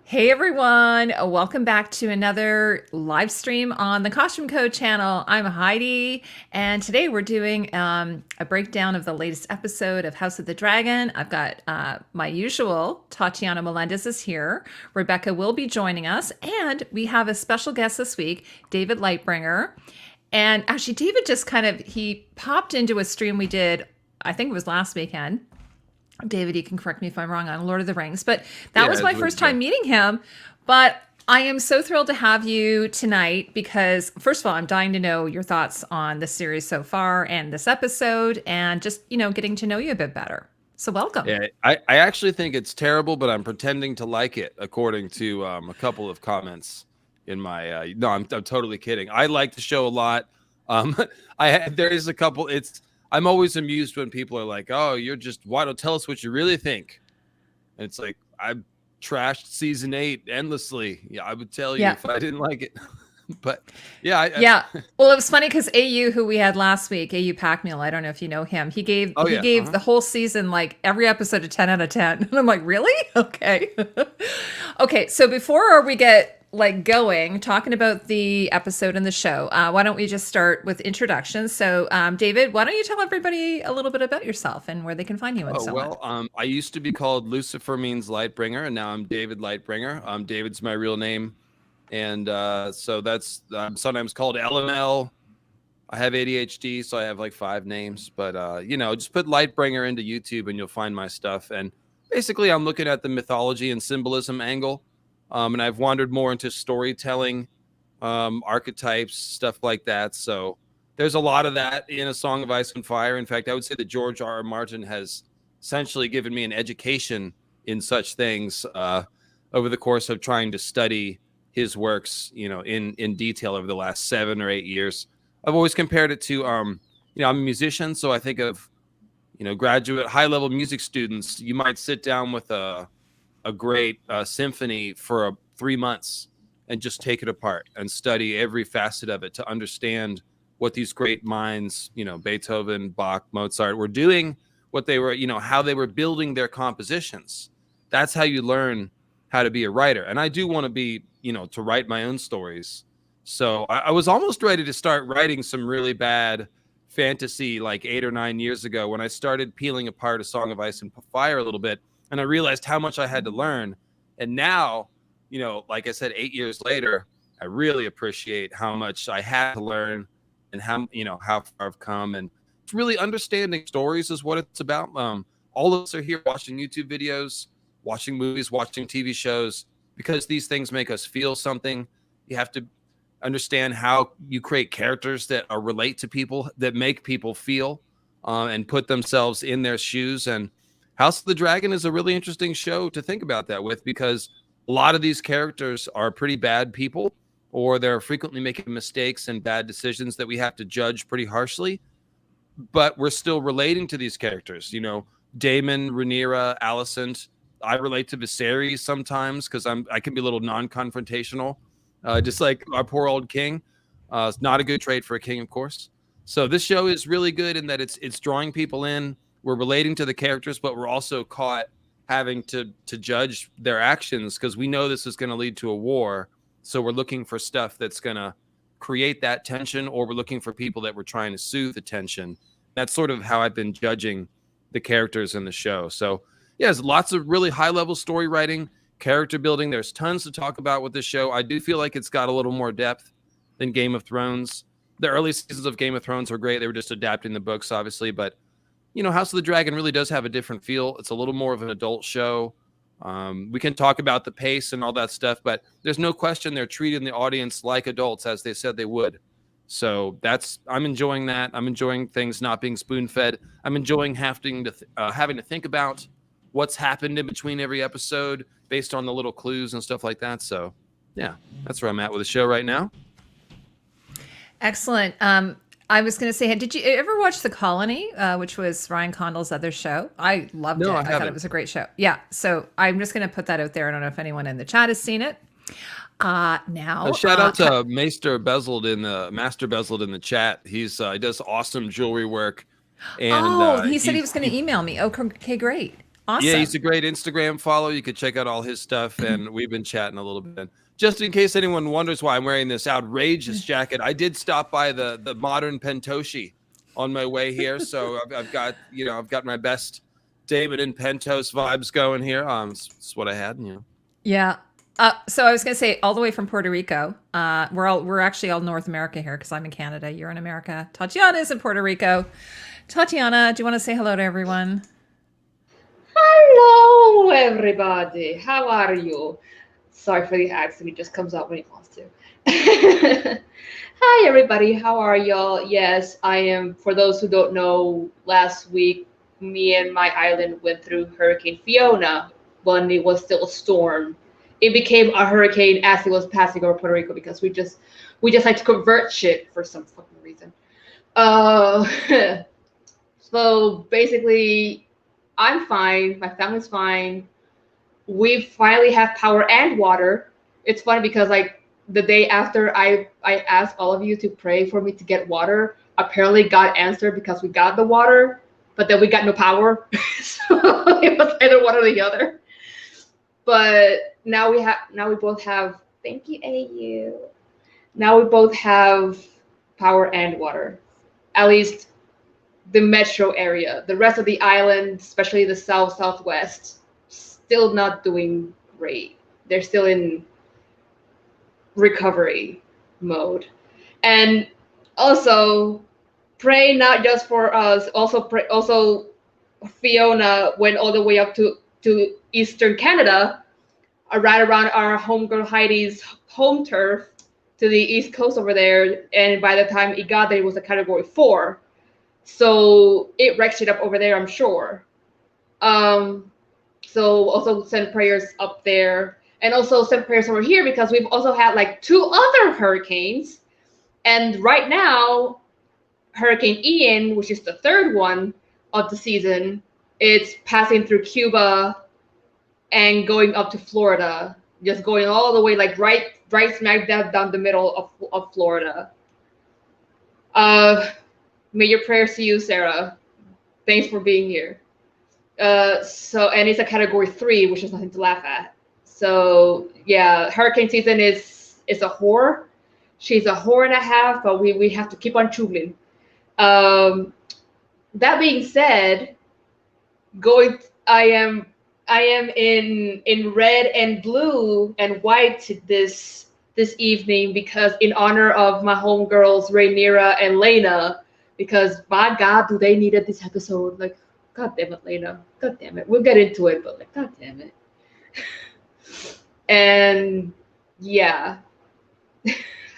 Hey everyone, welcome back to another live stream on the costumeco channel. I'm Heidi, and today we're doing a breakdown of the latest episode of House of the Dragon. I've got my usual Tatiana Melendez is here. Rebecca will be joining us, and we have a special guest this week, David Lightbringer. And actually, David just he popped into a stream we did, I think it was last weekend. David, you can correct me if I'm wrong on Lord of the Rings, but that was my first time meeting him. But I am so thrilled to have you tonight because, first of all, I'm dying to know your thoughts on the series so far and this episode and just, getting to know you a bit better. So welcome. Yeah, I actually think it's terrible, but I'm pretending to like it according to a couple of comments in my no, I'm totally kidding. I like the show a lot. There is a couple. I'm always amused when people are like, "Oh, why don't tell us what you really think?" And it's like I trashed season 8 endlessly. Yeah, I would tell you if I didn't like it. But yeah, Well, it was funny because AU, who we had last week, AU Packmeal, I don't know if you know him. He gave the whole season, like every episode, a 10 out of 10. And I'm like, really? Okay. Okay. So before we get going, talking about the episode and the show, why don't we just start with introductions? So, David, why don't you tell everybody a little bit about yourself and where they can find you and so on? I used to be called Lucifer Means Lightbringer, and now I'm David Lightbringer. David's my real name. And so that's sometimes called LML. I have ADHD, so I have like 5 names. But, just put Lightbringer into YouTube and you'll find my stuff. And basically, I'm looking at the mythology and symbolism angle. And I've wandered more into storytelling, archetypes, stuff like that. So there's a lot of that in A Song of Ice and Fire. In fact, I would say that George R.R. Martin has essentially given me an education in such things over the course of trying to study his works, in detail over the last 7 or 8 years. I've always compared it to, I'm a musician, so I think of, graduate high-level music students. You might sit down with a great symphony for 3 months and just take it apart and study every facet of it to understand what these great minds, Beethoven, Bach, Mozart, were doing, what they were, how they were building their compositions. That's how you learn how to be a writer. And I do want to be, to write my own stories. So I was almost ready to start writing some really bad fantasy like 8 or 9 years ago when I started peeling apart A Song of Ice and Fire a little bit. And I realized how much I had to learn. And now, like I said, 8 years later, I really appreciate how much I had to learn and how far I've come. And it's really understanding stories is what it's about. All of us are here watching YouTube videos, watching movies, watching TV shows, because these things make us feel something. You have to understand how you create characters that relate to people, that make people feel and put themselves in their shoes. And House of the Dragon is a really interesting show to think about that with, because a lot of these characters are pretty bad people, or they're frequently making mistakes and bad decisions that we have to judge pretty harshly. But we're still relating to these characters. Daemon, Rhaenyra, Alicent. I relate to Viserys sometimes because I can be a little non-confrontational, just like our poor old king. It's not a good trait for a king, of course. So this show is really good in that it's drawing people in. We're relating to the characters, but we're also caught having to judge their actions because we know this is going to lead to a war. So we're looking for stuff that's going to create that tension, or we're looking for people that we're trying to soothe the tension. That's sort of how I've been judging the characters in the show. So yeah, there's lots of really high-level story writing, character building. There's tons to talk about with this show. I do feel like it's got a little more depth than Game of Thrones. The early seasons of Game of Thrones were great. They were just adapting the books, obviously, but House of the Dragon really does have a different feel. It's a little more of an adult show. We can talk about the pace and all that stuff, but there's no question they're treating the audience like adults, as they said they would. So I'm enjoying that. I'm enjoying things not being spoon-fed. I'm enjoying having to think about what's happened in between every episode based on the little clues and stuff like that. So yeah, that's where I'm at with the show right now. Excellent. I was going to say, did you ever watch The Colony, which was Ryan Condal's other show? I loved it. I thought it was a great show. Yeah. So I'm just going to put that out there. I don't know if anyone in the chat has seen it. Now, shout out to Master Bezeled in the chat. He does awesome jewelry work. And he said he was going to email me. Okay, great. Yeah, Awesome. he's a great Instagram follow. You could check out all his stuff, and we've been chatting a little bit. Just in case anyone wonders why I'm wearing this outrageous jacket, I did stop by the modern Pentoshi on my way here, so I've got I've got my best David and Pentos vibes going here. It's what I had, Yeah. So I was going to say, all the way from Puerto Rico. We're actually all North America here because I'm in Canada. You're in America. Tatiana is in Puerto Rico. Tatiana, do you want to say hello to everyone? Hello, everybody. How are you? Sorry for the accent. It just comes out when it wants to. Hi, everybody. How are y'all? Yes, I am. For those who don't know, last week, me and my island went through Hurricane Fiona when it was still a storm. It became a hurricane as it was passing over Puerto Rico because we just like to convert shit for some fucking reason. So basically, I'm fine. My family's fine. We finally have power and water. It's funny because like the day after I asked all of you to pray for me to get water, apparently God answered because we got the water, but then we got no power. So it was either one or the other. But now we both have, thank you, AU. Now we both have power and water. At least the metro area. The rest of the island, especially the southwest, still not doing great. They're still in recovery mode. And also pray not just for us, also Fiona went all the way up to eastern Canada, right around our homegirl Heidi's home turf to the east coast over there, and by the time it got there it was a category 4. So it wrecked it up over there, I'm sure. So also send prayers up there, and also send prayers over here because we've also had like 2 other hurricanes, and right now Hurricane Ian, which is the 3rd one of the season, it's passing through Cuba and going up to Florida, just going all the way like right smack down the middle of Florida. May your prayers to you, Sarah. Thanks for being here. And it's a category 3, which is nothing to laugh at. So yeah, hurricane season is a whore. She's a whore and a half, but we have to keep on chugging. That being said, I am in red and blue and white this evening because in honor of my homegirls Rhaenyra and Lena, because my God, do they needed this episode? Like, God damn it, Lena. God damn it. We'll get into it, but like, God damn it. And yeah.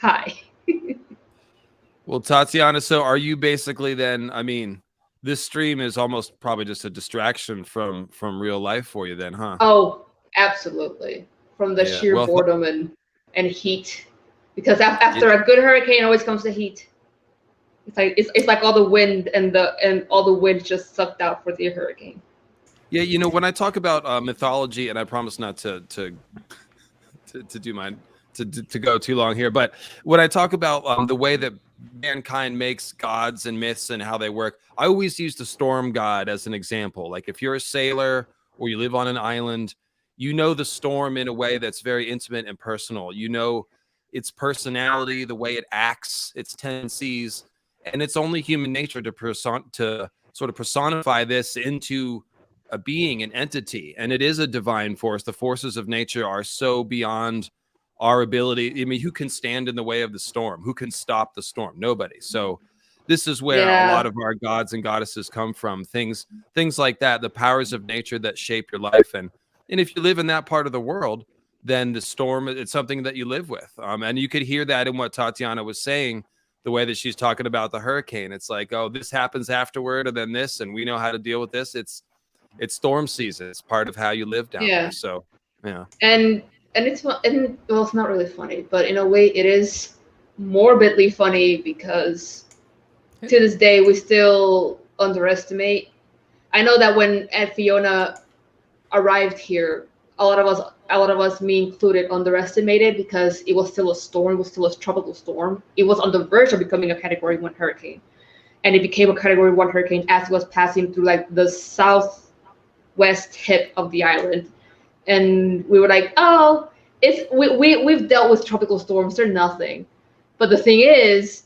Hi. Well, Tatiana, so are you basically then, I mean, this stream is almost probably just a distraction from real life for you then, huh? Oh, absolutely. From the sheer boredom and heat. Because after a good hurricane always comes the heat. It's like all the wind and all the wind just sucked out for the hurricane. Yeah, you know, when I talk about mythology, and I promise not to do mine to go too long here, but when I talk about the way that mankind makes gods and myths and how they work, I always use the storm god as an example. Like if you're a sailor or you live on an island, you know the storm in a way that's very intimate and personal. You know its personality, the way it acts, its tendencies, and it's only human nature to sort of personify this into a being, an entity, and it is a divine force. The forces of nature are so beyond our ability. I mean, who can stand in the way of the storm? Who can stop the storm? Nobody. So this is where a lot of our gods and goddesses come from. Things like that, the powers of nature that shape your life. And if you live in that part of the world, then the storm, it's something that you live with. And you could hear that in what Tatiana was saying, the way that she's talking about the hurricane. It's like, oh, this happens afterward, and then this, and we know how to deal with this. It's storm season. It's part of how you live down there. So yeah. And it's well, it's not really funny, but in a way it is morbidly funny because to this day we still underestimate. I know that when Fiona arrived here, a lot of us, me included, underestimated because it was still a storm, it was still a tropical storm. It was on the verge of becoming a Category 1 hurricane. And it became a Category 1 hurricane as it was passing through like the south west tip of the island, and we were like, oh, we've dealt with tropical storms, they're nothing. But the thing is,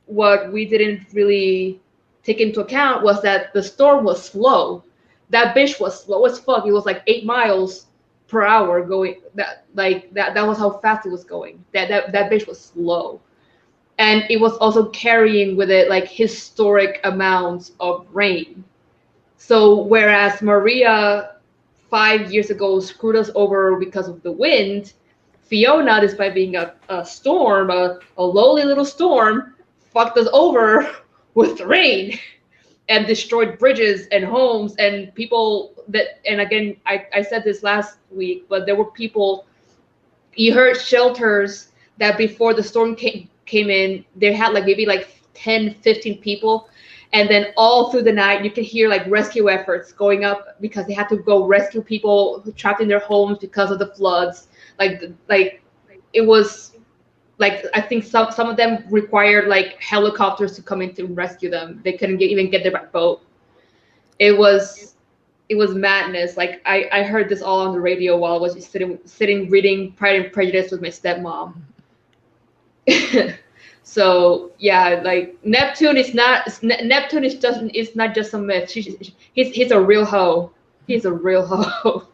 what we didn't really take into account was that the storm was slow. That bitch was slow as fuck. It was like 8 miles per hour going. That was how fast it was going. That bitch was slow, and it was also carrying with it like historic amounts of rain. So whereas Maria 5 years ago screwed us over because of the wind, Fiona, despite being a storm, a lowly little storm, fucked us over with the rain and destroyed bridges and homes and people that, and again, I said this last week, but there were people, you heard shelters that before the storm came in, they had like maybe like 10, 15 people. And then all through the night, you could hear like rescue efforts going up because they had to go rescue people trapped in their homes because of the floods. Like it was like, I think some of them required like helicopters to come in to rescue them. They couldn't even get there by boat. It was madness. Like I heard this all on the radio while I was just sitting reading Pride and Prejudice with my stepmom. So yeah, like Neptune is not just a myth. He's a real hoe. He's a real hoe.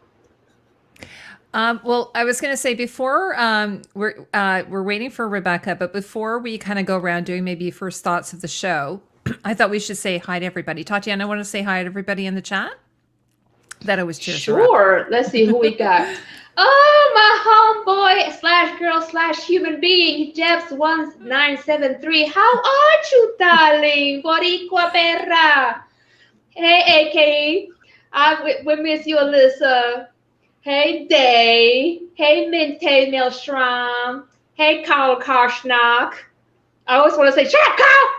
Well, I was going to say before we're waiting for Rebecca, but before we kind of go around doing maybe first thoughts of the show, I thought we should say hi to everybody. Tatiana, want to say hi to everybody in the chat? That I was cheers. Sure. Let's see who we got. Oh, my homeboy / girl / human being, Jeps1973. How are you, darling? Boricua perra. Hey, AK. We miss you, Alyssa. Hey, Day. Hey, Minte Maelstrom. Hey, Carl Karshnak. I always want to say, shut up, Carl!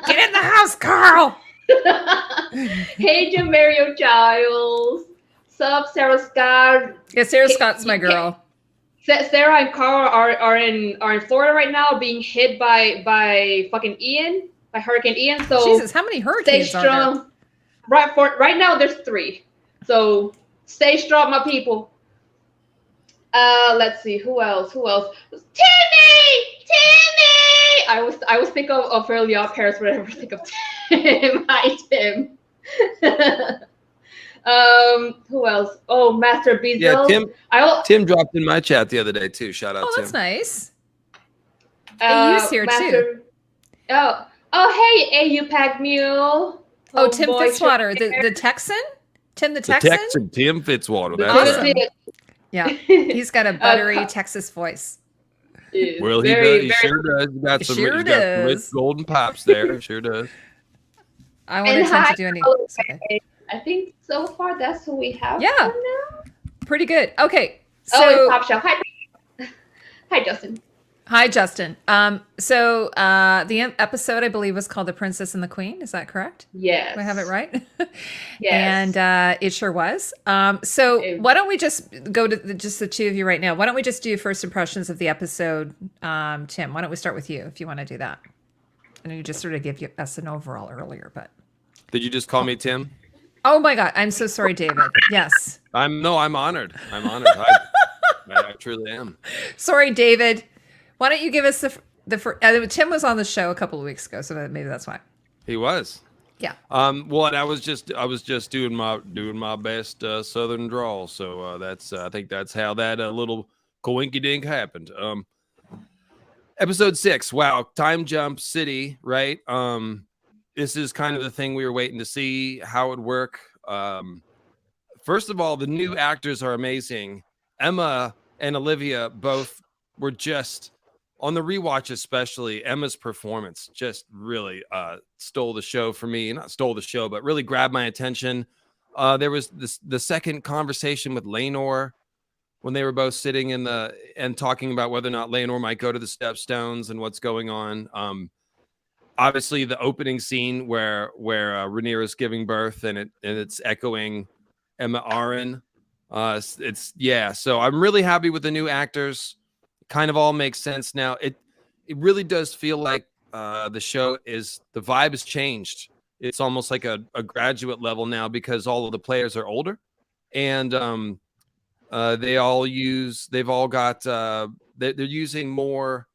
Get in the house, Carl! Hey, Jamario Giles. Sup, Sarah Scott. Yeah, Sarah Scott's my girl. Sarah and Carl are in Florida right now, being hit by fucking Ian, by Hurricane Ian. So Jesus, how many hurricanes stay strong. Are there? Right now, there's 3. So stay strong, my people. Let's see who else. Timmy. I always think of Fairly Odd Parents whenever I think of Tim. Hi, Tim. Who else? Oh, Master Bezel. Yeah, Tim dropped in my chat the other day too. Shout out, Tim. Oh, that's Tim. Nice. AU's here too. Oh, hey, AU Pack Mule. Oh, Tim Fitzwater, the Texan. Tim the Texan. Tim Fitzwater. That's awesome. Yeah, he's got a buttery Texas voice. Well, he sure does. He's got some rich golden pops there. Sure does. I want to do any. I think so far that's who we have. Yeah, pretty good. Okay, so it's Pop Show. Hi, Justin. Hi, Justin. So the episode I believe was called "The Princess and the Queen." Is that correct? Yes. Do I have it right? Yes. And it sure was. So why don't we just go to just the two of you right now? Why don't we just do first impressions of the episode? Tim, why don't we start with you if you want to do that? I know you just sort of gave us an overall earlier, but did you just call me Tim? Oh my God, I'm so sorry, David. Yes. I'm honored. I truly am. Sorry, David. Why don't you give us the Tim was on the show a couple of weeks ago, so maybe that's why. He was. Yeah. Well, and I was just doing my best Southern drawl, so I think that's how that little coinky dink happened. Episode 6. Wow, time jump city, right? This is kind of the thing we were waiting to see how it would work. First of all, the new actors are amazing. Emma and Olivia both were just on the rewatch, especially Emma's performance just really stole the show for me. Not stole the show, but really grabbed my attention. There was the second conversation with Rhaenyra when they were both sitting and talking about whether or not Rhaenyra might go to the Stepstones and what's going on. Obviously, the opening scene where Rhaenyra is giving birth and it's echoing Emma Arryn. So I'm really happy with the new actors. Kind of all makes sense now. It really does feel like the show the vibe has changed it's almost like a graduate level now because all of the players are older, and they've all got they're using more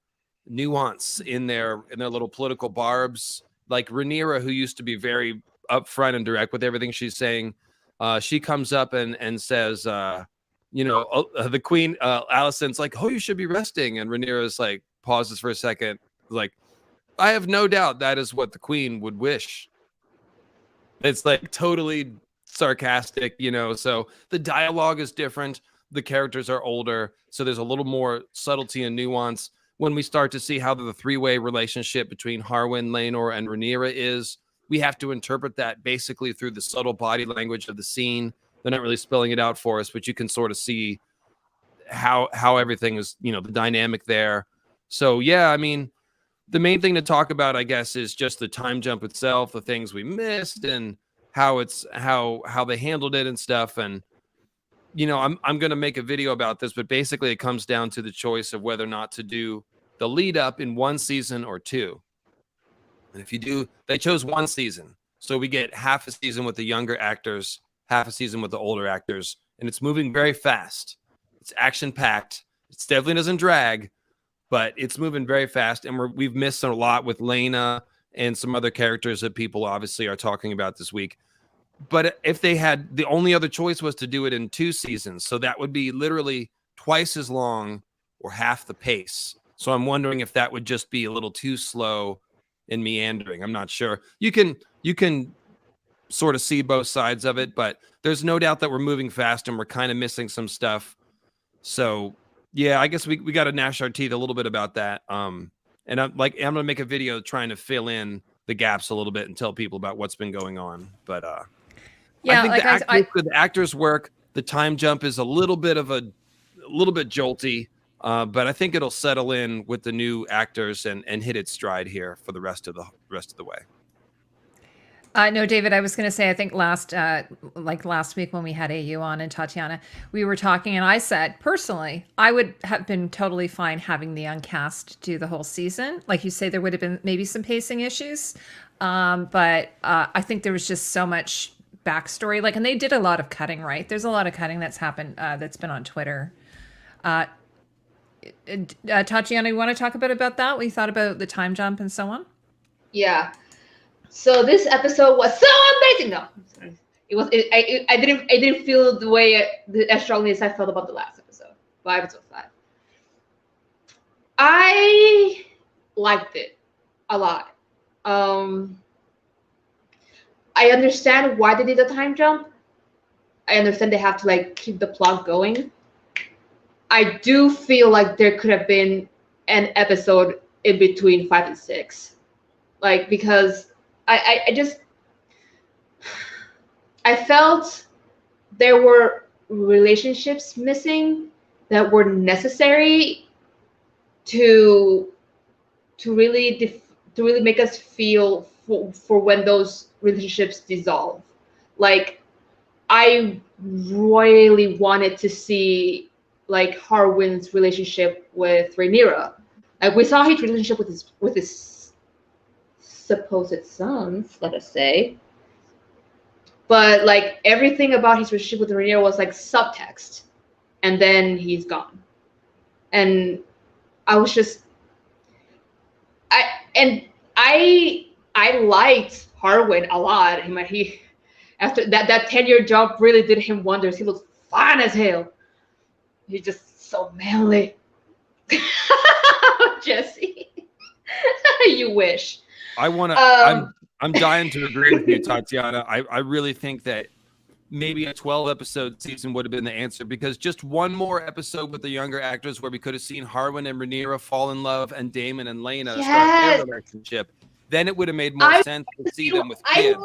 nuance in their little political barbs. Like Rhaenyra, who used to be very upfront and direct with everything she's saying, she comes up and says, the queen, Alicent's like, oh, you should be resting, and Rhaenyra's like pauses for a second, like, I have no doubt that is what the queen would wish. It's like totally sarcastic, so the dialogue is different. The characters are older, so there's a little more subtlety and nuance. When we start to see how the three-way relationship between Harwin, Laenor, and Rhaenyra is, we have to interpret that basically through the subtle body language of the scene. They're not really spelling it out for us, but you can sort of see how everything is, the dynamic there. So yeah, I mean, the main thing to talk about, I guess, is just the time jump itself, the things we missed, and how they handled it and stuff. And I'm going to make a video about this, but basically it comes down to the choice of whether or not to do the lead up in one season or two. And if you do, they chose one season. So we get half a season with the younger actors, half a season with the older actors, and it's moving very fast. It's action packed. It definitely doesn't drag, but it's moving very fast. And we've missed a lot with Laena and some other characters that people obviously are talking about this week. But if they had, the only other choice was to do it in 2 seasons. So that would be literally twice as long or half the pace. So I'm wondering if that would just be a little too slow and meandering. I'm not sure. You can sort of see both sides of it, but there's no doubt that we're moving fast and we're kind of missing some stuff. So yeah, I guess we got to gnash our teeth a little bit about that. And I'm going to make a video trying to fill in the gaps a little bit and tell people about what's been going on. But yeah, I think the actors work. The time jump is a little bit jolty, but I think it'll settle in with the new actors and hit its stride here for the rest of the way. No, David, I was going to say, I think last week when we had AU on and Tatiana, we were talking, and I said, personally, I would have been totally fine having the uncast do the whole season. Like you say, there would have been maybe some pacing issues, but I think there was just so much backstory. And they did a lot of cutting, right? There's a lot of cutting that's happened, that's been on Twitter. Tatiana, you want to talk a bit about that? What you thought about the time jump and so on? Yeah. So this episode was so amazing. No, it was. I didn't feel the way as strongly as I felt about the last episode. 5 episode 5. I liked it a lot. I understand why they did the time jump. I understand they have to keep the plot going. I do feel like there could have been an episode in between 5 and 6, because. I felt there were relationships missing that were necessary to really make us feel for when those relationships dissolve. I really wanted to see Harwin's relationship with Rhaenyra. We saw his relationship with his supposed sons, let us say, but everything about his relationship with Rhaenyra was subtext, and then he's gone. And I was just, I liked Harwin a lot. He after that 10-year jump really did him wonders. He looked fine as hell. He's just so manly. Jesse, you wish. I'm dying to agree with you, Tatiana. I really think that maybe a 12-episode season would have been the answer, because just one more episode with the younger actors where we could have seen Harwin and Rhaenyra fall in love and Daemon and Laena start their relationship, then it would have made more sense to see them with kids.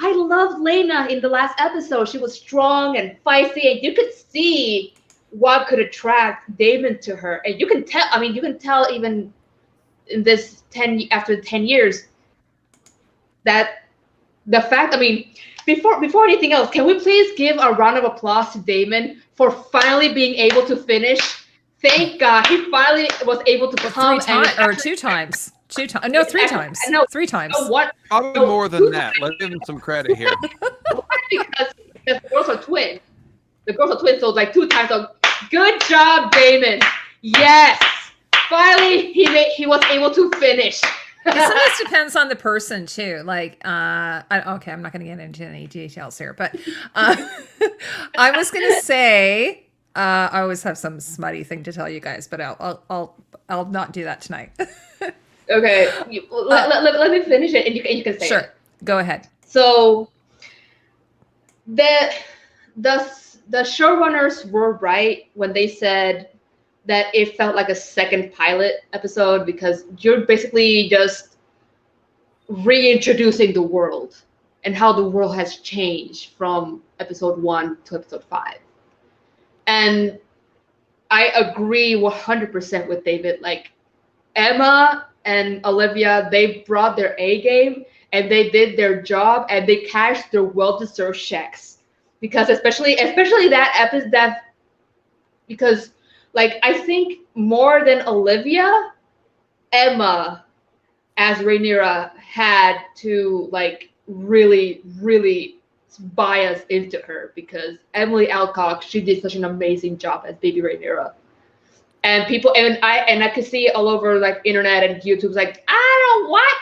I loved Laena in the last episode. She was strong and feisty, and you could see what could attract Daemon to her. And you can tell even in this after 10 years that the fact, before anything else, can we please give a round of applause to Daemon for finally being able to finish Thank God he finally was able to come or two times. No, three times. No, 3 times. No, what? Probably No, more than that. Let's give him some credit here. because the girls are twins. The girls are twins, so like 2 times. So good job, Damon. Yes, finally he was able to finish. It sometimes depends on the person too. Like, okay, I'm not going to get into any details here, but I was going to say, I always have some smutty thing to tell you guys, but I'll not do that tonight. Okay, let me finish it, and you can say sure. it. Go ahead. So the showrunners were right when they said that it felt like a second pilot episode because you're basically just reintroducing the world and how the world has changed from episode 1 to episode 5. And I agree 100% with David. Like, Emma and Olivia, they brought their A game and they did their job and they cashed their well-deserved checks. Because especially that episode, because like I think more than Olivia, Emma as Rhaenyra had to like really buy us into her, because Emily Alcock, she did such an amazing job as baby Rhaenyra. And people and I could see all over like internet and YouTube's like, I don't what?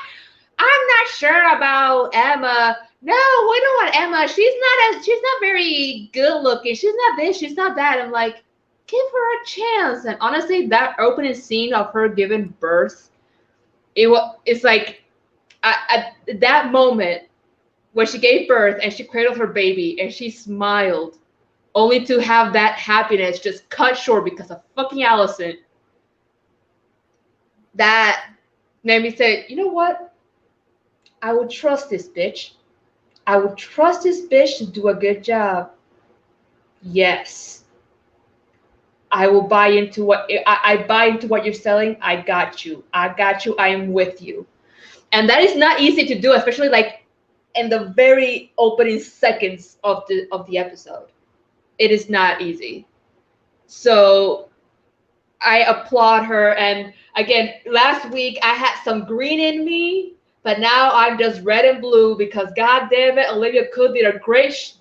I'm not sure about Emma. No, we don't want Emma. She's not very good looking. She's not this, she's not that. I'm like, give her a chance. And honestly, that opening scene of her giving birth, it's like at that moment when she gave birth and she cradled her baby and she smiled, only to have that happiness just cut short because of fucking Alicent. That made me say, you know what? I would trust this bitch. I would trust this bitch to do a good job. Yes. I will buy into what I buy into what you're selling. I got you. I got you. I am with you. And that is not easy to do, especially like in the very opening seconds of the episode. It is not easy. So I applaud her. And again, last week I had some green in me, but now I'm just red and blue because God damn it, Olivia Cook did a great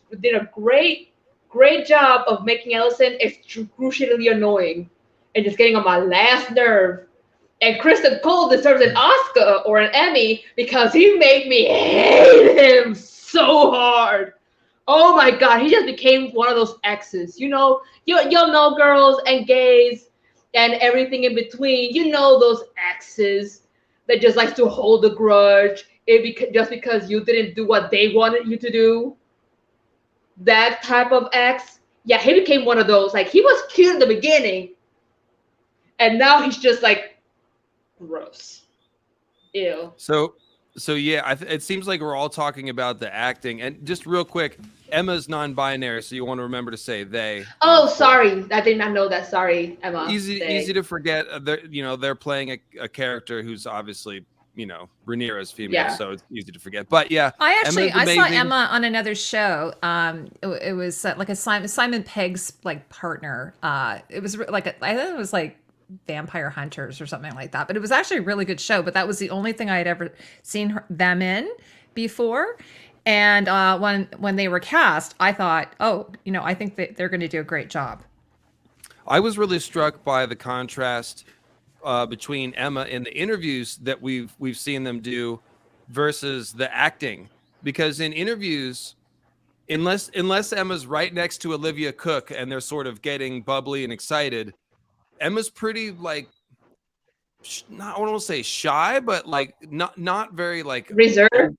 job of making Alicent excruciatingly annoying and just getting on my last nerve. And Kristen Cole deserves an Oscar or an Emmy because he made me hate him so hard. Oh my God, he just became one of those exes. You know, you'll know girls and gays and everything in between. You know those exes that just likes to hold a grudge just because you didn't do what they wanted you to do. That type of ex. Yeah, he became one of those. Like, he was cute in the beginning, and now he's just like gross. Ew. So yeah, it seems like we're all talking about the acting. And just real quick, Emma's non-binary, so you want to remember to say they. Oh, sorry, I did not know that. Sorry, Emma. Easy to forget. They're playing a character who's obviously, Rhaenyra's female, so it's easy to forget. But yeah, I saw Emma on another show. It was like a Simon Pegg's like partner. It was like I think it was like Vampire Hunters or something like that. But it was actually a really good show. But that was the only thing I had ever seen them in before. And when they were cast, I thought, I think that they're going to do a great job. I was really struck by the contrast between Emma in the interviews that we've seen them do versus the acting, because in interviews, unless Emma's right next to Olivia Cook and they're sort of getting bubbly and excited, Emma's pretty like I don't want to say shy, but like not very like reserved.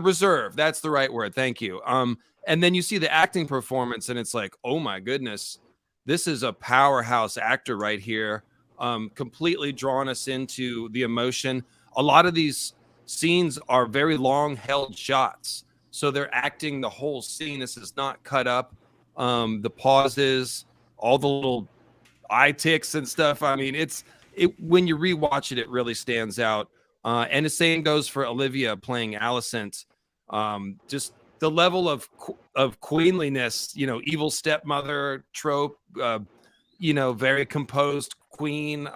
Reserved. That's the right word. Thank you. And then you see the acting performance, and it's like, oh my goodness, this is a powerhouse actor right here. Completely drawn us into the emotion. A lot of these scenes are very long held shots, so they're acting the whole scene. This is not cut up. The pauses, all the little eye ticks and stuff. I mean, when you rewatch it, it really stands out. And the same goes for Olivia playing Alicent. Just the level of queenliness, evil stepmother trope, very composed queen.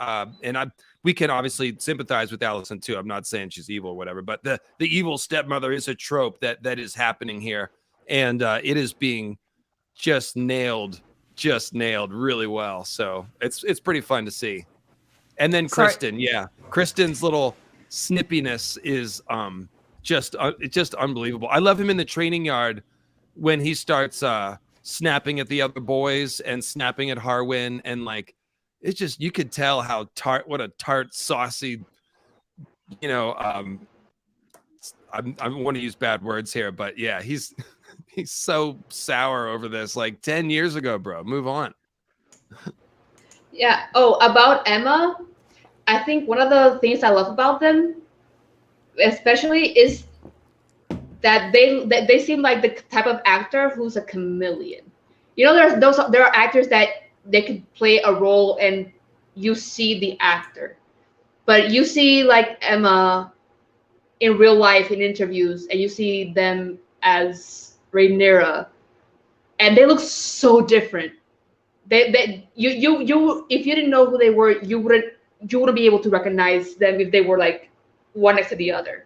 And we can obviously sympathize with Alicent too. I'm not saying she's evil or whatever, but the evil stepmother is a trope that is happening here, and it is being just nailed really well. So it's pretty fun to see. And then Kristen, Kristen's little snippiness is just unbelievable. I love him in the training yard when he starts snapping at the other boys and snapping at Harwin, and like it's just, you could tell how what a tart, saucy, I want to use bad words here, but yeah, he's so sour over this. Like 10 years ago, bro, move on. Yeah. Oh, about Emma, I think one of the things I love about them, especially, is that they seem like the type of actor who's a chameleon. There are actors that they could play a role and you see the actor, but you see like Emma in real life in interviews, and you see them as Rhaenyra, and they look so different. You if you didn't know who they were, you wouldn't be able to recognize them if they were like one next to the other.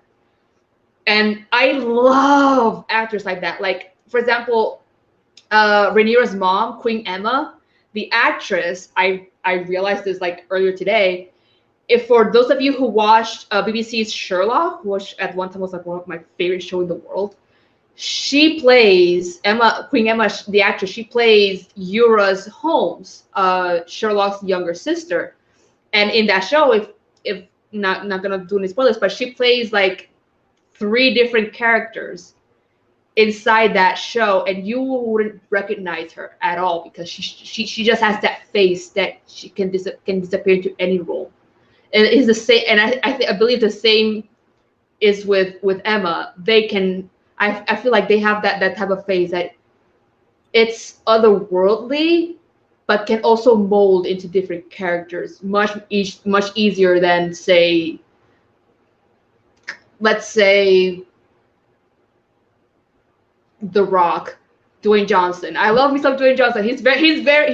And I love actors like that. Like, for example, Rhaenyra's mom, Queen Emma, the actress, I realized this like earlier today. If for those of you who watched BBC's Sherlock, which at one time was like one of my favorite shows in the world, she plays Queen Emma, the actress. She plays Uriah Holmes, Sherlock's younger sister. And in that show, if not gonna do any spoilers, but she plays like 3 different characters inside that show, and you wouldn't recognize her at all because she just has that face that she can disappear into any role. And it's the same, and I believe the same is with Emma. They can, I feel like they have that type of face that it's otherworldly, but can also mold into different characters much easier than, say, let's say, The Rock, Dwayne Johnson. I love me some Dwayne Johnson. He's very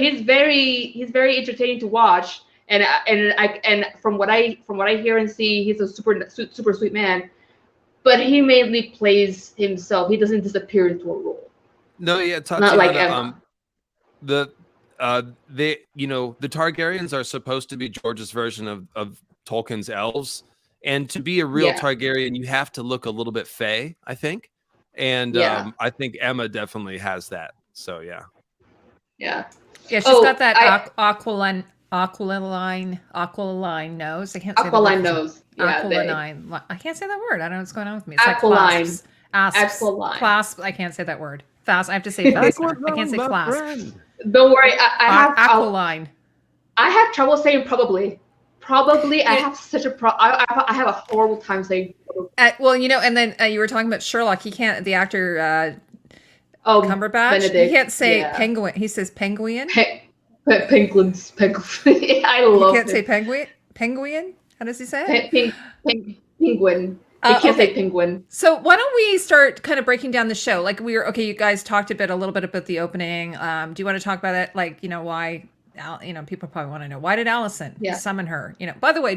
entertaining to watch, and from what I hear and see, he's a super sweet man. But he mainly plays himself. He doesn't disappear into a role. No, yeah, Tatiana, not like Emma. The Targaryens are supposed to be George's version of Tolkien's elves, and to be a real Targaryen, you have to look a little bit fey, I think. And I think Emma definitely has that. So yeah, she's got that aquiline nose. I can't say aquiline nose. Aquiline. I can't say that word. I don't know what's going on with me. It's aquiline. Like clasp. I can't say that word. Fast. I have to say fast. I can't say clasp. Don't worry. I have aquiline. I have trouble saying probably. Probably, I have such a I have a horrible time saying. Well, and then you were talking about Sherlock. He can't. The actor Cumberbatch. Benedict, he can't say penguin. He says penguin. Penguins. I love. He can't say penguin. Penguin. How does he say it? Penguin. He can't say penguin. So why don't we start kind of breaking down the show? Like you guys talked a little bit about the opening. Do you want to talk about it? Like, why? People probably want to know, why did Alicent summon her? By the way,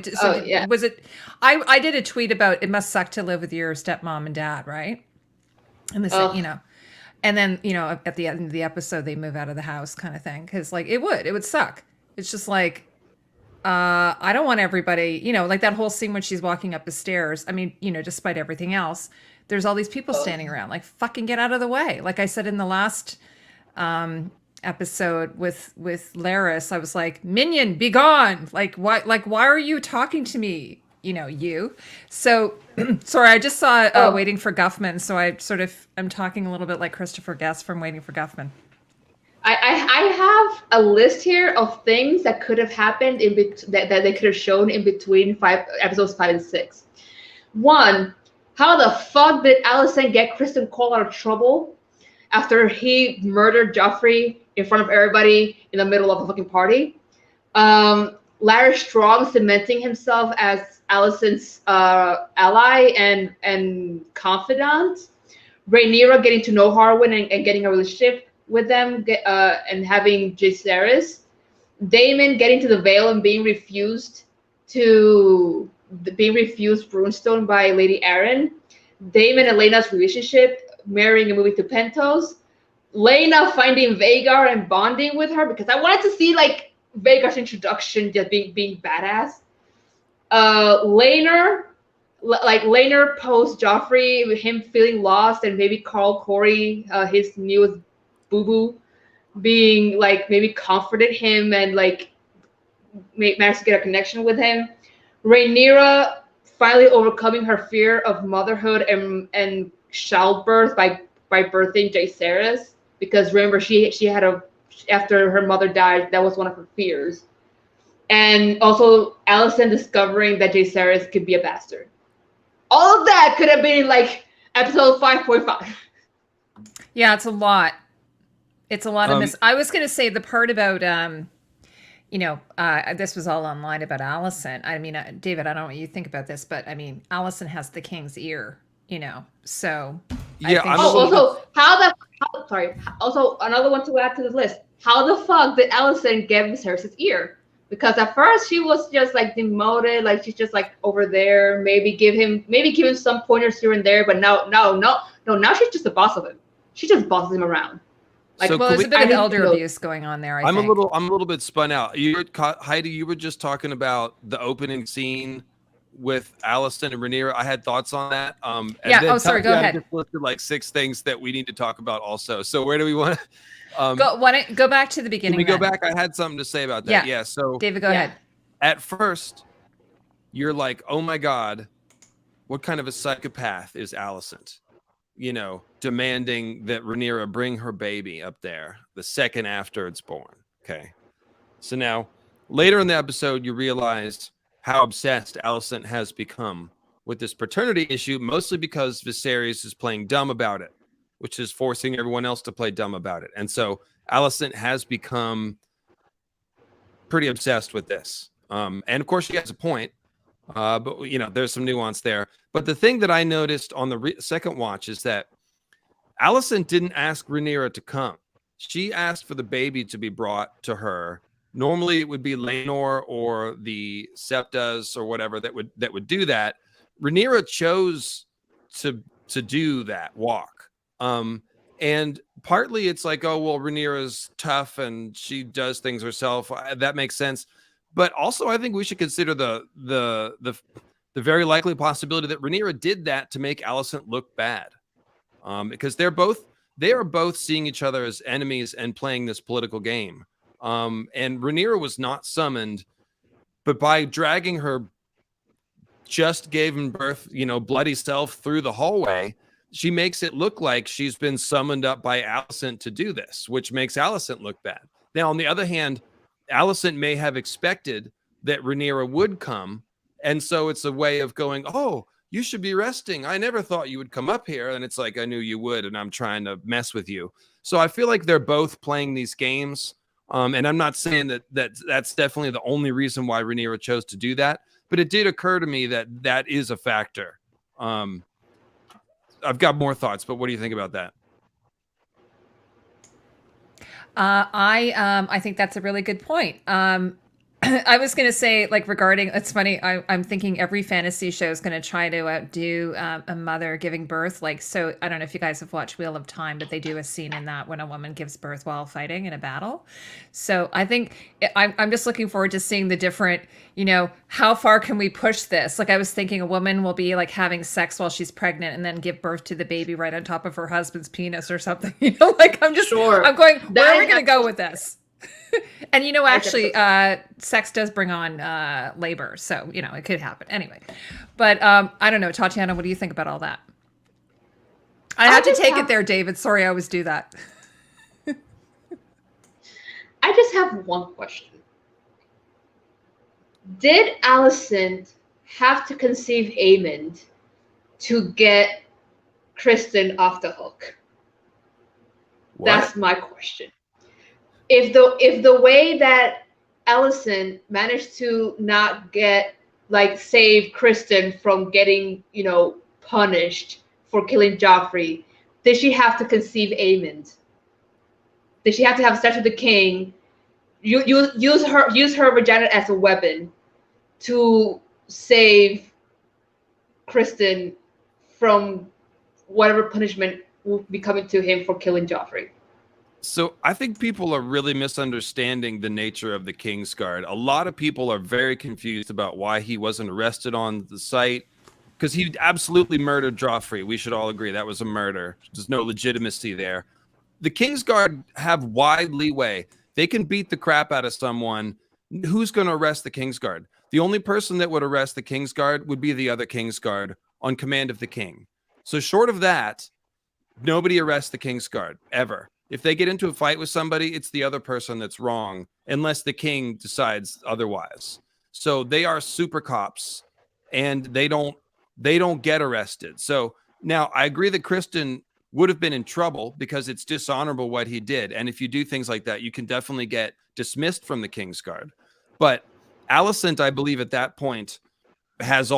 was it? I did a tweet about it must suck to live with your stepmom and dad, right? And this, and then at the end of the episode they move out of the house, kind of thing, because like it would suck. It's just like I don't want everybody, like that whole scene when she's walking up the stairs. I mean, despite everything else, there's all these people standing around. Like, fucking get out of the way. Like I said in the last episode with Laris, I was like, minion, be gone. Like, why are you talking to me? You. So sorry, I just saw Waiting for Guffman, so I'm talking a little bit like Christopher Guest from Waiting for Guffman. I have a list here of things that could have happened that they could have shown in between episodes 5 and 6. 1, how the fuck did Alicent get Kristen Cole out of trouble after he murdered Joffrey in front of everybody in the middle of a fucking party? Larry Strong cementing himself as Alicent's ally and confidant. Rhaenyra getting to know Harwin and getting a relationship with them, and having Jaehaerys. Daemon getting to the Vale and being refused Runestone by Lady Arryn, Daemon and Laena's relationship, marrying and moving to Pentos, Laena finding Vhagar and bonding with her, because I wanted to see like Vhagar's introduction, just being badass. Laenor post Joffrey, with him feeling lost, and maybe Carl Corey, his newest boo-boo, being like maybe comforted him and like managed to get a connection with him. Rhaenyra finally overcoming her fear of motherhood and childbirth by birthing Jaehaerys, because remember she had after her mother died, that was one of her fears. And also Alicent discovering that Jaehaerys could be a bastard. All of that could have been like episode 5.5. Yeah, it's a lot. It's a lot of I was going to say the part about, this was all online about Alicent. I mean, David, I don't know what you think about this, but I mean, Alicent has the king's ear, so. Yeah. Also, another one to add to the list. How the fuck did Alicent get Viserys' ear? Because at first she was just like demoted, like she's just like over there. Maybe give him some pointers here and there, but no. Now she's just the boss of him. She just bosses him around. Like, so there's a bit of elder abuse going on there. I'm a little bit spun out. Heidi, you were just talking about the opening scene with Alicent and Rhaenyra. I had thoughts on that. Yeah. Sorry. Go ahead. Just listed like 6 things that we need to talk about also. So where do we want to? Go back to the beginning. Can we go back? I had something to say about that. Yeah. So David, go ahead. At first, you're like, oh my God, what kind of a psychopath is Alicent? Demanding that Rhaenyra bring her baby up there the second after it's born. Okay. So now, later in the episode, you realize how obsessed Alicent has become with this paternity issue, mostly because Viserys is playing dumb about it, which is forcing everyone else to play dumb about it. And so Alicent has become pretty obsessed with this. And of course, she has a point. But there's some nuance there. But the thing that I noticed on the second watch is that Alicent didn't ask Rhaenyra to come. She asked for the baby to be brought to her. Normally, it would be Laenor or the Septas or whatever that would do that. Rhaenyra chose to do that walk. And partly it's like, oh well, Rhaenyra's tough and she does things herself. That makes sense. But also, I think we should consider the very likely possibility that Rhaenyra did that to make Alicent look bad, because they are both seeing each other as enemies and playing this political game. And Rhaenyra was not summoned, but by dragging her just given birth, bloody self through the hallway, she makes it look like she's been summoned up by Alicent to do this, which makes Alicent look bad. Now, on the other hand, Alicent may have expected that Rhaenyra would come, and so it's a way of going, oh, you should be resting. I never thought you would come up here. And it's like, I knew you would, and I'm trying to mess with you. So I feel like they're both playing these games. And I'm not saying that's definitely the only reason why Rhaenyra chose to do that, but it did occur to me that is a factor. I've got more thoughts, but what do you think about that? I think that's a really good point. I was going to say, like, regarding, it's funny, I'm thinking every fantasy show is going to try to outdo a mother giving birth. Like, so I don't know if you guys have watched Wheel of Time, but they do a scene in that when a woman gives birth while fighting in a battle. So I think I'm just looking forward to seeing the different, how far can we push this? Like, I was thinking a woman will be like having sex while she's pregnant and then give birth to the baby right on top of her husband's penis or something. Like, I'm going, where are we going to go with this? And actually, sex does bring on labor, so it could happen anyway. But I don't know, Tatiana, what do you think about all that? I had to take it there, David. Sorry, I always do that. I just have one question. Did Alicent have to conceive Aemond to get Kristen off the hook? What? That's my question. If the way that Alicent managed to not save Kristen from getting, punished for killing Joffrey, did she have to conceive Aemond? Did she have to have sex with the king, use her vagina as a weapon to save Kristen from whatever punishment will be coming to him for killing Joffrey. So I think people are really misunderstanding the nature of the Kingsguard. A lot of people are very confused about why he wasn't arrested on the site, because he absolutely murdered Joffrey. We should all agree that was a murder. There's no legitimacy there. The Kingsguard have wide leeway. They can beat the crap out of someone. Who's going to arrest the Kingsguard? The only person that would arrest the Kingsguard would be the other Kingsguard on command of the king. So short of that, nobody arrests the Kingsguard ever. If they get into a fight with somebody, it's the other person that's wrong, unless the king decides otherwise. So they are super cops, and they don't get arrested. So now I agree that Kristen would have been in trouble because it's dishonorable what he did. And if you do things like that, you can definitely get dismissed from the Kingsguard. But Alicent, I believe at that point, has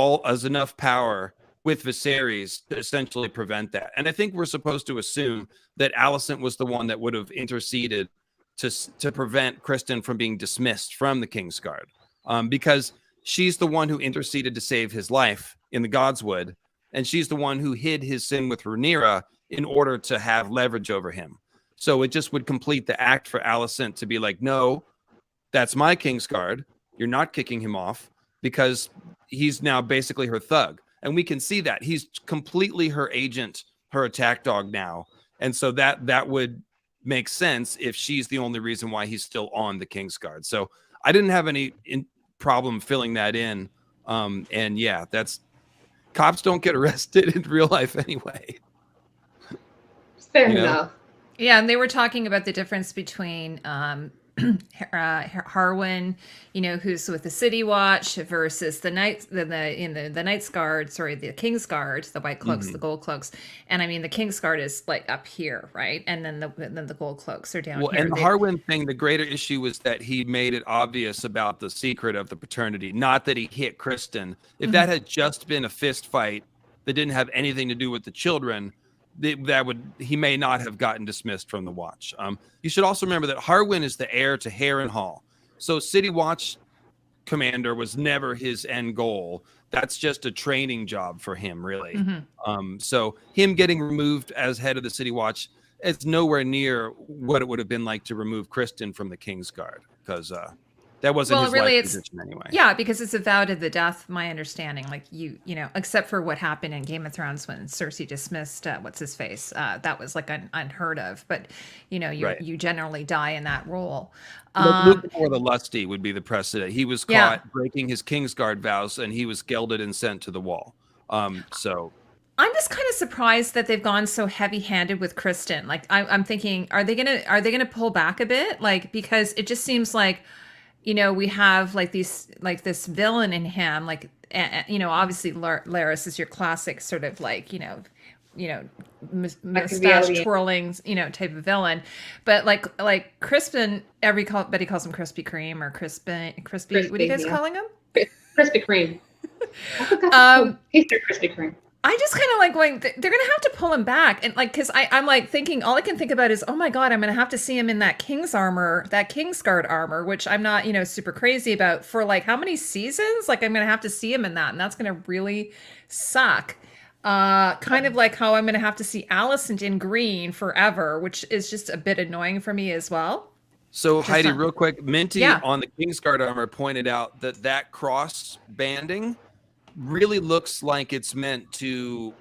enough power with Viserys to essentially prevent that. And I think we're supposed to assume that Alicent was the one that would have interceded to prevent Kristen from being dismissed from the Kingsguard, because she's the one who interceded to save his life in the Godswood, and she's the one who hid his sin with Rhaenyra in order to have leverage over him. So it just would complete the act for Alicent to be like, no, that's my Kingsguard. You're not kicking him off, because he's now basically her thug. And we can see that he's completely her agent, her attack dog now. And so that would make sense if she's the only reason why he's still on the Kingsguard. So I didn't have any problem filling that in. And yeah, cops don't get arrested in real life anyway. Fair enough. Yeah, and they were talking about the difference between Harwin, who's with the City Watch versus the Knight's Guard, the King's Guard, the white cloaks, the gold cloaks, and I mean the King's Guard is like up here, right? And then the gold cloaks are down here. And the Harwin thing, the greater issue was that he made it obvious about the secret of the paternity, not that he hit Kristen. If that had just been a fist fight that didn't have anything to do with the children, he may not have gotten dismissed from the watch. You should also remember that Harwin is the heir to Harrenhal. So City Watch commander was never his end goal. That's just a training job for him, really. So him getting removed as head of the City Watch, it's nowhere near what it would have been like to remove Kristen from the Kingsguard, because that wasn't his life position anyway. Yeah, because it's a vow to the death, my understanding. Like except for what happened in Game of Thrones when Cersei dismissed what's his face. That was like unheard of. But you generally die in that role. Luke before the Lusty would be the precedent. He was caught breaking his Kingsguard vows, and he was gelded and sent to the wall. So I'm just kind of surprised that they've gone so heavy-handed with Kristen. Like I'm thinking, are they gonna pull back a bit? Like, because it just seems like, we have this villain in him, obviously Larys is your classic sort of mustache twirling, type of villain, but like Crispin, everybody calls him Krispy Kreme or Crispy. What are you guys calling him? Krispy Kreme. He's their Krispy Kreme. I just kind of like going, they're going to have to pull him back. And because I'm like thinking, all I can think about is, oh my God, I'm going to have to see him in that Kingsguard armor, which I'm not, super crazy about for like how many seasons? Like I'm going to have to see him in that. And that's going to really suck. Kind of like how I'm going to have to see Alicent in green forever, which is just a bit annoying for me as well. So Heidi, real quick, Minty on the Kingsguard armor pointed out that cross banding really looks like it's meant to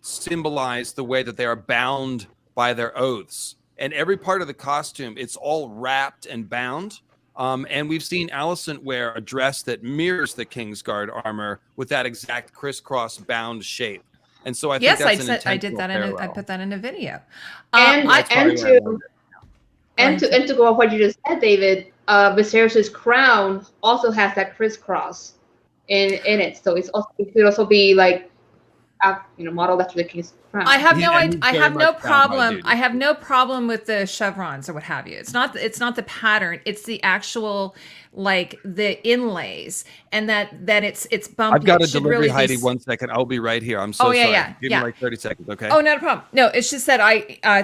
symbolize the way that they are bound by their oaths. And every part of the costume, it's all wrapped and bound. And we've seen Alicent wear a dress that mirrors the Kingsguard armor with that exact crisscross bound shape. And so I think I did that I put that in a video. And to go off what you just said, David, Viserys' crown also has that crisscross in it, so it could also be like modeled after the king's crown. I have no problem. I have no problem with the chevrons or what have you. It's not the pattern. It's the actual the inlays, and that it's bumpy. I've got a delivery, Heidi. 1 second, I'll be right here. I'm so sorry. Give me like 30 seconds, okay? Oh, not a problem. No, it's just that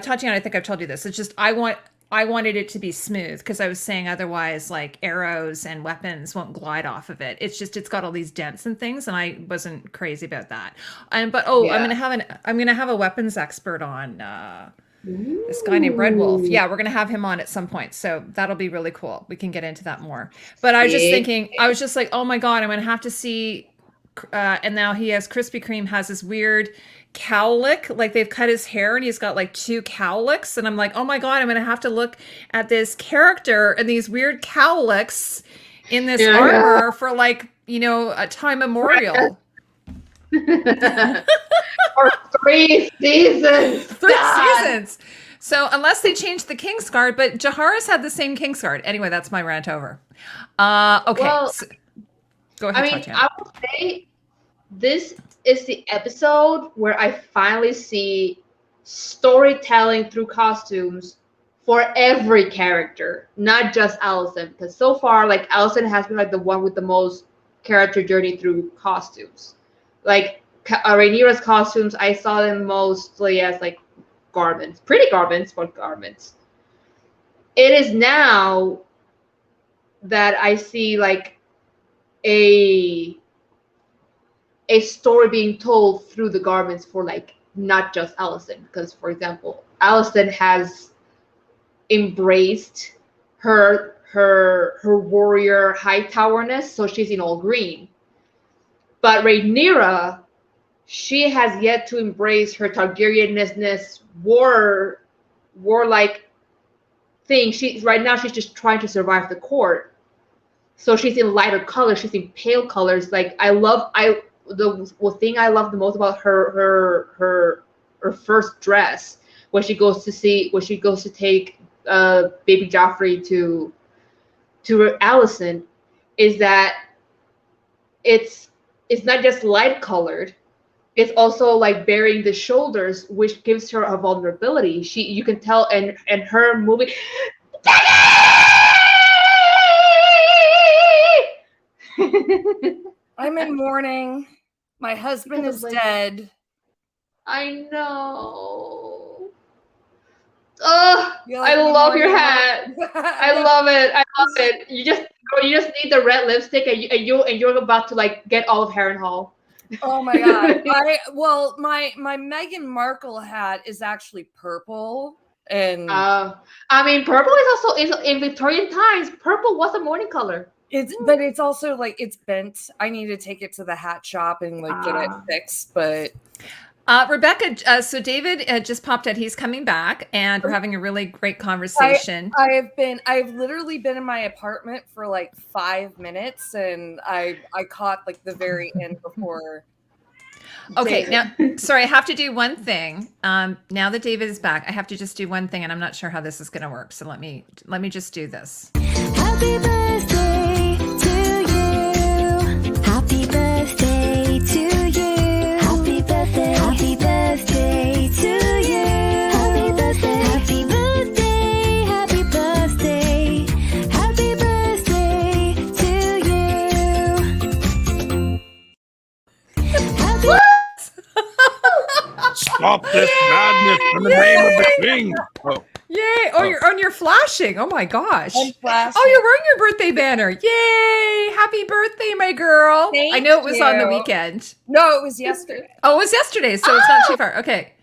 Tatiana, I think I've told you this. It's just I want I wanted it to be smooth because I was saying otherwise, like arrows and weapons won't glide off of it. It's just it's got all these dents and things, and I wasn't crazy about that. I'm Yeah. gonna have a weapons expert on this guy named Red Wolf. Ooh. Yeah, we're gonna have him on at some point, so that'll be really cool. We can get into that more. But I was just thinking, I was just like, oh my god, I'm gonna have to see. And now he has Krispy Kreme has this weird cowlick, like they've cut his hair and he's got like 2 cowlicks, and I'm like, oh my god, I'm gonna have to look at this character and these weird cowlicks in this armor for like, you know, a time memorial. For 3 seasons. 3 seasons. So unless they change the Kingsguard, but Jahara's had the same Kingsguard. Anyway, that's my rant over. Okay. Well, so, go ahead, I mean, Tatiana. I would say this is the episode where I finally see storytelling through costumes for every character, not just Alicent. Because so far, like Alicent has been like the one with the most character journey through costumes. Like Rhaenyra's costumes, I saw them mostly as like garments, pretty garments, but garments. It is now that I see like a story being told through the garments for like not just Alicent, because for example, Alicent has embraced her warrior high-towerness, so she's in all green. But Rhaenyra, she has yet to embrace her Targaryenness, warlike thing. Right now she's just trying to survive the court. So she's in lighter colors, she's in pale colors. Like the thing I love the most about her first dress when she goes to take baby Joffrey to Alicent is that it's not just light colored, it's also like bearing the shoulders, which gives her a vulnerability. You can tell and her moving I'm in mourning. My husband is dead. I know. Oh, Like I love your hat. I love it. I love it. You just need the red lipstick, and you're about to like get all of Harrenhal. Oh my god! My Meghan Markle hat is actually purple, and I mean, purple is also in Victorian times. Purple was a mourning color. But it's also like it's bent. I need to take it to the hat shop and like get it fixed. But Rebecca, so David just popped out. He's coming back, and we're having a really great conversation. I've literally been in my apartment for like 5 minutes, and I caught like the very end before. Okay, now, sorry, I have to do one thing. Now that David is back, I have to just do one thing, and I'm not sure how this is going to work. So let me just do this. Happy birthday to you. Happy birthday to you. Happy birthday. Happy birthday to you. Happy birthday. Happy birthday. Happy birthday. Happy birthday to you. Happy Stop this madness in the name of the king. Oh. Yay! Oh, you're flashing. Oh my gosh! I'm flashing. Oh, you're wearing your birthday banner. Yay! Happy birthday, my girl. Thank I know it was on the you. weekend. No, it was yesterday. Oh, it was yesterday, so it's not too far. Okay.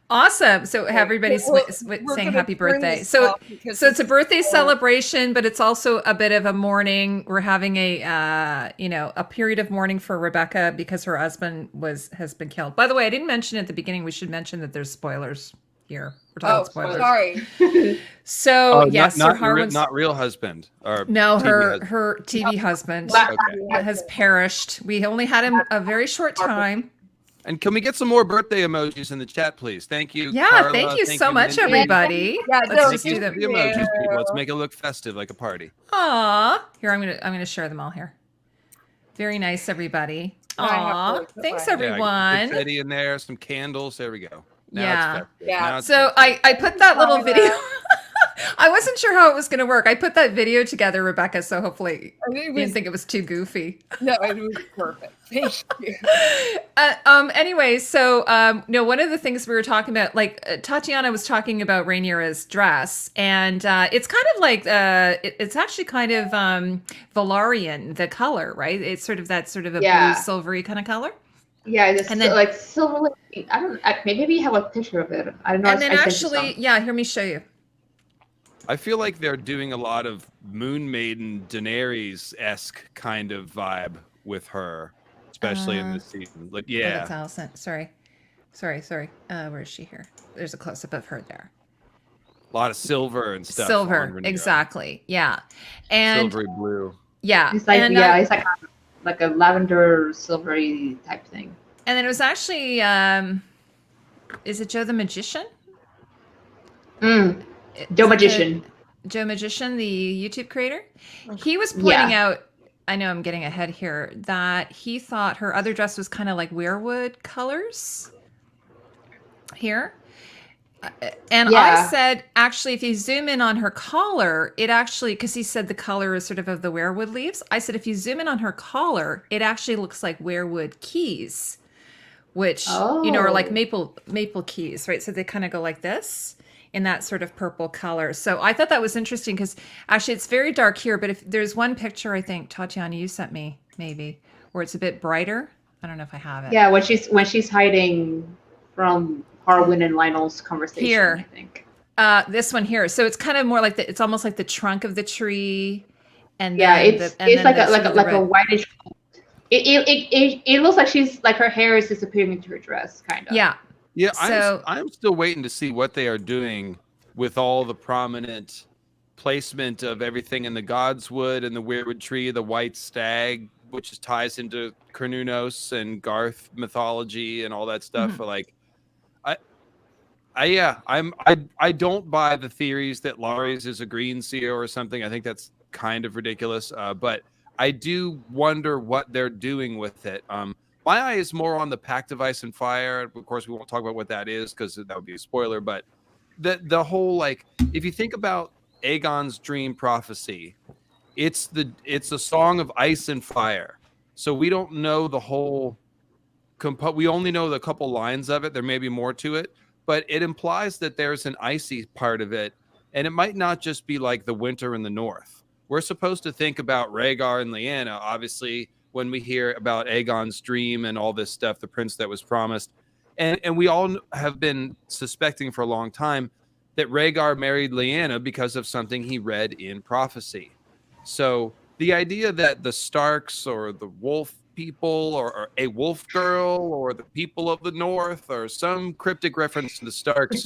Awesome. So everybody's We're saying gonna happy turn birthday. this So off because it's a birthday celebration, but it's also a bit of a mourning. We're having a a period of mourning for Rebecca because her husband has been killed. By the way, I didn't mention at the beginning. We should mention that there's spoilers here. We're talking spoilers. Sorry. So yes, Sir not Harwin's not real husband or no, TV her TV husband Okay. has perished. We only had him a very short time. And can we get some more birthday emojis in the chat, please? Thank you. Yeah, Carla. thank you so much, Mindy. everybody. Yeah, Let's no, just Thank do you them. for the emojis, people. Let's make it look festive, like a party. Aw. Here, I'm gonna share them all here. Very nice, everybody. I have Aw. to- Thanks, Yeah, everyone. Confetti in there, some candles. There we go. Now Yeah. it's festive. Yeah. Now it's So festive. I put that little video. I wasn't sure how it was going to work. I put that video together, Rebecca, so hopefully I mean, you didn't think it was too goofy. No, it was perfect. Thank you. Anyway, so one of the things we were talking about, like Tatiana was talking about Rhaenyra's dress, and it's kind of like it's actually kind of Valarian, the color, right? It's sort of a blue silvery kind of color. Yeah, it's like silver. I don't. Maybe you have a picture of it. I don't know. And then actually, hear me show you. I feel like they're doing a lot of Moon Maiden Daenerys-esque kind of vibe with her, especially in this season. Like, yeah. Oh, that's Alicent. Sorry. Where is she here? There's a close-up of her there. A lot of silver and stuff. Silver, exactly. Yeah. And silvery blue. Yeah. It's like it's like a lavender silvery type thing. And then it was actually is it Joe the Magician? Joe Magician. Joe Magician, the YouTube creator. He was pointing out, I know I'm getting ahead here, that he thought her other dress was kind of like weirwood colors here. And I said, actually, if you zoom in on her collar, it actually, because he said the color is sort of the weirwood leaves. I said, if you zoom in on her collar, it actually looks like weirwood keys, which, are like maple keys, right? So they kind of go like this in that sort of purple color. So I thought that was interesting because actually it's very dark here, but if there's one picture, I think, Tatiana, you sent me maybe, where it's a bit brighter. I don't know if I have it. Yeah, when she's hiding from Harwin and Lionel's conversation, here, I think. This one here. So it's kind of more like it's almost like the trunk of the tree, and it's like a whitish. It looks like she's like her hair is disappearing into her dress, kind of. Yeah. Yeah, so, I'm still waiting to see what they are doing with all the prominent placement of everything in the Godswood and the Weirwood tree, the white stag, which ties into Cernunnos and Garth mythology and all that stuff. Mm-hmm. Like, I don't buy the theories that Lares is a green seer or something. I think that's kind of ridiculous. But I do wonder what they're doing with it. My eye is more on the Pact of Ice and Fire. Of course, we won't talk about what that is because that would be a spoiler. But the whole, like, if you think about Aegon's dream prophecy, it's a song of ice and fire. So we don't know the whole. We only know the couple lines of it. There may be more to it, but it implies that there's an icy part of it, and it might not just be like the winter in the north. We're supposed to think about Rhaegar and Lyanna, obviously, when we hear about Aegon's dream and all this stuff, the prince that was promised. And we all have been suspecting for a long time that Rhaegar married Lyanna because of something he read in prophecy. So the idea that the Starks or the wolf people or a wolf girl or the people of the north or some cryptic reference to the Starks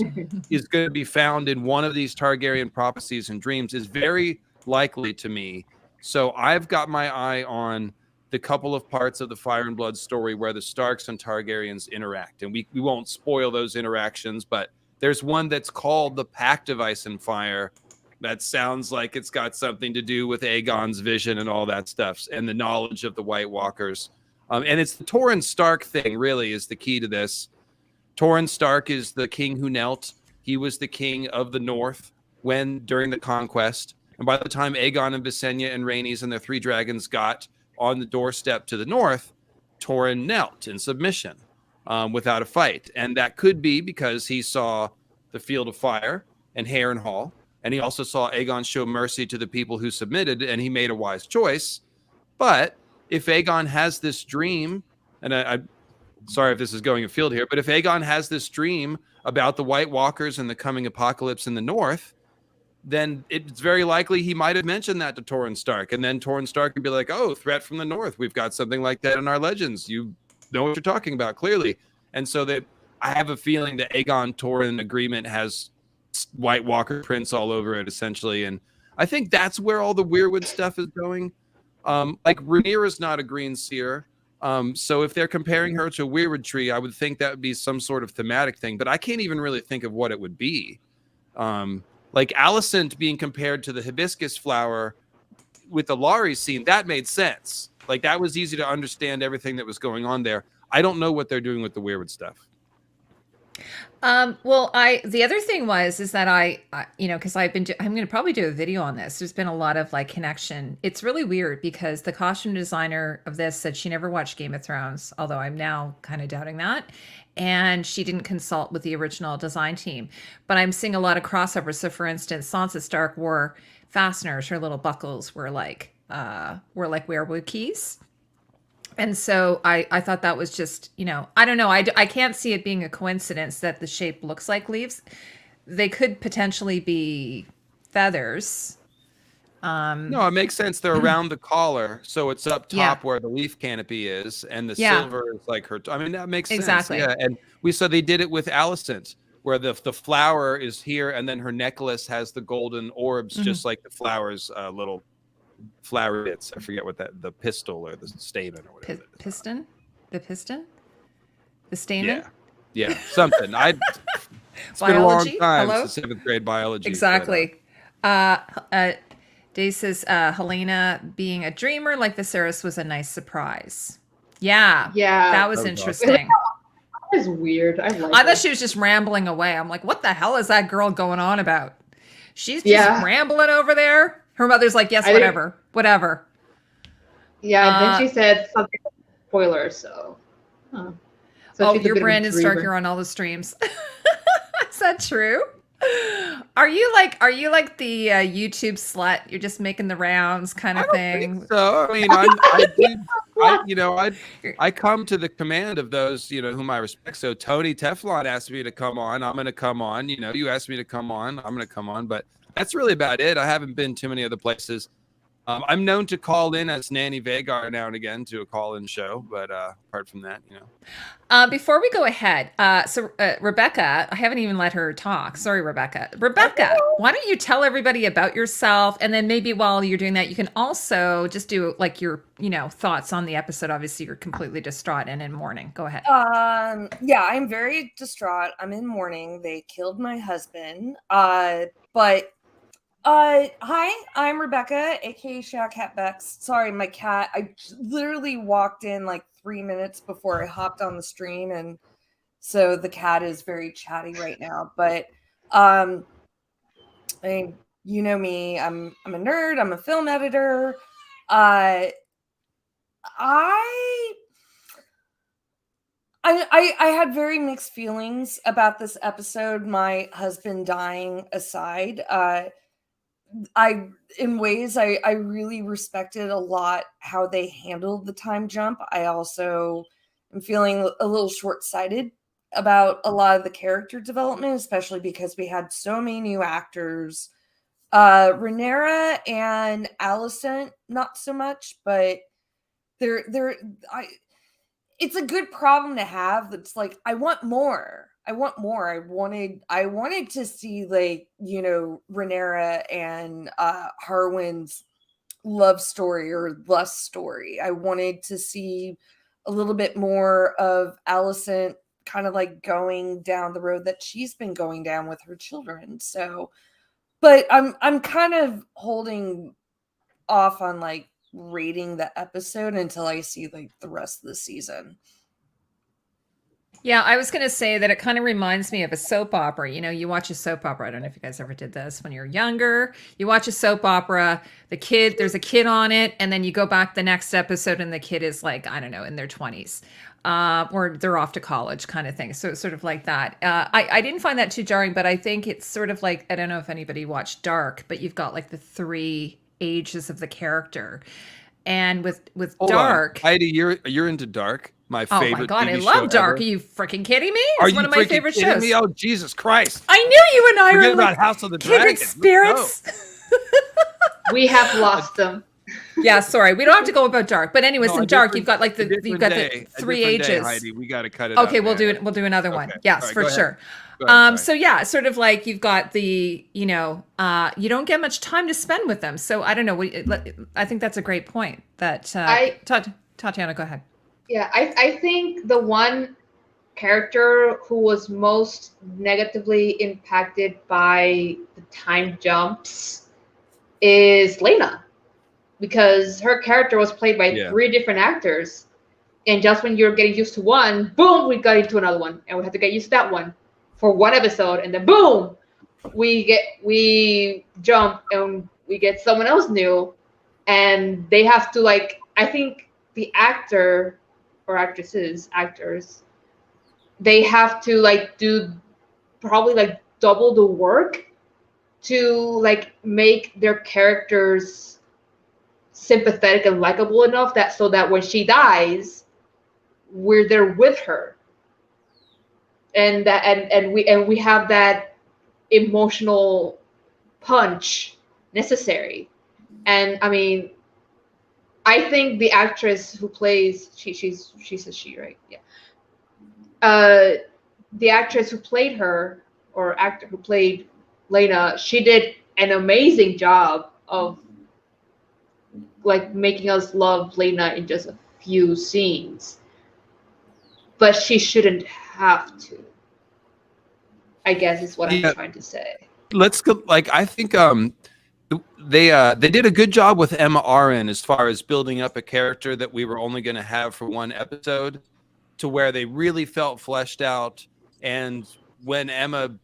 is going to be found in one of these Targaryen prophecies and dreams is very likely to me. So I've got my eye on the couple of parts of the Fire and Blood story where the Starks and Targaryens interact. And we won't spoil those interactions, but there's one that's called the Pact of Ice and Fire that sounds like it's got something to do with Aegon's vision and all that stuff and the knowledge of the White Walkers. And it's the Torrhen Stark thing really is the key to this. Torrhen Stark is the king who knelt. He was the king of the north during the conquest. And by the time Aegon and Visenya and Rhaenys and their three dragons got on the doorstep to the north, Torrhen knelt in submission without a fight. And that could be because he saw the Field of Fire and Harrenhal, and he also saw Aegon show mercy to the people who submitted, and he made a wise choice. But if Aegon has this dream, and I'm sorry if this is going afield here, but if Aegon has this dream about the White Walkers and the coming apocalypse in the north, then it's very likely he might have mentioned that to Torrhen Stark. And then Torrhen Stark could be like, oh, threat from the north. We've got something like that in our legends. You know what you're talking about, clearly. And so that I have a feeling the Aegon-Torrhen agreement has White Walker prints all over it, essentially. And I think that's where all the Weirwood stuff is going. Like, Rhaenyra's not a green seer. So if they're comparing her to a Weirwood tree, I would think that would be some sort of thematic thing. But I can't even really think of what it would be. Like Alicent being compared to the hibiscus flower with the Lares scene, that made sense. Like that was easy to understand everything that was going on there. I don't know what they're doing with the Weirwood stuff. Well, the other thing is that because I'm going to probably do a video on this. There's been a lot of like connection. It's really weird because the costume designer of this said she never watched Game of Thrones, although I'm now kind of doubting that. And she didn't consult with the original design team. But I'm seeing a lot of crossovers. So for instance, Sansa Stark wore fasteners. Her little buckles were like werewood keys. And so I thought that was just, I don't know. I can't see it being a coincidence that the shape looks like leaves. They could potentially be feathers. No, it makes sense. They're around the collar, so it's up top where the leaf canopy is, and the silver is like her. I mean, that makes sense. Exactly. Yeah, and they did it with Alicent, where the flower is here, and then her necklace has the golden orbs, just like the flower's little flower bits. I forget what the pistil or the stamen or whatever. Piston, the stamen. Yeah, something. It's been a long time since 7th grade biology. Exactly. Dave says Helena being a dreamer like Viserys was a nice surprise. Yeah, that was interesting. That was weird. I thought she was just rambling away. I'm like, what the hell is that girl going on about? She's just rambling over there. Her mother's like, yes, whatever. Yeah, and then she said something spoiler, so. So you're Brandon Stark, you're on all the streams. Is that true? Are you like the YouTube slut? You're just making the rounds kind of thing. Think so I mean, I come to the command of those whom I respect. So Tony Teflon asked me to come on. I'm going to come on. You asked me to come on. I'm going to come on. But that's really about it. I haven't been too many other places. I'm known to call in as Nanny Vagar now and again to a call-in show, but apart from that, Before we go ahead, so Rebecca, I haven't even let her talk. Sorry, Rebecca. Rebecca, why don't you tell everybody about yourself, and then maybe while you're doing that, you can also just do like your, thoughts on the episode. Obviously, you're completely distraught and in mourning. Go ahead. Yeah, I'm very distraught. I'm in mourning. They killed my husband. But hi, I'm Rebecca, aka Shadowcat Becks. Sorry, my cat. I literally walked in like 3 minutes before I hopped on the stream, and so the cat is very chatty right now. But I mean, you know me. I'm a nerd. I'm a film editor. I had very mixed feelings about this episode. My husband dying aside. In ways I really respected a lot how they handled the time jump. I also am feeling a little short-sighted about a lot of the character development, especially because we had so many new actors. Rhaenyra and Alicent, not so much, but it's a good problem to have. It's like, I want more. I wanted to see Rhaenyra and Harwin's love story or lust story. I wanted to see a little bit more of Alicent kind of like going down the road that she's been going down with her children. So, but I'm kind of holding off on like rating the episode until I see like the rest of the season. Yeah, I was going to say that it kind of reminds me of a soap opera. You watch a soap opera. I don't know if you guys ever did this when you're younger. You watch a soap opera, there's a kid on it, and then you go back the next episode and the kid is like, I don't know, in their 20s. Or they're off to college kind of thing. So it's sort of like that. I didn't find that too jarring, but I think it's sort of like, I don't know if anybody watched Dark, but you've got like the 3 ages of the character. And with Dark... Heidi, you're into Dark? My favorite. Oh my God, TV I love Dark. Ever. Are you freaking kidding me? It's one of my favorite shows. Me? Oh, Jesus Christ. I knew you and I Forget were about like House of the kindred Dragon. spirits. We have lost them. Yeah, sorry. We don't have to go about Dark. But anyways, No, in Dark, you've got like the 3 ages. Heidi, we got to cut it Okay, out, we'll man. do another one. Okay. Yes, Right, for sure. So yeah, sort of like you've got the, you don't get much time to spend with them. So I don't know. I think that's a great point. That Tatiana, go ahead. Yeah, I think the one character who was most negatively impacted by the time jumps is Lena, because her character was played by 3 different actors, and just when you're getting used to one, boom, we got into another one, and we had to get used to that one, for one episode, and then boom, we jump and we get someone else new, and they have to like, I think the actor or actors, they have to like do probably like double the work to like make their characters sympathetic and likable enough that so that when she dies, we're there with her, and that and we have that emotional punch necessary. And I mean, I think the actress who plays she's a she, right? Yeah. The actress who played her, or actor who played Lena, she did an amazing job of like making us love Lena in just a few scenes. But she shouldn't have to, I guess is what I'm trying to say. Let's go. Like, I think they did a good job with Emma Arryn as far as building up a character that we were only going to have for one episode, to where they really felt fleshed out. And when Emma,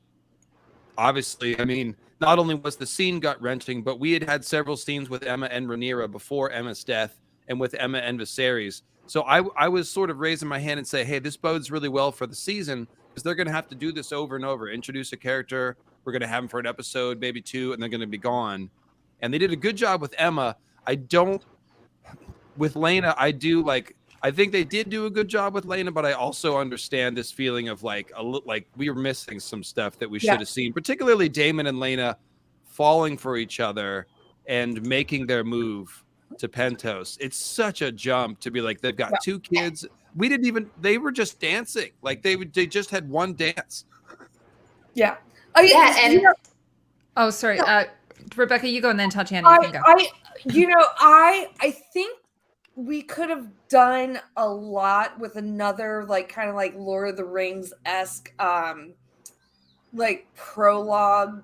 obviously, I mean, not only was the scene gut-wrenching, but we had several scenes with Emma and Rhaenyra before Emma's death, and with Emma and Viserys. So I was sort of raising my hand and say, hey, this bodes really well for the season, because they're going to have to do this over and over. Introduce a character, we're going to have them for an episode, maybe two, and they're going to be gone. And they did a good job with Emma. With Lena, I think they did do a good job with Lena, but I also understand this feeling of like we were missing some stuff that we should have seen, particularly Daemon and Lena falling for each other and making their move to Pentos. It's such a jump to be like, they've got two kids. They were just dancing. Like they just had one dance. Yeah. Oh, sorry. Rebecca, you go, and then Tatiana, you can go. I think we could have done a lot with another like kind of like Lord of the Rings-esque like prologue,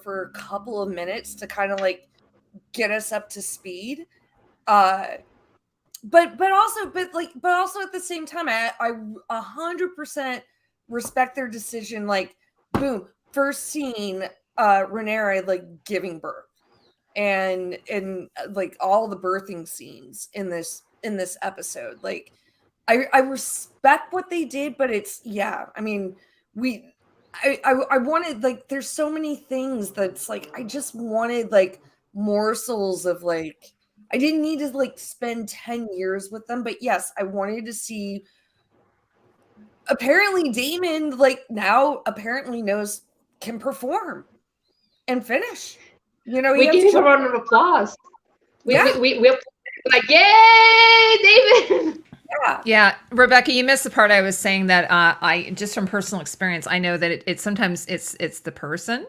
for a couple of minutes to kind of like get us up to speed. But also at the same time, I 100% respect their decision. Like, boom, first scene, Rhaenyra like giving birth, and like all the birthing scenes in this episode. Like, I respect what they did, but it's I mean, I wanted, like, there's so many things that's like I just wanted like morsels of like. I didn't need to like spend 10 years with them, but yes, I wanted to see. Apparently, Daemon now apparently can perform and finish. We gave him a round of applause. We like, yay, David! Yeah, Rebecca, you missed the part I was saying that I just from personal experience, I know that it sometimes it's the person.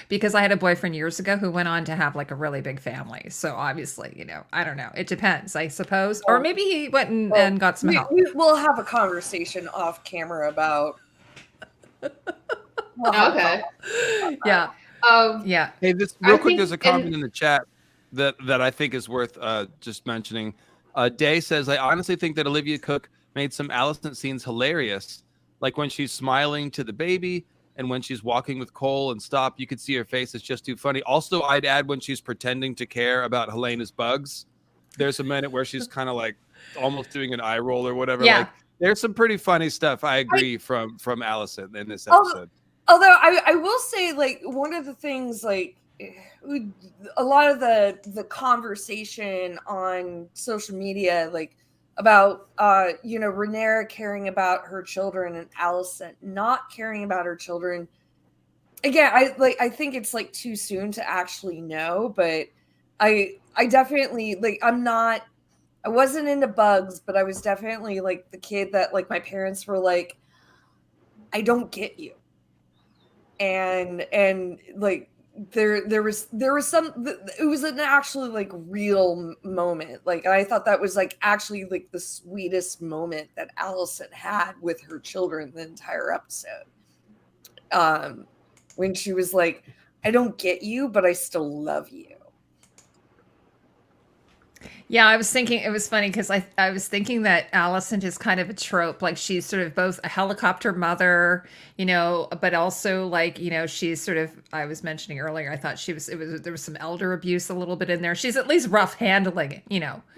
Because I had a boyfriend years ago who went on to have like a really big family. So obviously, I don't know. It depends, I suppose. Or maybe he went and got some help. We'll have a conversation off camera about. Okay. Yeah. Yeah. Hey, real quick, there's a comment in the chat that I think is worth just mentioning. Day says, I honestly think that Olivia Cook made some Alicent scenes hilarious. Like when she's smiling to the baby, and when she's walking with Cole and Stop, you could see her face. It's just too funny. Also, I'd add when she's pretending to care about Helena's bugs. There's a minute where she's kind of like almost doing an eye roll or whatever. Yeah. Like, there's some pretty funny stuff, I agree, from Alicent in this episode. Although I will say, like, one of the things, like, a lot of the conversation on social media, like, about Rhaenyra caring about her children and Alicent not caring about her children. Again, I think it's like too soon to actually know, but I definitely like I wasn't into bugs, but I was definitely like the kid that like my parents were like, I don't get you. And like there was some, it was an actually like real moment. Like I thought that was like actually like the sweetest moment that Alicent had with her children the entire episode. When she was like, I don't get you, but I still love you. Yeah, I was thinking it was funny because I was thinking that Alicent is kind of a trope. Like she's sort of both a helicopter mother, but also like, she's sort of, I was mentioning earlier, I thought there was some elder abuse a little bit in there. She's at least rough handling,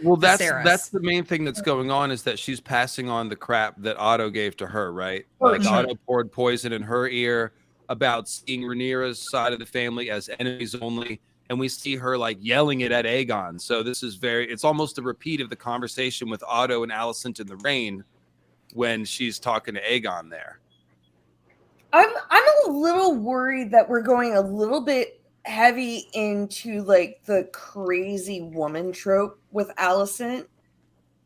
Well, that's Viserys. the main thing that's going on, is that she's passing on the crap that Otto gave to her, right? Oh, Like sure. Otto poured poison in her ear about seeing Rhaenyra's side of the family as enemies only, and we see her like yelling it at Aegon. So this is it's almost a repeat of the conversation with Otto and Alicent in the Rain when she's talking to Aegon there. I'm a little worried that we're going a little bit heavy into like the crazy woman trope with Alicent.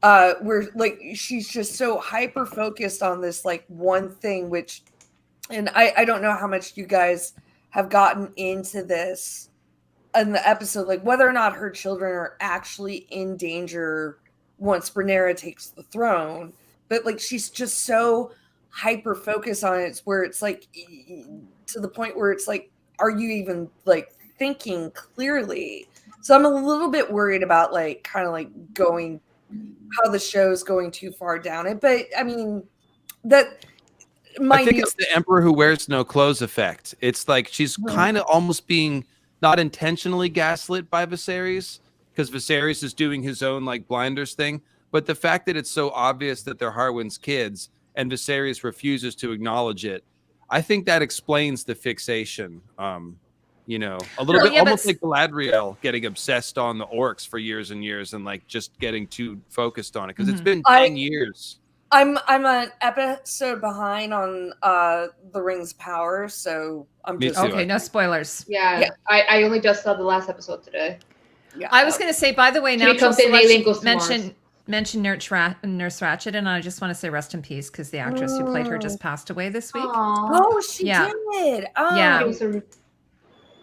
Where like she's just so hyper focused on this like one thing, which, and I don't know how much you guys have gotten into this in the episode, like whether or not her children are actually in danger once Rhaenyra takes the throne, but like she's just so hyper focused on it where it's like to the point where it's like, are you even like thinking clearly? So I'm a little bit worried about like kind of like going how the show's going too far down it. But I mean, that I think it's the Emperor Who Wears No Clothes effect. It's like she's kind of almost being not intentionally gaslit by Viserys, because Viserys is doing his own like blinders thing. But the fact that it's so obvious that they're Harwin's kids and Viserys refuses to acknowledge it, I think that explains the fixation. A little bit almost like Galadriel getting obsessed on the orcs for years and years and like just getting too focused on it, because it's been 10 years. I'm an episode behind on the Rings of Power, so I'm just okay. No spoilers. Yeah. I only just saw the last episode today. Yeah, I was going to say, by the way, now mention Nurse Ratched, and I just want to say rest in peace because the actress who played her just passed away this week. Oh, she did. Oh.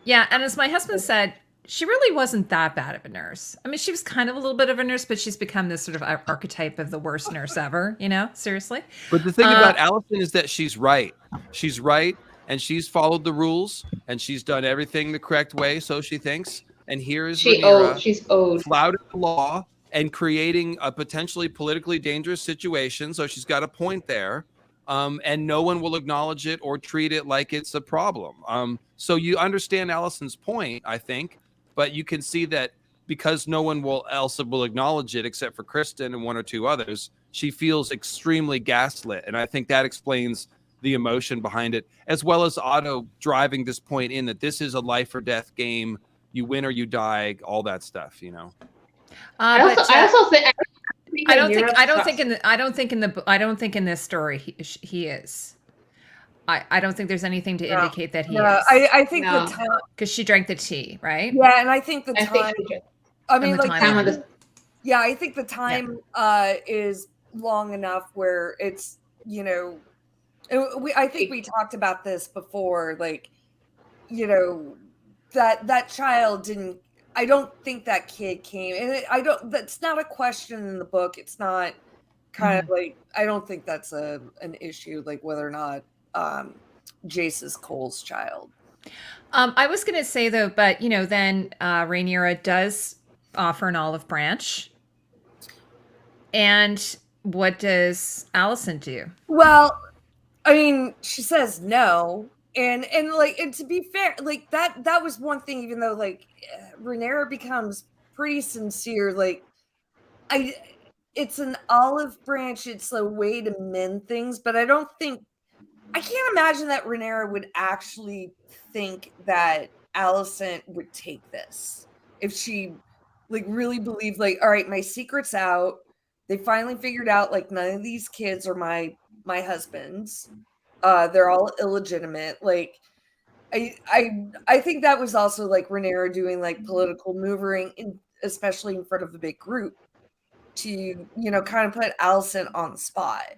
Yeah, and as my husband said, she really wasn't that bad of a nurse. I mean, she was kind of a little bit of a nurse, but she's become this sort of archetype of the worst nurse ever, seriously. But the thing about Alicent is that she's right. She's right, and she's followed the rules, and she's done everything the correct way, so she thinks. And here is Rhaenyra, she's owed. flouting the law and creating a potentially politically dangerous situation, so she's got a point there. And no one will acknowledge it or treat it like it's a problem. So you understand Alicent's point, I think. But you can see that because no one else will acknowledge it except for Kristen and one or two others, she feels extremely gaslit. And I think that explains the emotion behind it, as well as Otto driving this point in that this is a life or death game. You win or you die, all that stuff, I also think I don't think in this story he is. I don't think there's anything to indicate that he is. I think the time, because she drank the tea, right? Yeah, and I think the time. I mean, like I think the time is long enough where it's I think we talked about this before, like that child didn't. I don't think that kid came, and that's not a question in the book. It's not kind of like, I don't think that's an issue, like whether or not Jace is Cole's child. I was going to say though, but then Rhaenyra does offer an olive branch, and what does Alicent do? Well, I mean, she says no. And to be fair, like that was one thing, even though like Rhaenyra becomes pretty sincere, like it's an olive branch, it's a way to mend things, but I can't imagine that Rhaenyra would actually think that Alicent would take this. If she like really believed, like, all right, my secret's out. They finally figured out like none of these kids are my husband's. They're all illegitimate. Like, I think that was also like Rhaenyra doing like political maneuvering, especially in front of a big group, to kind of put Alicent on the spot.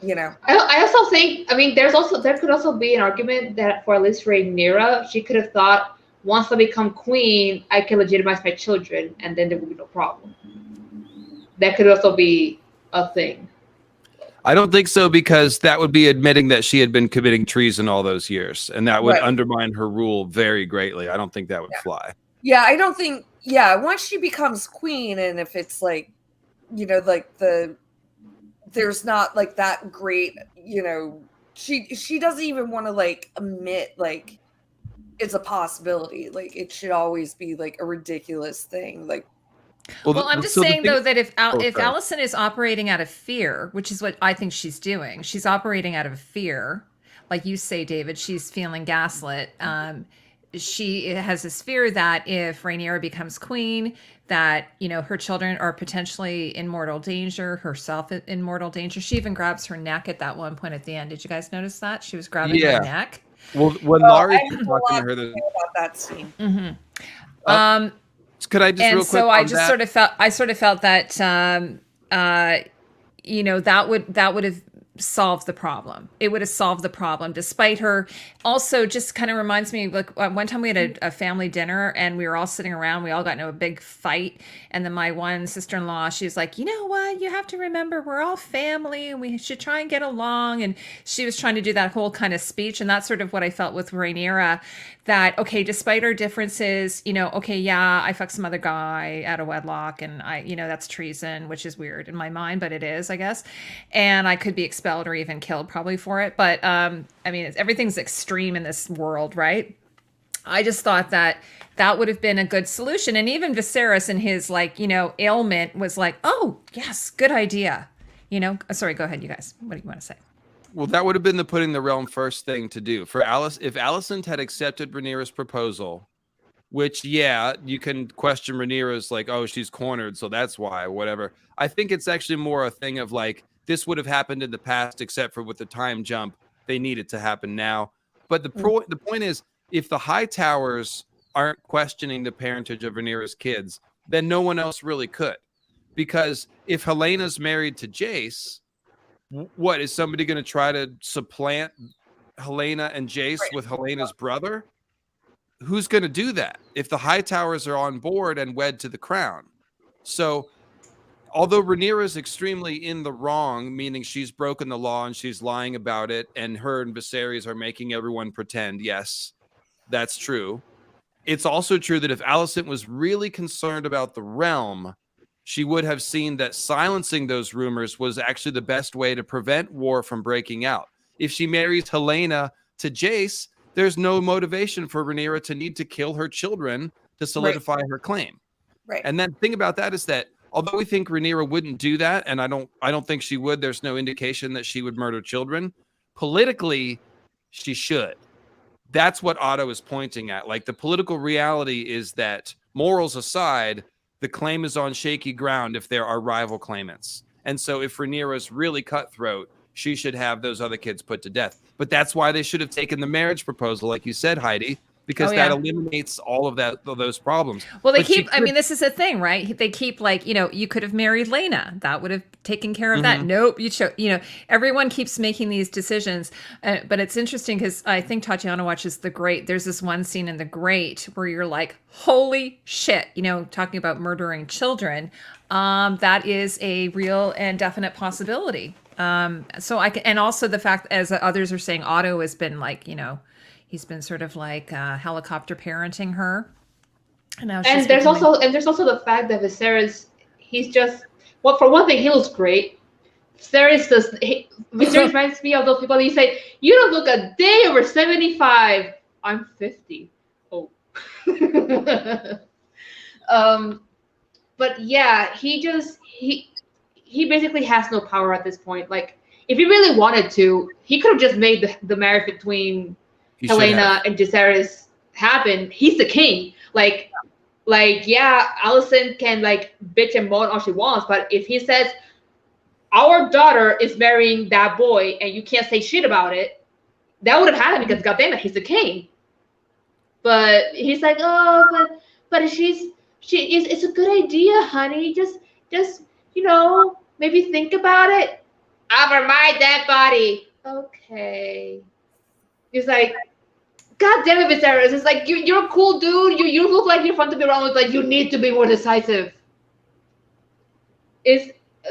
I also think, I mean, there could also be an argument that for at least Rhaenyra, she could have thought, once I become queen, I can legitimize my children, and then there will be no problem. That could also be a thing. I don't think so, because that would be admitting that she had been committing treason all those years, and that would undermine her rule very greatly. I don't think that would fly. Yeah, I don't think. Yeah, once she becomes queen, and if it's like, like there's not like that great, she doesn't even want to like admit like it's a possibility. Like it should always be like a ridiculous thing. Like, Well, I'm just saying though that if if sorry. Alicent is operating out of fear, which is what I think she's doing, she's operating out of fear. Like you say, David, she's feeling gaslit. She has this fear that if Rhaenyra becomes queen, that her children are potentially in mortal danger, herself in mortal danger. She even grabs her neck at that one point at the end. Did you guys notice that she was grabbing her neck? Well, when I Laurie's have a talking lot to her, to say about that scene. could I just And real quick so I on just that? sort of felt that that would have solved the problem. It would have solved the problem, despite her. Also, just kind of reminds me, like one time we had a family dinner and we were all sitting around. We all got into a big fight, and then my one sister-in-law, she was like, "You know what? You have to remember, we're all family, and we should try and get along." And she was trying to do that whole kind of speech, and that's sort of what I felt with Rhaenyra. That okay, despite our differences, okay, yeah, I fucked some other guy out of wedlock, and that's treason, which is weird in my mind, but it is, I guess, and I could be expelled or even killed probably for it. But I mean, everything's extreme in this world, right? I just thought that would have been a good solution, and even Viserys in his ailment was like, "Oh yes, good idea." Sorry, go ahead, you guys. What do you want to say? Well, that would have been the putting the realm first thing to do for Alice. If Alicent had accepted Rhaenyra's proposal, which, yeah, you can question Rhaenyra's like, oh, she's cornered, so that's why, whatever. I think it's actually more a thing of like, this would have happened in the past, except for with the time jump, they need it to happen now. But the point is, if the High Towers aren't questioning the parentage of Rhaenyra's kids, then no one else really could. Because if Helena's married to Jace, what is somebody going to try to supplant Helena and Jace with Helena's brother? Who's going to do that if the High Towers are on board and wed to the crown? So although Rhaenyra is extremely in the wrong, meaning she's broken the law and she's lying about it, and her and Viserys are making everyone pretend, yes, that's true. It's also true that if Alicent was really concerned about the realm, she would have seen that silencing those rumors was actually the best way to prevent war from breaking out. If she marries Helena to Jace, there's no motivation for Rhaenyra to need to kill her children to solidify her claim. Right. And then the thing about that is that although we think Rhaenyra wouldn't do that, and I don't think she would, there's no indication that she would murder children. Politically, she should. That's what Otto is pointing at. Like, the political reality is that, morals aside, the claim is on shaky ground if there are rival claimants. And so if Rhaenyra is really cutthroat, she should have those other kids put to death. But that's why they should have taken the marriage proposal, like you said, Heidi, because that eliminates all of those problems. Well, they keep, I mean, this is a thing, right? They keep like, you could have married Lena. That would have taken care of that. Nope. Everyone keeps making these decisions. But it's interesting because I think Tatiana watches The Great. There's this one scene in The Great where you're like, holy shit, talking about murdering children. That is a real and definite possibility. So I can, and also the fact, as others are saying, Otto has been like, he's been sort of like helicopter parenting her. And there's also the fact that Viserys, he's just, well, for one thing, he looks great. Viserys reminds me of those people that you say, you don't look a day over 75. I'm 50. Oh. But yeah, he basically has no power at this point. Like, if he really wanted to, he could have just made the marriage between Helena and Viserys happen. He's the king. Like, yeah, Alicent can like bitch and moan all she wants, but if he says our daughter is marrying that boy and you can't say shit about it, that would have happened because goddamn it, he's the king. But he's like, oh, but it's a good idea, honey. Just maybe think about it. I'll remind that body. Okay. He's like, God damn it, Viserys. It's like, you're a cool dude. You look like you're fun to be around with, but you need to be more decisive.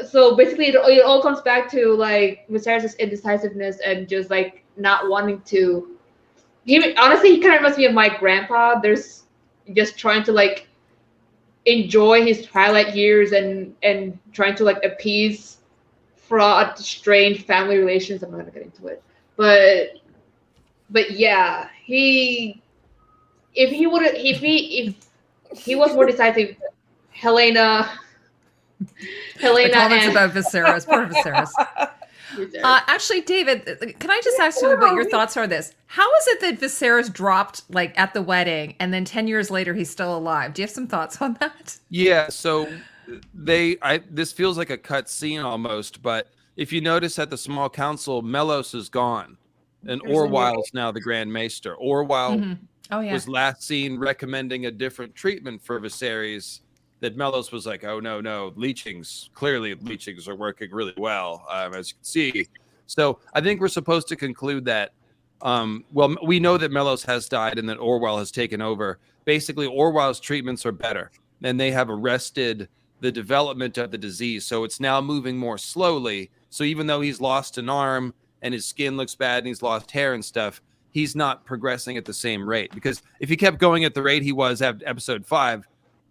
So basically, it all comes back to like Viserys' indecisiveness and just like not wanting to. Honestly, he kind of reminds me of my grandpa. There's just trying to like enjoy his twilight years and trying to like appease fraught, strained family relations. I'm not gonna get into it, but yeah, if he was more decisive, Helena The comments and about Viserys, poor Viserys. Actually, David, can I just ask you what your thoughts are on this? How is it that Viserys dropped like at the wedding and then 10 years later he's still alive? Do you have some thoughts on that? Yeah, so this feels like a cut scene almost, but if you notice at the small council, Melos is gone, and Orwell's now the Grand Maester. Orwell was last seen recommending a different treatment for Viserys. That Melos was like, oh no, clearly leechings are working really well, as you can see. So I think we're supposed to conclude that. Well, we know that Melos has died and that Orwell has taken over. Basically, Orwell's treatments are better, and they have arrested the development of the disease. So it's now moving more slowly. So even though he's lost an arm and his skin looks bad and he's lost hair and stuff, he's not progressing at the same rate. Because if he kept going at the rate he was at episode 5,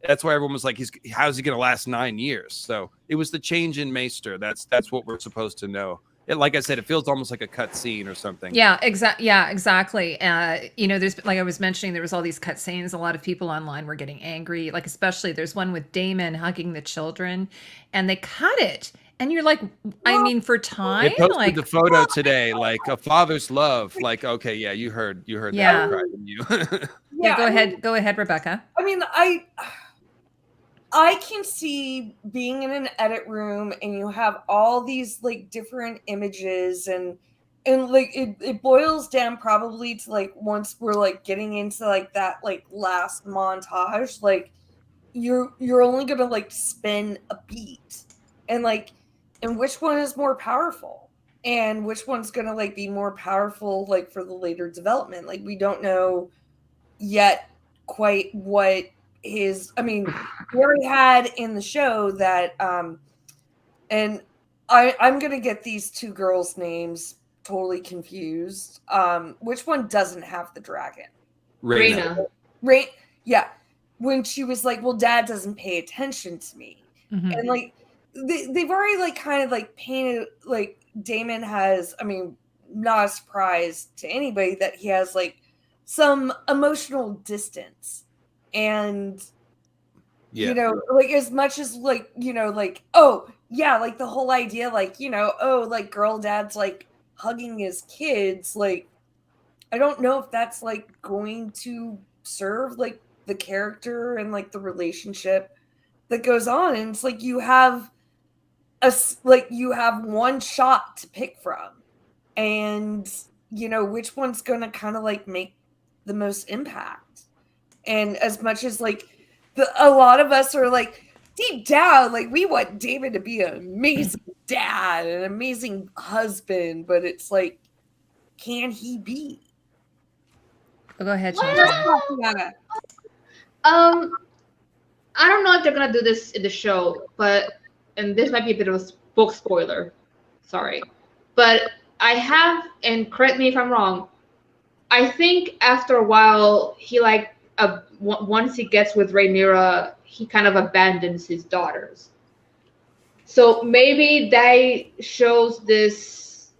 that's why everyone was like, how's he going to last 9 years? So it was the change in Maester. That's what we're supposed to know. Like I said, it feels almost like a cut scene or something. Yeah, exactly. There's, like I was mentioning, there was all these cut scenes. A lot of people online were getting angry. Like, especially there's one with Daemon hugging the children, and they cut it. And you're like, I mean, for time, they posted like the photo today, like a father's love. Like, okay, yeah, you heard that cry from you. Go ahead, Rebecca. I mean, I can see being in an edit room and you have all these like different images and like it boils down probably to like once we're like getting into like that like last montage, like you're only gonna like spin a beat and which one is more powerful and which one's gonna like be more powerful like for the later development. Like we don't know yet quite what we already had in the show that and I'm gonna get these two girls' names totally confused. Which one doesn't have the dragon? Rhaenyra. Yeah. When she was like, well, Dad doesn't pay attention to me. Mm-hmm. And like they've already like kind of like painted like Daemon has, I mean, not a surprise to anybody that he has like some emotional distance. And like as much as like like oh yeah, like the whole idea like like girl dad's like hugging his kids, like I don't know if that's like going to serve like the character and like the relationship that goes on. And it's like you have one shot to pick from, and which one's gonna kind of like make the most impact. And as much as like a lot of us are like deep down, like we want David to be an amazing dad, an amazing husband, but it's like, can he be? Go ahead, Tatiana. I don't know if they're gonna do this in the show, and this might be a bit of a book spoiler. Sorry, but I have, and correct me if I'm wrong, I think after a while he like. Once he gets with Rhaenyra, he kind of abandons his daughters. So maybe that shows this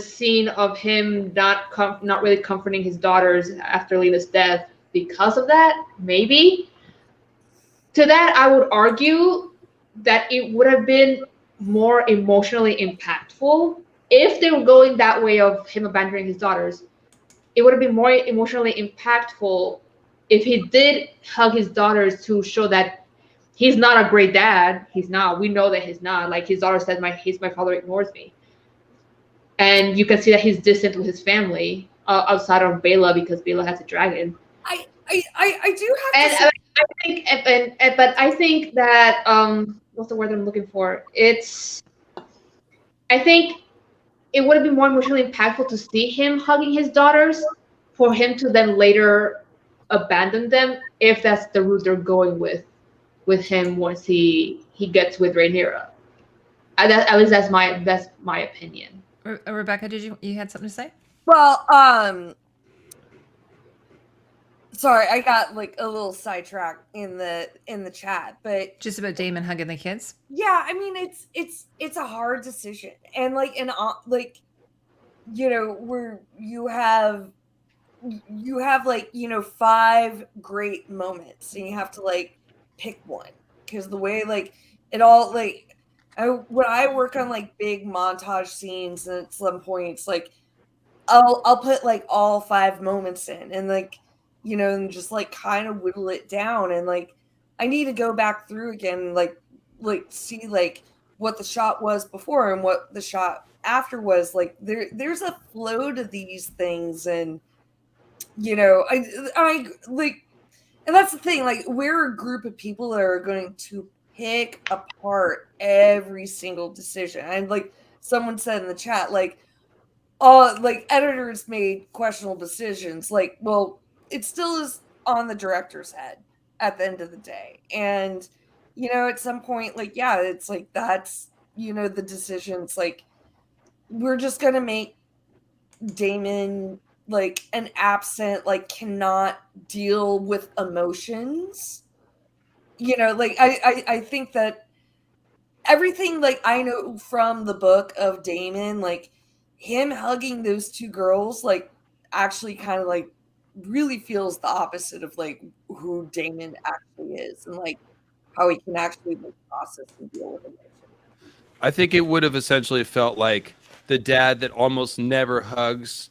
scene of him not really comforting his daughters after Leela's death because of that. Maybe. To that, I would argue that it would have been more emotionally impactful if they were going that way of him abandoning his daughters. It would have been more emotionally impactful if he did hug his daughters to show that he's not a great dad. He's not. We know that he's not. Like his daughter said, my father ignores me. And you can see that he's distant with his family outside of Bela because Bela has a dragon. I do have to say- I think that what's the word I'm looking for? I think it would have been more emotionally impactful to see him hugging his daughters for him to then later abandon them if that's the route they're going with him once he gets with Rhaenyra. At least that's my opinion. Rebecca, you had something to say? Well, Sorry, I got like a little sidetracked in the chat, but Just about Damon hugging the kids. yeah, I mean it's a hard decision, and like like, you know, where you have like, you know, 5 great moments, and you have to like pick one, because the way like it all like when I work on like big montage scenes, and at some points like I'll put like all 5 moments in, and like, you know, and just like kind of whittle it down, and like I need to go back through again and like see like what the shot was before and what the shot after was. Like there's a flow to these things, and you know, I like, and that's the thing, like we're a group of people that are going to pick apart every single decision. And like someone said in the chat, like like editors made questionable decisions. Like, well, it still is on the director's head at the end of the day. And, you know, at some point, like, yeah, it's like, that's, you know, the decisions, like, we're just going to make Damon like an absent, like cannot deal with emotions. You know, like I think that everything like I know from the book of Damon, like him hugging those 2 girls, like actually kind of like really feels the opposite of like who Damon actually is, and like how he can actually like process and deal with emotions. I think it would have essentially felt like the dad that almost never hugs,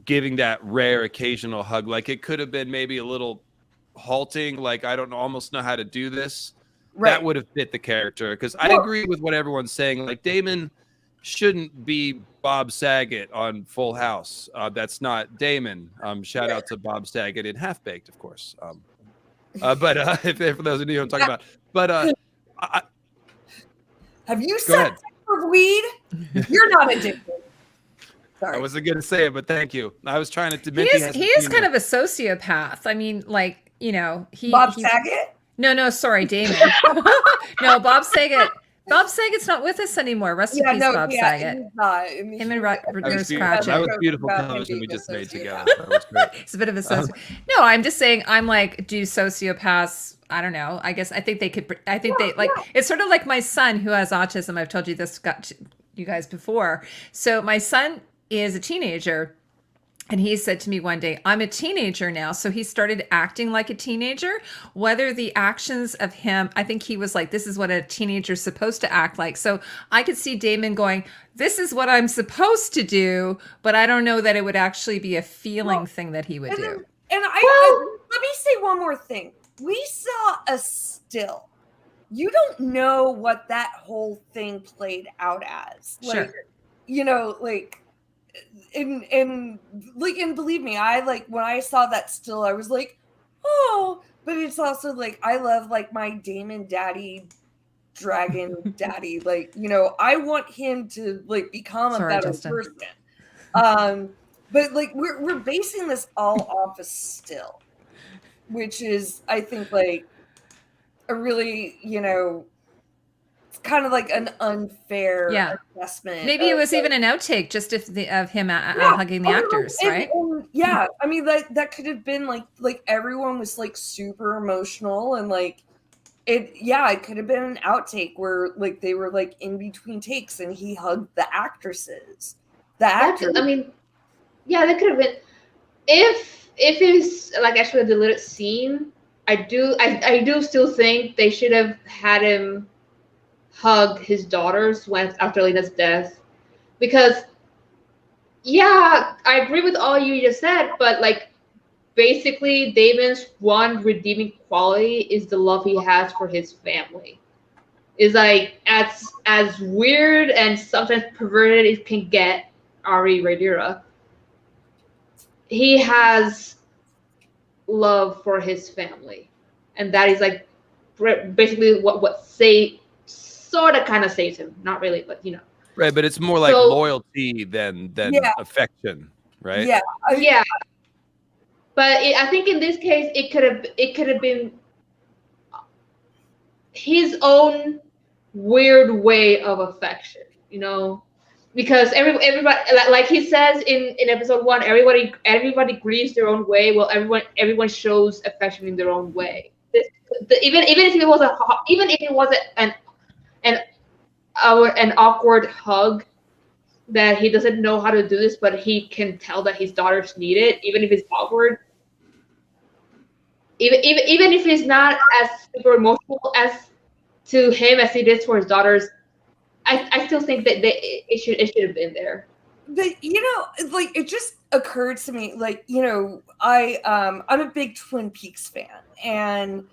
giving that rare occasional hug. Like it could have been maybe a little halting, like I don't almost know how to do this. Right. That would have fit the character, because I agree with what everyone's saying. Like Damon shouldn't be Bob Saget on Full House. That's not Damon. Shout out to Bob Saget in Half Baked, of course. But if for those of you who I'm talking about, but have you go ahead. sucked for weed? You're not addicted. Sorry. I wasn't going to say it, but thank you. I was trying to. He is kind of a sociopath. I mean, like, you know, Bob Saget? No, sorry, Damon. No, Bob Saget. Bob Saget's not with us anymore. Rest in peace, Bob Saget. He's not. Him and Nurse That Cratchit. was beautiful television we just made together. That was great. It's a bit of a No, I'm just saying. I'm like, do sociopaths? I don't know. I guess I think they could. I think they like. It's sort of like my son who has autism. I've told you this, got you guys before. So my son is a teenager. And he said to me one day, I'm a teenager now. So he started acting like a teenager, whether the actions of him, I think he was like, this is what a teenager's supposed to act like. So I could see Damon going, this is what I'm supposed to do, but I don't know that it would actually be a feeling thing that he would do. And I let me say one more thing. We saw a still. You don't know what that whole thing played out as. Like, sure. You know, like, and believe me, I like when I saw that still, I was like, oh, but it's also like I love like my Damon daddy, dragon daddy. Like, you know, I want him to like become a better person. But like we're basing this all off a still, which is I think like a really, you know, kind of like an unfair assessment. Maybe it was even an outtake just of him hugging the actors, right? Yeah, I mean that could have been like everyone was like super emotional, and like it could have been an outtake where like they were like in between takes and he hugged the actresses. The actors. I mean, yeah, that could have been if it's like actually a deleted scene. I do still think they should have had him hug his daughters after Lena's death, because I agree with all you just said, but like basically Damon's one redeeming quality is the love he has for his family. Is like as weird and sometimes perverted it can get, Rhaenyra, he has love for his family, and that is like basically what sort of kind of saves him. Not really, but you know. Right, but it's more like loyalty than affection, right? Yeah. But I think in this case, it could have been his own weird way of affection. You know, because everybody, like he says in episode 1, everybody grieves their own way. Well, everyone shows affection in their own way. Even if it was an awkward hug, that he doesn't know how to do this, but he can tell that his daughters need it, even if it's awkward. Even if it's not as super emotional as to him as it is for his daughters, I still think that it should have been there. But like it just occurred to me, like I'm a big Twin Peaks fan, and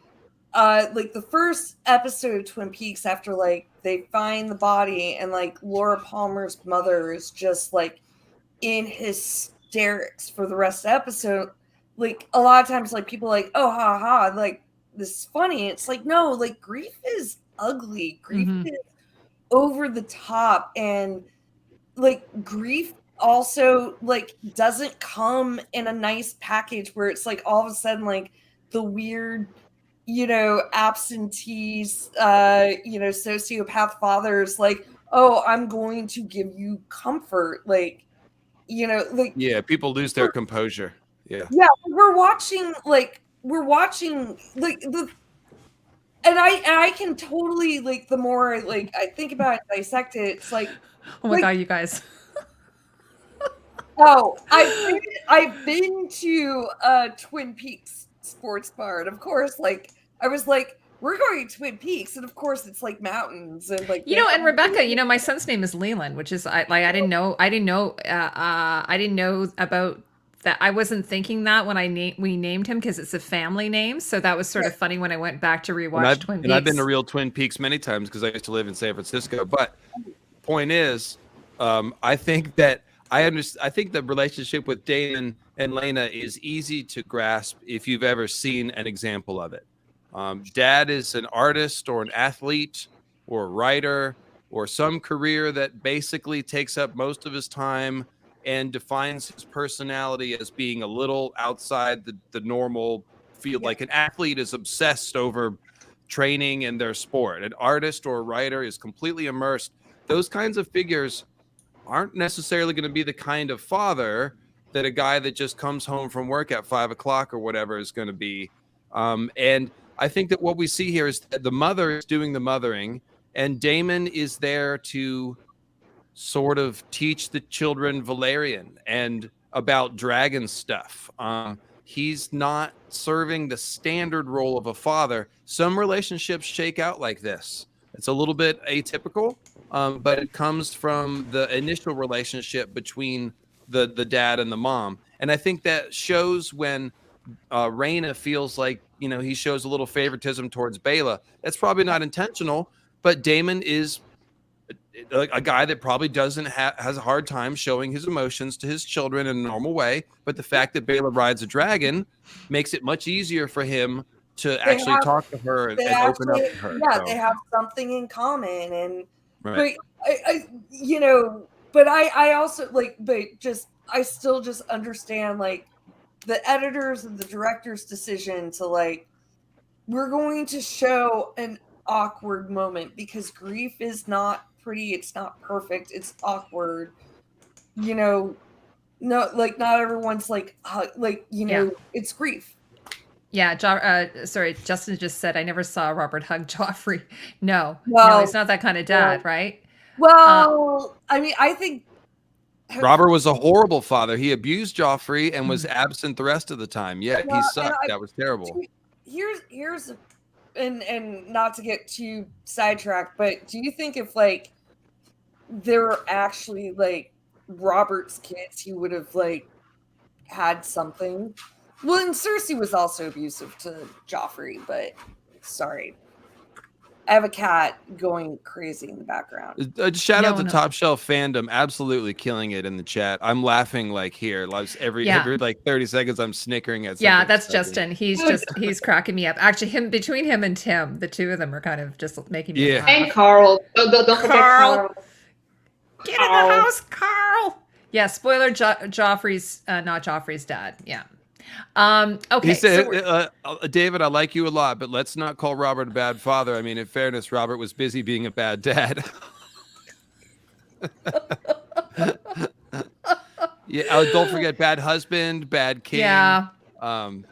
like the first episode of Twin Peaks, after like they find the body and like Laura Palmer's mother is just like in hysterics for the rest of the episode. Like a lot of times, like people are like, oh ha ha, like this is funny. It's like, no, like grief is ugly. Grief is over the top, and like grief also like doesn't come in a nice package where it's like all of a sudden like the weird absentees sociopath fathers like, oh, I'm going to give you comfort, like yeah, people lose their composure. Yeah, we're watching the, and I can totally, like, the more like I think about it, dissect it, it's like, oh my god, you guys. Oh, I've been to Twin Peaks sports bar, and of course, like I was like, we're going to Twin Peaks, and of course it's like mountains and like and Rebecca, my son's name is Leland, which is I didn't know about that. I wasn't thinking that when we named him, because it's a family name, so that was sort of funny when I went back to rewatch Twin Peaks. And I've been to real Twin Peaks many times because I used to live in San Francisco. But point is, I think that I think the relationship with Damon and Lena is easy to grasp if you've ever seen an example of it. Dad is an artist or an athlete or a writer or some career that basically takes up most of his time and defines his personality as being a little outside the normal field. Like an athlete is obsessed over training and their sport. An artist or a writer is completely immersed. Those kinds of figures aren't necessarily going to be the kind of father that a guy that just comes home from work at 5 o'clock or whatever is going to be. And I think that what we see here is that the mother is doing the mothering, and Damon is there to sort of teach the children Valerian and about dragon stuff. He's not serving the standard role of a father. Some relationships shake out like this. It's a little bit atypical, but it comes from the initial relationship between the dad and the mom. And I think that shows when Rhaena feels like, he shows a little favoritism towards Bela. That's probably not intentional, but Damon is a guy that probably has a hard time showing his emotions to his children in a normal way. But the fact that Bela rides a dragon makes it much easier for him to talk to her and open up to her. Yeah, so they have something in common, and right. but I also I still just understand like the editors and the director's decision to like, we're going to show an awkward moment because grief is not pretty, it's not perfect, it's awkward. No, like not everyone's like it's grief. Yeah, sorry, Justin just said, I never saw Robert hug Joffrey. No, he's not that kind of dad, right? Well, I mean, I think Robert was a horrible father. He abused Joffrey and was absent the rest of the time. Yeah, he sucked. That was terrible. Here's and not to get too sidetracked, but do you think if like there were actually like Robert's kids, he would have like had something? Well, and Cersei was also abusive to Joffrey, but sorry. I have a cat going crazy in the background. Shout out to Top Shelf Fandom, absolutely killing it in the chat. I'm laughing like here. Every like 30 seconds I'm snickering at something. Yeah, that's Justin. He's cracking me up. Actually, between him and Tim, the two of them are kind of just making me laugh. And Carl. Don't forget Carl. Get in the house, Carl. Yeah, spoiler, Joffrey's not Joffrey's dad. Yeah. Okay. He said, David, I like you a lot, but let's not call Robert a bad father. I mean, in fairness, Robert was busy being a bad dad. Yeah. Don't forget bad husband, bad king. Yeah.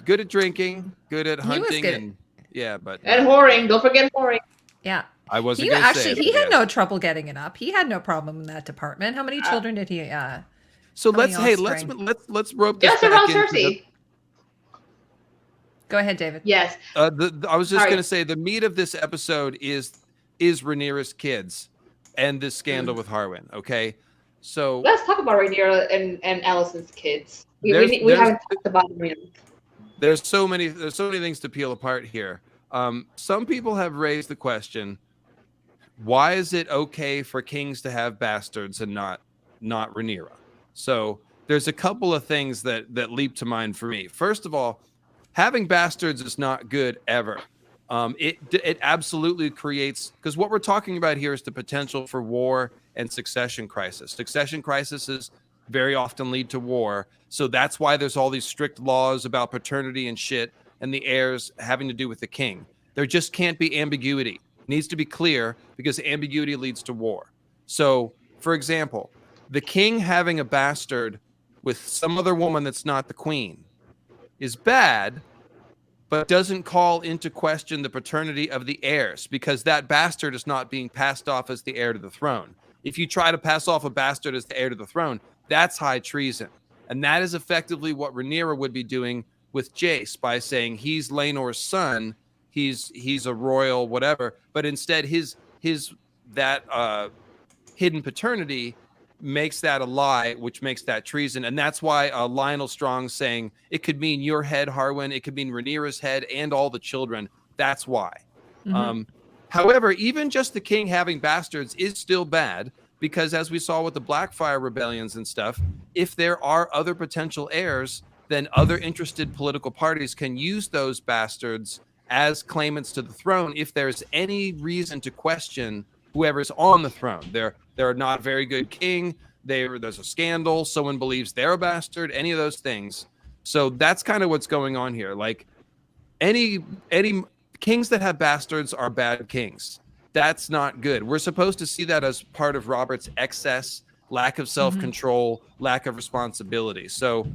Good at drinking, good at He was hunting, good. and yeah, but And whoring. Don't forget whoring. Yeah. I wasn't He gonna actually say it, he but had yes. no trouble getting it up. He had no problem in that department. How many children did he So how many let's offspring? let's rope this Just back around into the, Cersei. Go ahead, David. Yes. I was just Sorry. gonna say the meat of this episode is Rhaenyra's kids and this scandal with Harwin. Okay, so Let's talk about Rhaenyra and Alicent's kids. We There's- haven't talked about them yet. there's so many things to peel apart here. Some people have raised the question: why is it okay for kings to have bastards and not Rhaenyra? So there's a couple of things that leap to mind for me. First of all, having bastards is not good ever. It absolutely creates, because what we're talking about here is the potential for war and succession crisis. Succession crises very often lead to war. So that's why there's all these strict laws about paternity and shit and the heirs having to do with the king. There just can't be ambiguity. It needs to be clear because ambiguity leads to war. So, for example, the king having a bastard with some other woman that's not the queen is bad, but doesn't call into question the paternity of the heirs because that bastard is not being passed off as the heir to the throne. If you try to pass off a bastard as the heir to the throne, that's high treason. And that is effectively what Rhaenyra would be doing with Jace by saying he's Laenor's son, he's a royal whatever, but instead his hidden paternity makes that a lie, which makes that treason. And that's why Lionel Strong saying it could mean your head, Harwin, it could mean Rhaenyra's head and all the children. That's why. However, even just the king having bastards is still bad because as we saw with the Blackfire rebellions and stuff, if there are other potential heirs, then other interested political parties can use those bastards as claimants to the throne if there's any reason to question whoever's on the throne. They're not a very good king. There's a scandal. Someone believes they're a bastard. Any of those things. So that's kind of what's going on here. Like any kings that have bastards are bad kings. That's not good. We're supposed to see that as part of Robert's excess, lack of self-control, lack of responsibility. So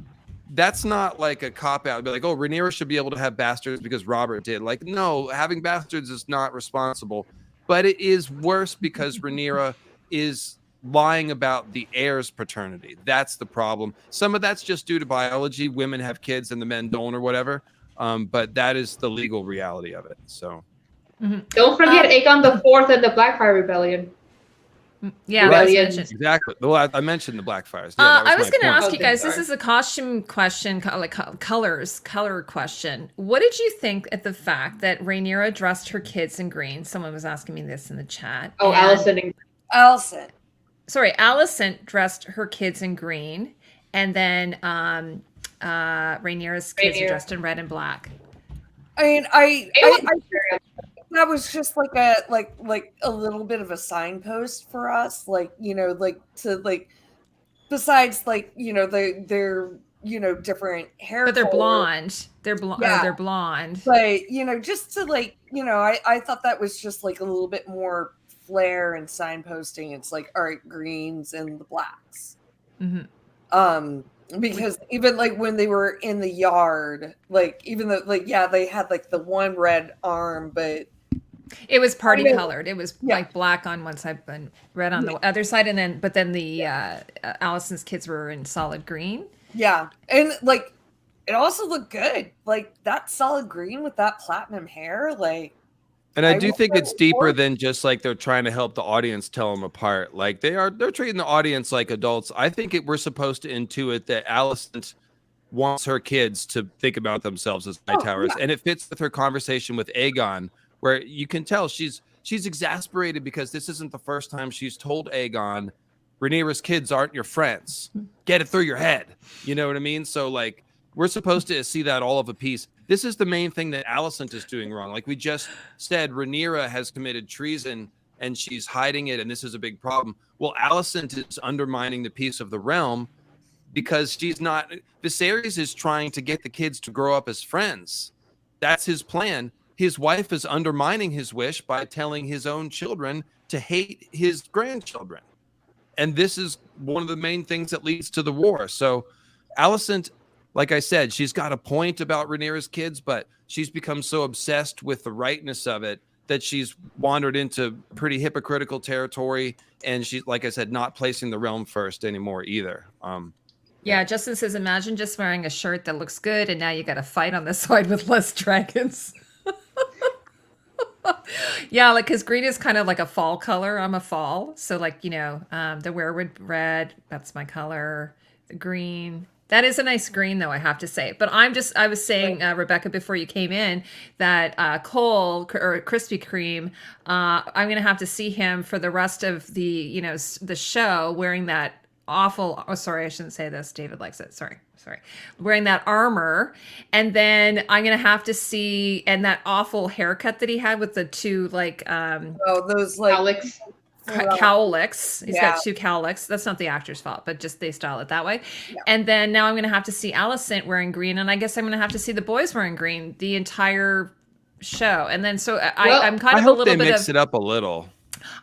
that's not like a cop-out. Be like, oh, Rhaenyra should be able to have bastards because Robert did. Like, no, having bastards is not responsible. But it is worse because Rhaenyra is lying about the heir's paternity. That's the problem. Some of that's just due to biology. Women have kids and the men don't or whatever. But that is the legal reality of it. So Don't forget Aegon the Fourth and the Blackfire Rebellion. Yeah, Right. that's Yeah. mentioned. exactly. Well, I mentioned the Blackfires. Yeah, that I was my going to point. ask you Okay, guys. This sorry. is a costume question, color question. What did you think at the fact that Rhaenyra dressed her kids in green? Someone was asking me this in the chat. Oh, And- Alicent. Alicent. Sorry, Alicent dressed her kids in green, and then Rhaenyra's kids are Rhaenyra. dressed in red and black. I mean, I that was just like a little bit of a signpost for us, like, you know, like to like besides like, you know, they're you know, different hair But they're color, blonde. They're blonde. Yeah. They're blonde. but you know, just to like, you know, I thought that was just like a little bit more flair and signposting. It's like, all right, greens and the blacks. Mhm. Because even like when they were in the yard, like even though like yeah, they had like the one red arm, but It was party know. colored. It was Yeah. like black on one side and red on the other side, and then the Allison's kids were in solid green. yeah, and like it also looked good, like that solid green with that platinum hair, like And I I do will think go it's deeper for- than just like they're trying to help the audience tell them apart. Like they're treating the audience like adults. I think we're supposed to intuit that Alicent wants her kids to think about themselves as Night Towers, yeah. and it fits with her conversation with Aegon, where you can tell she's exasperated because this isn't the first time she's told Aegon, Rhaenyra's kids aren't your friends. Get it through your head. You know what I mean? So like we're supposed to see that all of a piece. This is the main thing that Alicent is doing wrong. Like we just said, Rhaenyra has committed treason and she's hiding it, and this is a big problem. Well, Alicent is undermining the peace of the realm because she's not. Viserys is trying to get the kids to grow up as friends. That's his plan. His wife is undermining his wish by telling his own children to hate his grandchildren. and this is one of the main things that leads to the war. So Alicent, like I said, she's got a point about Rhaenyra's kids, but she's become so obsessed with the rightness of it that she's wandered into pretty hypocritical territory. And she's, like I said, not placing the realm first anymore either. Yeah, Justin says, imagine just wearing a shirt that looks good, and now you got to fight on the side with less dragons. Yeah, like, because green is kind of like a fall color. I'm a fall. So, like, the werewood red, that's my color. The green. That is a nice green, though, I have to say. But I was saying, Rebecca, before you came in, that Cole, or Krispy Kreme, I'm going to have to see him for the rest of the, the show wearing that awful, oh, sorry, I shouldn't say this. David likes it. Sorry. Wearing that armor. And then I'm going to have to see, and that awful haircut that he had with the two, like, those like Alex. cowlicks. He's got two cowlicks. That's not the actor's fault, but just they style it that way. Yeah. And then now I'm going to have to see Alicent wearing green, and I guess I'm going to have to see the boys wearing green the entire show. And then I'm kind of a little bit mix it up a little.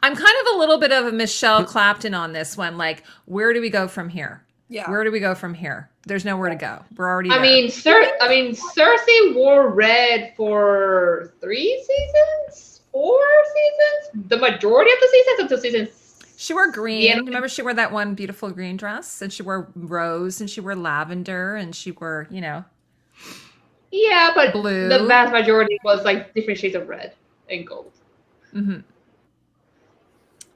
I'm kind of a little bit of a Michelle Clapton on this one. Like, where do we go from here? Yeah. Where do we go from here? There's nowhere to go. We're already there. I mean, Cersei wore red for 3 seasons, 4 seasons, the majority of the seasons until season. She wore green. Yeah. Remember, she wore that one beautiful green dress, and she wore rose, and she wore lavender, and she wore, Yeah, but blue. The vast majority was like different shades of red and gold. Mm-hmm.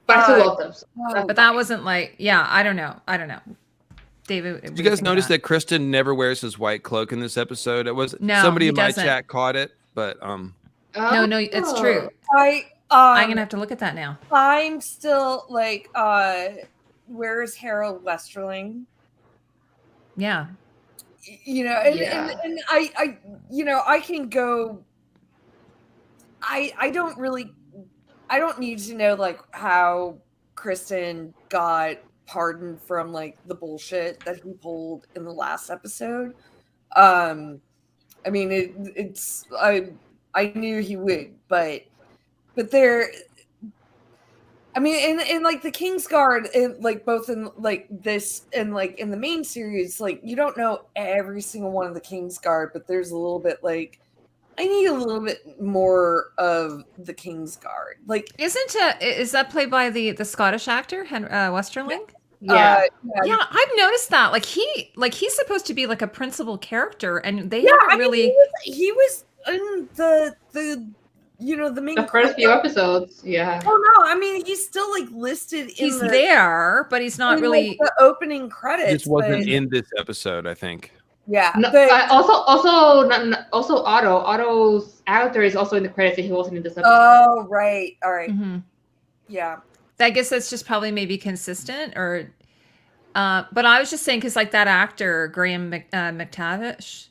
But I still love them. So but that wasn't like, I don't know. David, did you guys notice that Kristen never wears his white cloak in this episode? It was somebody in my chat caught it, but no, it's true. I'm gonna have to look at that now. I'm still like, where's Harold Westerling? Yeah. And I I can go. I don't need to know like how Kristen got pardoned from like the bullshit that he pulled in the last episode. I mean, I knew he would, but there. I mean, in like the Kingsguard, in like both in like this and like in the main series, like you don't know every single one of the Kingsguard, but there's a little bit like I need a little bit more of the Kingsguard. Like, is that played by the Scottish actor Westerling? Yeah. Yeah, I've noticed that. Like he's supposed to be like a principal character, and they haven't really. He was in the main. The first few episodes, yeah. Oh no, I mean he's still like listed. He's there, but he's not really like, the opening credits. He just wasn't in this episode, I think. Yeah. No, but, also Otto. Otto's actor is also in the credits, and he wasn't in this episode. Oh right, all right. Mm-hmm. Yeah. I guess that's just probably maybe consistent, or. But I was just saying, because like that actor Graham McTavish,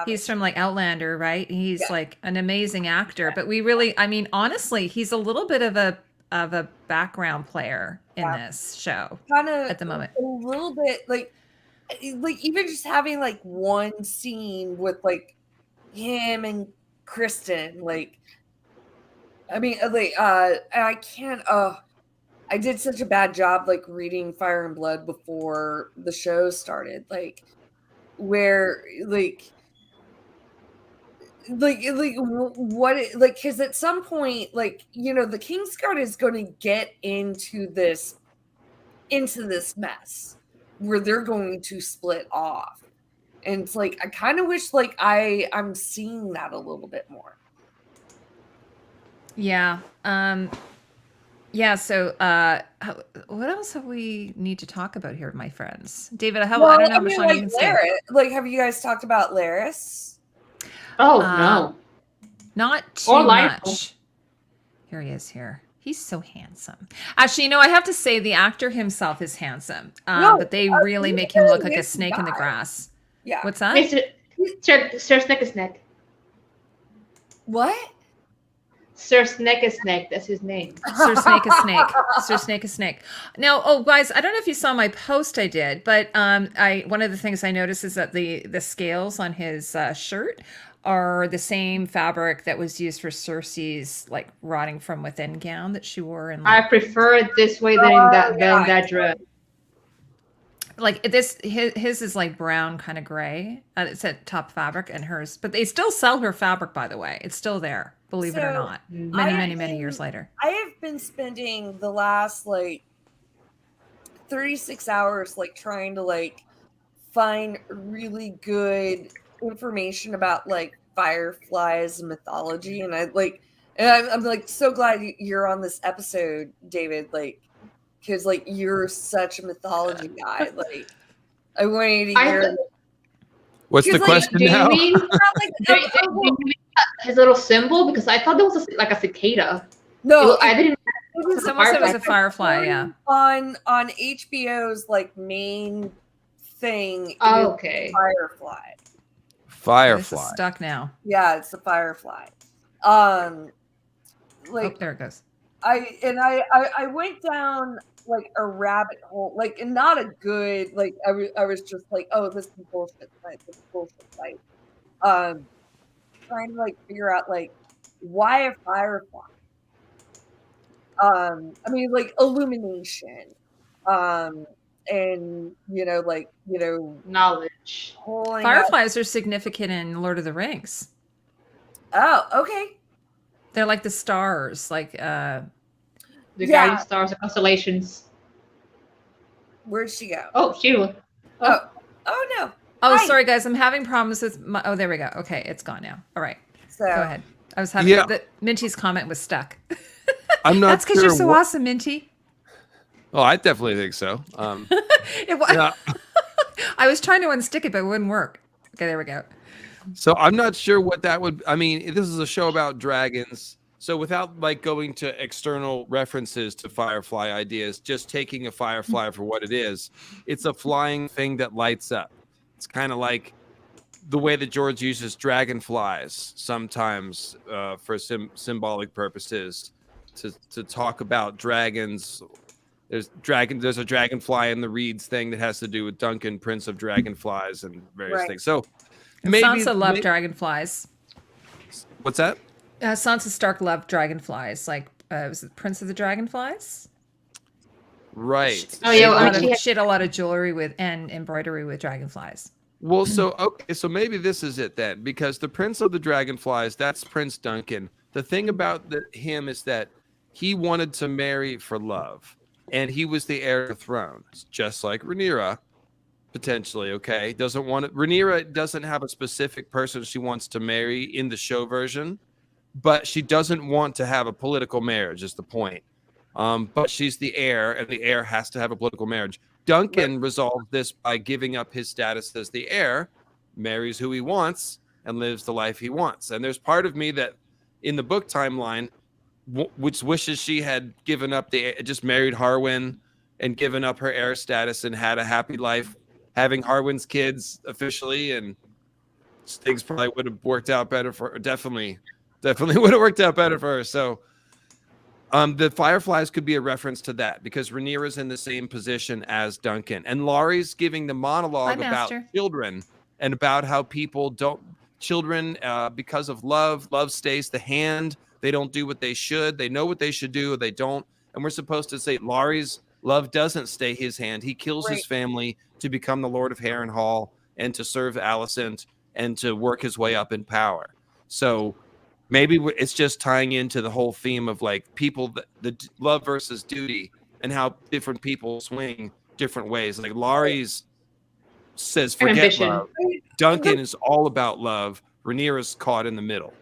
he's from like Outlander, right? He's like an amazing actor. But we really, I mean, honestly, he's a little bit of a background player in this show, kind of at the moment. A little bit like even just having like one scene with like him and Kristen, like, I mean, like, I can't. I did such a bad job like reading Fire and Blood before the show started, like where like what like because at some point like the Kingsguard is going to get into this mess where they're going to split off, and it's like I kind of wish like I'm seeing that a little bit more. Yeah. Yeah, so what else have we need to talk about here, my friends? David, I don't know how much longer you can stay. Like, have you guys talked about Larys? Oh, no. Not too much. Here he is here. He's so handsome. Actually, I have to say the actor himself is handsome, but they really make him look like a snake in the grass. Yeah. What's that? Sir Snake is Neck. What? Sir Snake is Snake. That's his name. Sir Snake is Snake. Sir Snake is Snake. Now, guys, I don't know if you saw my post I did, but one of the things I noticed is that the scales on his shirt are the same fabric that was used for Cersei's like rotting from within gown that she wore in I like, prefer it this way than that dress. like this his is like brown kind of gray. It's at top fabric and hers, but they still sell her fabric, by the way. It's still there, believe it or So, not. Many, I many, have many years been- later. I have been spending the last like 36 hours like trying to like find really good information about like fireflies and mythology, and I'm like so glad you're on this episode, David, like because like you're such a mythology guy. Like I wanted to hear What's the Because, like, question Do you now? mean like, do you mean his little symbol? Because I thought there was like a cicada. no, I didn't. it was Someone said it was a Firefly. firefly, yeah. on HBO's like main thing. It Oh, is okay. Firefly. This is Firefly. stuck now. Yeah, it's the Firefly. Oh, Like there it goes. I went down like a rabbit hole, like and not a good like I was just like, oh, this is bullshit site, this is bullshit site. Trying to like figure out like why a firefly. I mean like illumination. And Knowledge. pulling out- Fireflies are significant in Lord of the Rings. Oh, okay. They're like the stars, like The Yeah. guiding stars and constellations. Where'd she go? Oh, Sheila. Oh no. oh, Hi. sorry guys, I'm having problems with my, oh, there we go. Okay, it's gone now. All right, So go ahead. I was having Yeah. Minty's comment was stuck. I'm not That's because sure you're so what- awesome, Minty. Oh, I definitely think so. It was, Yeah. I was trying to unstick it, but it wouldn't work. Okay, there we go. So I'm not sure what that would. I mean, this is a show about dragons. So without like going to external references to firefly ideas, just taking a firefly for what it is, it's a flying thing that lights up. It's kind of like the way that George uses dragonflies sometimes for symbolic purposes to talk about dragons. There's a dragonfly in the Reeds thing that has to do with Duncan, Prince of Dragonflies, and various Right. things. So And Sansa loved dragonflies. What's that? Sansa Stark loved dragonflies. Like, was it Prince of the Dragonflies? Right. Oh, She yeah, had a well, lot of- she had- she had a lot of jewelry with and embroidery with dragonflies. Well, so okay, so maybe this is it then, because the Prince of the Dragonflies, that's Prince Duncan. The thing about him is that he wanted to marry for love, and he was the heir to the throne, just like Rhaenyra, potentially. Okay, Rhaenyra doesn't have a specific person she wants to marry in the show version, but she doesn't want to have a political marriage. Is the point? But she's the heir, and the heir has to have a political marriage. Duncan resolved this by giving up his status as the heir, marries who he wants, and lives the life he wants. And there's part of me that, in the book timeline, which wishes she had given up just married Harwin and given up her heir status and had a happy life, having Harwin's kids officially, and things probably would have worked out better for her. Definitely would have worked out better for her. So. The Fireflies could be a reference to that because Rhaenyra's in the same position as Duncan. And Laurie's giving the monologue Hi, about Master. children and about how children, because of love stays the hand. They don't do what they should. They know what they should do. They don't. And we're supposed to say Laurie's love doesn't stay his hand. He kills his family to become the Lord of Harrenhal and to serve Alicent and to work his way up in power. So maybe it's just tying into the whole theme of like people, the love versus duty, and how different people swing different ways. Like Laurie's says, forget ambition. love. Duncan is all about love. Rhaenyra's caught in the middle.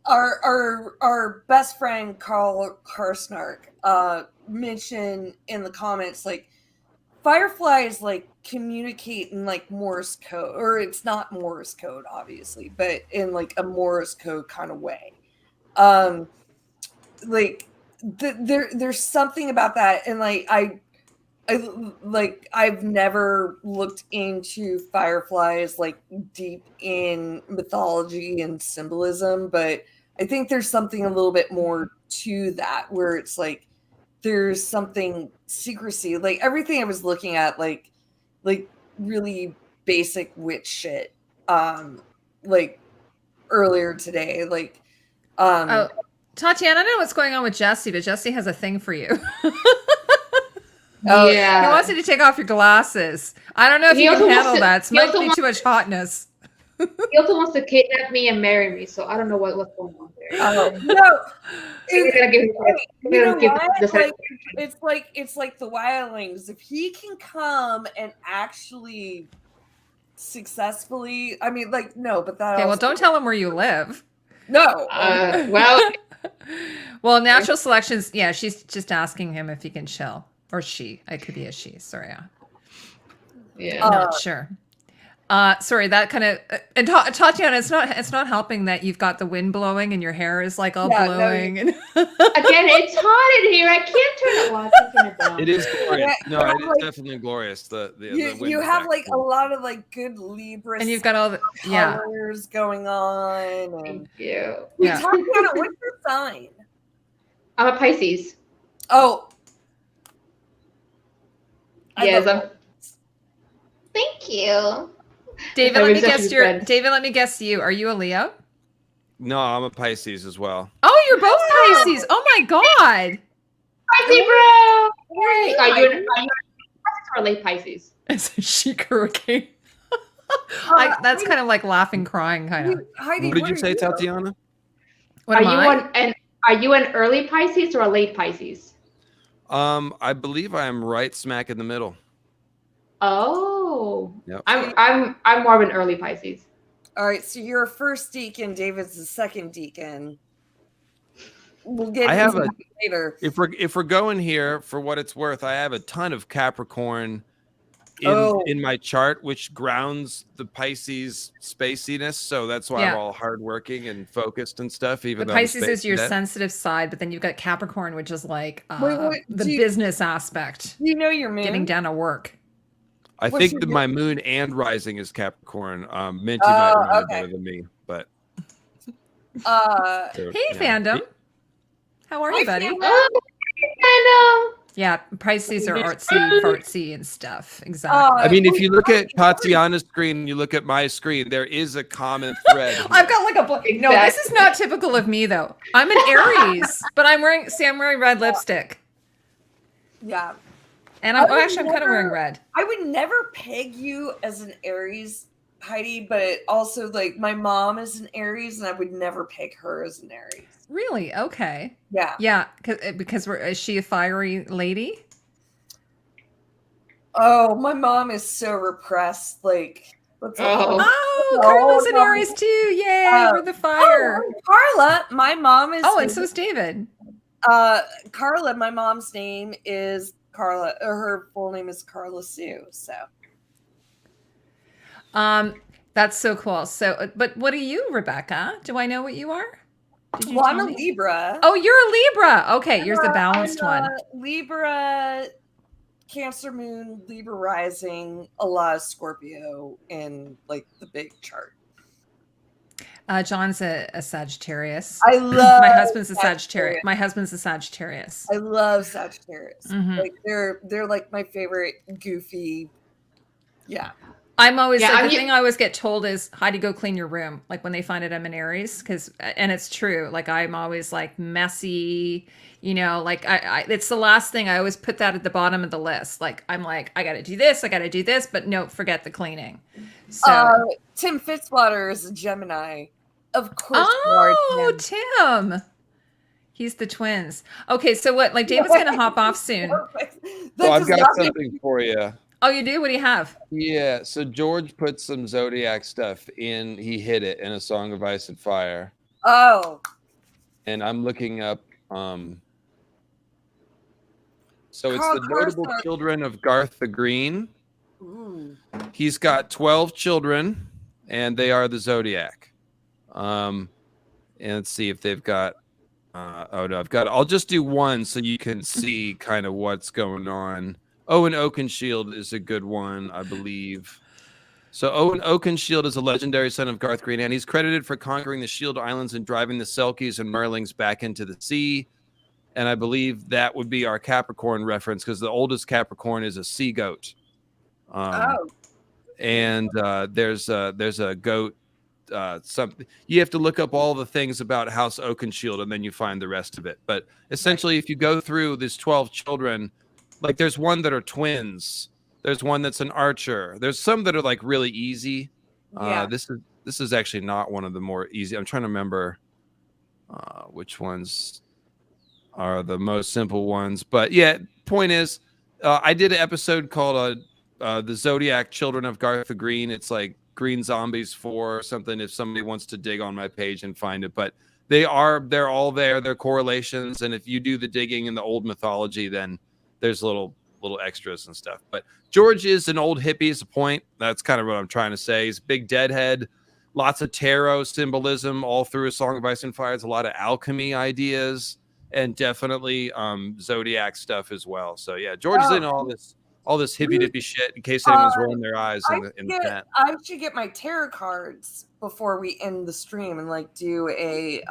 Our best friend Carl Karsnark mentioned in the comments like fireflies like communicate in like Morse code, or it's not Morse code obviously, but in like a Morse code kind of way. There's something about that, and like I've never looked into fireflies like deep in mythology and symbolism, but I think there's something a little bit more to that, where it's like there's something secrecy, like everything I was looking at, like really basic witch shit, like earlier today. Like, Oh, Tatiana, I don't know what's going on with Jesse, but Jesse has a thing for you. Oh, He Yeah. wants you to take off your glasses. I don't know if He you can also wants handle to- that. It he might also be wants- too much hotness. He also wants to kidnap me and marry me, so I don't know what's going on there. no, We're gonna give him you know give what? the Like, it's like the wildlings. If he can come and actually successfully, I mean, like, no, but that. Okay, well, also, don't tell him where you live. No. well, Well, natural selections. Yeah, she's just asking him if he can chill, or she. It could be a she. Sorry, yeah. not sure. Sorry, that kind of and Tatiana, it's not helping that you've got the wind blowing and your hair is like all Yeah, no, blowing. And Again, it's hot in here. I can't turn it. Well, I'm taking it down. It is glorious. Yeah, No, it is like- definitely glorious. The you wind have effect. like a lot of like good Libra and you've got all the colors going on. And Thank you. Yeah. Tatiana, what's your sign? I'm a Pisces. Oh, I Yes, love I'm. Thank you. David, I let me reception guess your friends. David. Let me guess you. Are you a Leo? No, I'm a Pisces as well. Oh, you're both Pisces. Oh my god. Pisces, bro. Hey, Are you a Pisces or a late Pisces? It's a chic hurricane. Uh, That's kind of like laughing, crying, kind of. Heidi, What did you are say, Tatiana? What Are am you I? are you an early Pisces or a late Pisces? I believe I am right smack in the middle. Oh. Yep. I'm more of an early Pisces. All right, so you're a first deacon. David's the second deacon. We'll get I have into a- that later. If we're going here for what it's worth, I have a ton of Capricorn in my chart, which grounds the Pisces spaciness. So that's why I'm Yeah. all hardworking and focused and stuff. Even The though I'm Pisces is your space cadet. sensitive side, but then you've got Capricorn, which is like Wait, the do you- business aspect, You know your moon. getting down to work. I What's think your that moon? my moon and rising is Capricorn. Minty might know okay. better than me, but Uh, so, Hey, yeah. Fandom. How are you, Hi, buddy? Fandom. Oh, Yeah, Pisces are artsy, fartsy, and stuff. Exactly. I mean, if you look at Tatiana's screen and you look at my screen, there is a common thread. I've got like a no. This is Exactly. not typical of me though. I'm an Aries, but I'm wearing red lipstick, yeah. and I would I'm kind of wearing never- red. I would never peg you as an Aries, Heidi, but also like my mom is an Aries, and I would never peg her as an Aries. Really? Okay. Yeah. Yeah, because is she a fiery lady? Oh, my mom is so repressed. Like, what's Oh. Oh, No, Carla's an no. Aries too. Yay, we're the fire. Oh, Carla, my mom is. Oh, and so is David. Carla, my mom's name is Carla. Or her full name is Carla Sue. So. That's so cool. So, but what are you, Rebecca? Do I know what you are? Did you Well, I'm tell a me? Libra. Oh, you're a Libra. Okay, here's the I'm balanced a one. Libra, Cancer Moon, Libra rising, a lot of Scorpio in like the big chart. John's a Sagittarius. I love My husband's a Sagittarius. My husband's a Sagittarius. I love Sagittarius. Mhm. Like they're like my favorite goofy. Yeah. I'm always Yeah, like, I'm the u- thing I always get told is, Heidi, go clean your room. Like when they find out I'm an Aries, and it's true. Like I'm always like messy, like I it's the last thing. I always put that at the bottom of the list. Like I'm like, I got to do this, but no, forget the cleaning. So, Tim Fitzwater is a Gemini. Of course you are, oh, Tim. Tim. He's the twins. Okay, so what? Like David's gonna hop off soon. So I've got something for you. Oh, you do? What do you have? Yeah, so George put some Zodiac stuff in. He hid it in A Song of Ice and Fire, Oh. and I'm looking up. So it's Carl the notable Carson. children of Garth the Green. Ooh. He's got 12 children, and they are the Zodiac. And let's see if they've got. Oh no, I'll just do one so you can see kind of what's going on. Owen Oakenshield is a good one, I believe. So Owen Oakenshield is a legendary son of Garth Green, and he's credited for conquering the Shield Islands and driving the Selkies and Merlings back into the sea. And I believe that would be our Capricorn reference because the oldest Capricorn is a sea goat. Oh. and there's a goat. Something you have to look up all the things about House Oakenshield, and then you find the rest of it. But essentially, if you go through these 12 children, like there's one that are twins. There's one that's an archer. There's some that are like really easy. Yeah. This is actually not one of the more easy. I'm trying to remember which ones are the most simple ones. But yeah, point is, I did an episode called the Zodiac Children of Garth the Green. It's like Green Zombies 4 or something, if somebody wants to dig on my page and find it. But they're all there. They're correlations. And if you do the digging in the old mythology, then there's little extras and stuff. But George is an old hippie is a point. That's kind of what I'm trying to say. He's a big deadhead, lots of tarot symbolism all through A Song of Ice and Fire. There's a lot of alchemy ideas and definitely Zodiac stuff as well. So yeah, George is in all this hippie dippy shit in case anyone's rolling their eyes in the chat. I should get my tarot cards before we end the stream and like do a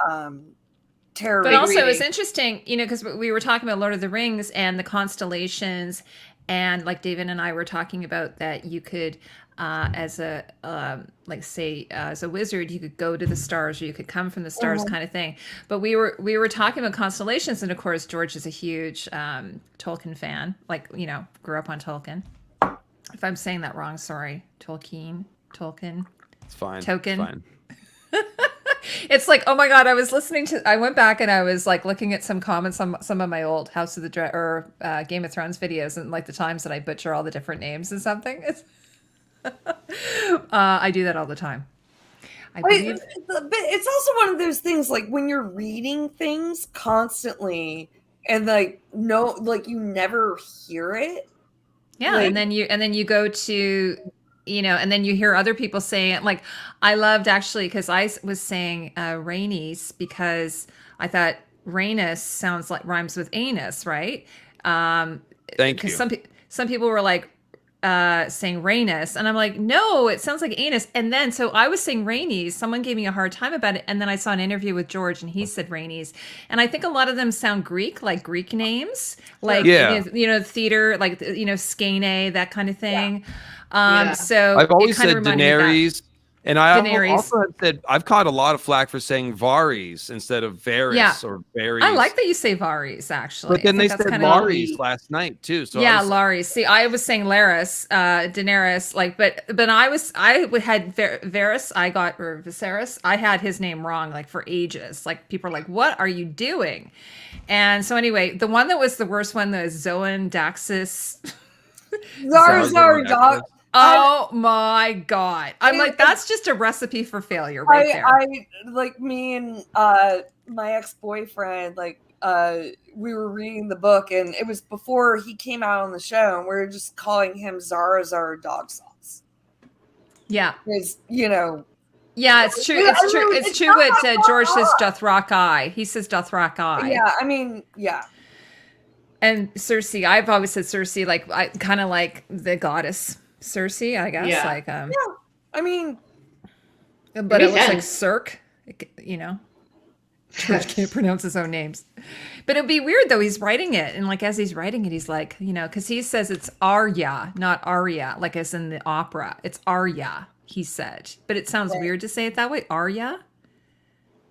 tarot. But also, it's interesting, because we were talking about Lord of the Rings and the constellations, and like David and I were talking about that you could, as a as a wizard, you could go to the stars or you could come from the stars, kind of thing. But we were talking about constellations, and of course, George is a huge Tolkien fan. Like, grew up on Tolkien. If I'm saying that wrong, sorry. Tolkien. It's fine. Token. It's fine. It's like, oh my God, I went back and I was like looking at some comments on some of my old House of the Game of Thrones videos, and like the times that I butcher all the different names and something. I do that all the time. But it's also one of those things, like when you're reading things constantly and you never hear it. Yeah. And then you go to, and then you hear other people saying it. Like, I loved actually, because I was saying Rhaenys because I thought Rhaenys rhymes with anus, right? Thank you. Some people were like saying Rhaenys, and I'm like, no, it sounds like anus. And then so I was saying Rhaenys. Someone gave me a hard time about it, and then I saw an interview with George, and he said Rhaenys. And I think a lot of them sound Greek, like Greek names, like theater, like Skene, that kind of thing. So I've always said Daenerys, and I also have said I've caught a lot of flack for saying Varys instead of Varys or Varys. I like that you say Varys, actually. But then they said Larys last night too. So Larys. See, I was saying Laris, Daenerys, but I had Varys. Or Viserys. I had his name wrong like for ages. Like people are like, "What are you doing?" And so anyway, the one that was the worst one was Zoan Daxis. Zara Dog. Oh my God. I'm like, that's just a recipe for failure right there. I like me and my ex-boyfriend, we were reading the book, and it was before he came out on the show, and we were just calling him Zara Dog Sauce. Yeah. Because, yeah, it's true. It's true what George says, doth rock eye. He says doth rock eye. Yeah, I mean, yeah. And Cersei, I've always said Cersei, I kind of like the goddess Cersei, I guess. Yeah. Yeah, I mean, but it looks like Cirque, George can't pronounce his own names. But it'd be weird though. He's writing it, and as he's writing it, he's like, because he says it's Arya, not Aria, like as in the opera. It's Arya, he said. But it sounds weird to say it that way. Arya.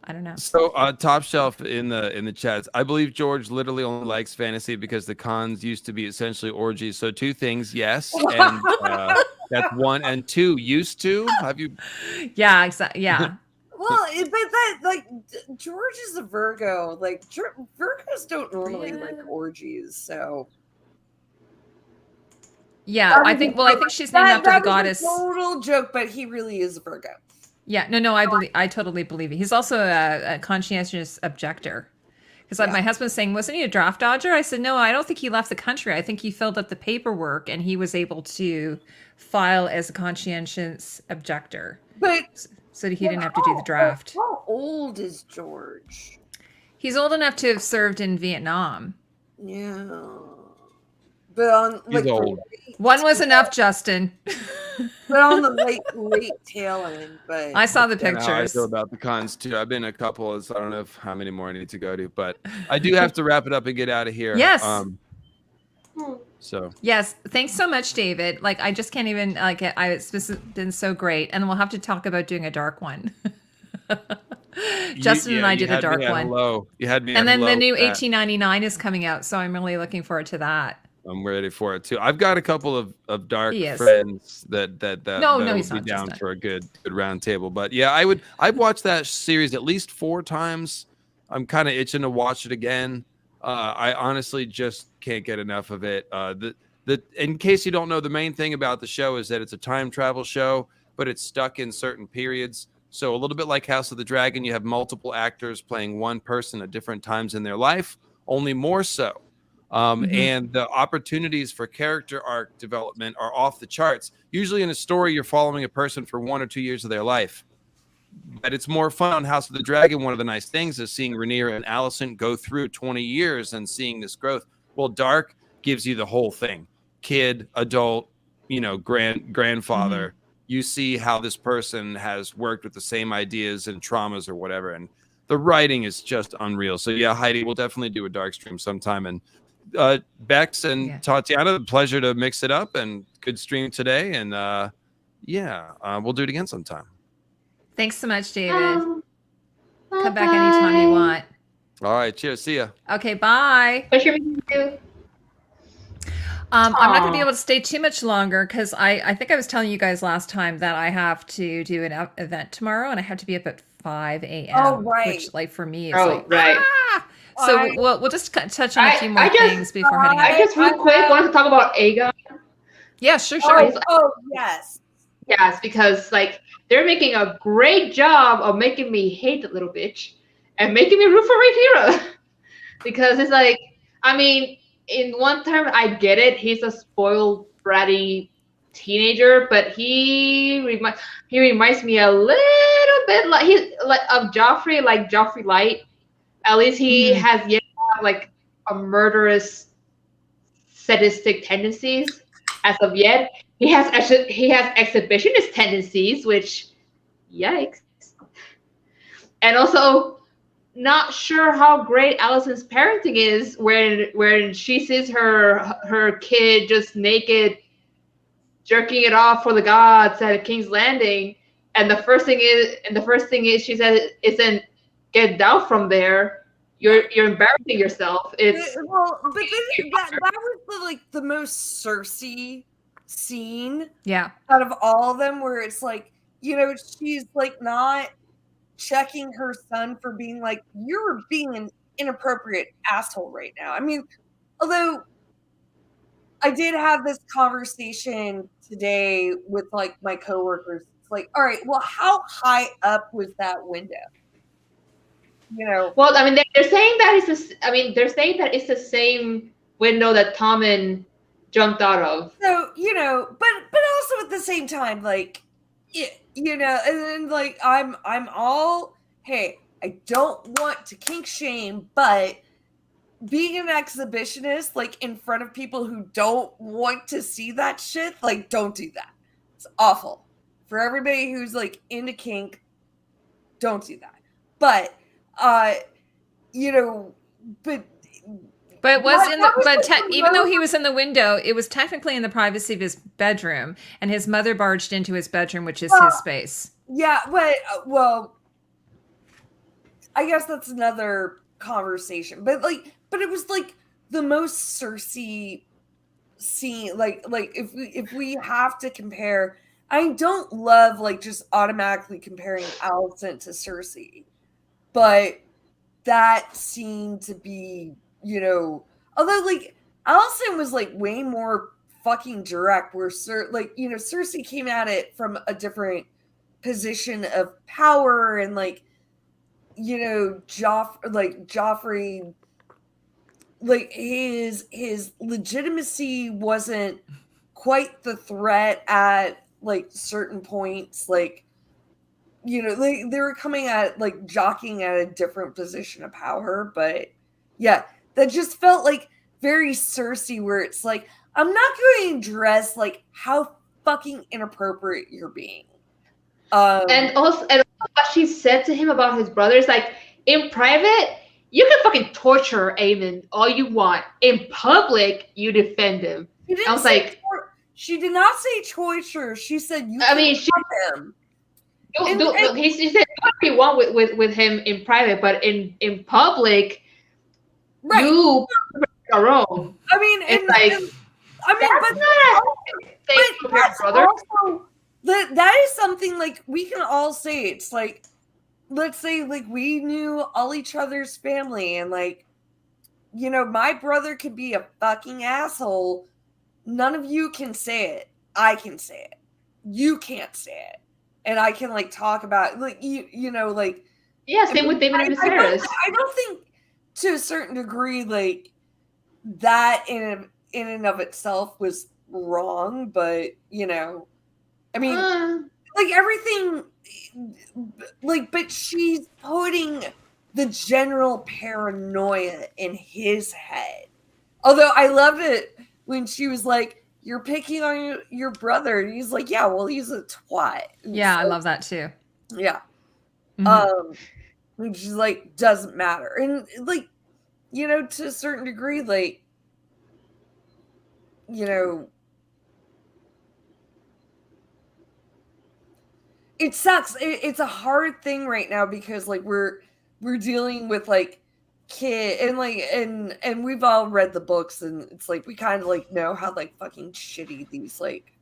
I don't know. So Top Shelf in the chats, I believe George literally only likes fantasy because the cons used to be essentially orgies. So two things, yes, and that's one, and two, used to. Have you? Yeah, exactly. Yeah. Well, but George is a Virgo. Virgos don't normally like orgies, so. Yeah, I think she's named after the goddess. A total joke, but he really is a Virgo. Yeah, no, I totally believe it. He's also a conscientious objector. Because my husband's saying, wasn't he a draft dodger? I said, no, I don't think he left the country. I think he filled out the paperwork and he was able to file as a conscientious objector. But so he didn't have to do the draft. How old is George? He's old enough to have served in Vietnam. Yeah. But on he's old. One was enough, Justin. But on the late tail end. But I saw the pictures. I feel about the cons too. I've been a couple. So I don't know how many more I need to go to, but I do have to wrap it up and get out of here. Yes. So Yes, thanks so much, David. Like, I just can't even this has been so great, and we'll have to talk about doing a dark one. Justin and I you did a had me dark at one, hello. You had me and at then the hello new with that. 1899 is coming out, so I'm really looking forward to that. I'm ready for it too. I've got a couple of dark He is. friends that No, would he's be not, down Justin. for a good round table. But yeah, I've watched that series at least 4 times. I'm kind of itching to watch it again. I honestly just can't get enough of it. In case you don't know, the main thing about the show is that it's a time travel show, but it's stuck in certain periods. So a little bit like House of the Dragon, you have multiple actors playing one person at different times in their life, only more so. And the opportunities for character arc development are off the charts. Usually in a story, you're following a person for 1 or 2 years of their life. But it's more fun on House of the Dragon. One of the nice things is seeing Rhaenyra and Alicent go through 20 years and seeing this growth. Well, Dark gives you the whole thing. Kid, adult, grandfather. You see how this person has worked with the same ideas and traumas or whatever. And the writing is just unreal. So yeah, Heidi, we'll definitely do a dark stream sometime. And Becks and Tatiana, pleasure to mix it up, and good stream today. And we'll do it again sometime. Thanks so much, David. Come back anytime you want. All right, cheers. See ya. Okay, bye. Pleasure meeting you. I'm not going to be able to stay too much longer because I think I was telling you guys last time that I have to do an event tomorrow, and I have to be up at 5 a.m. Oh, right. Which, like, for me is right. Ah! So we'll just touch on a few more things before heading out. I just real quick wanted to talk about Aegon. Yeah, sure. Oh, yes. Yes, because like they're making a great job of making me hate that little bitch and making me root for Rhaenyra. Because it's like, I mean, in one term, I get it. He's a spoiled, bratty teenager, but he reminds me a little bit of Joffrey, like Joffrey Light. At least he has yet like a murderous, sadistic tendencies. As of yet, he has exhibitionist tendencies, which, yikes. And also, not sure how great Alicent's parenting is when she sees her kid just naked, jerking it off for the gods at King's Landing, and the first thing is she says isn't get down from there. You're embarrassing yourself. That was the most Cersei scene. Yeah. Out of all of them, where it's like, she's like not checking her son for being like, you're being an inappropriate asshole right now. I mean, although I did have this conversation today with like my coworkers. It's like, all right, well, how high up was that window? Well, I mean, they're saying that it's the same window that Tommen jumped out of. So, but also at the same time, like, and then like I'm all, hey, I don't want to kink shame, but being an exhibitionist, like in front of people who don't want to see that shit, like, don't do that. It's awful. For everybody who's like into kink, don't do that. But even though he was in the window, it was technically in the privacy of his bedroom, and his mother barged into his bedroom, which is his space. Yeah, but I guess that's another conversation. But it was like the most Cersei scene. Like if we have to compare, I don't love like just automatically comparing Alicent to Cersei. But that seemed to be, although like Alicent was like way more fucking direct, where Cersei came at it from a different position of power, and like, Joffrey, like his legitimacy wasn't quite the threat at like certain points, like. They were coming at like jockeying at a different position of power, but yeah, that just felt like very Cersei, where it's like, I'm not going to address like how fucking inappropriate you're being. And also what she said to him about his brothers, like in private, you can fucking torture Aemon all you want. In public, you defend him. She didn't I was say like, she did not say choicer. She said you. I mean, she love him. he said what you want with him in private, but in public, Right. you are wrong. I mean, It's like but that's brother. also that is something like we can all say. It's like, let's say like we knew all each other's family, and like, you know, my brother could be a fucking asshole. None of you can say it. I can say it. You can't say it. And I can like talk about like you know, like, Yeah, same with David and Viserys. I don't think to a certain degree like that in and of itself was wrong, but you know, I mean, like everything, like, but she's putting the general paranoia in his head. Although I loved it when she was like, "You're picking on your brother," and he's like, "Yeah, well, he's a twat." And Yeah, I so, love that too. yeah. Mhm. And she's like, doesn't matter, and like, you know, to a certain degree, like, you know, it sucks. It's a hard thing right now because like we're dealing with like kid and like and we've all read the books, and it's like we kind of like know how like fucking shitty these like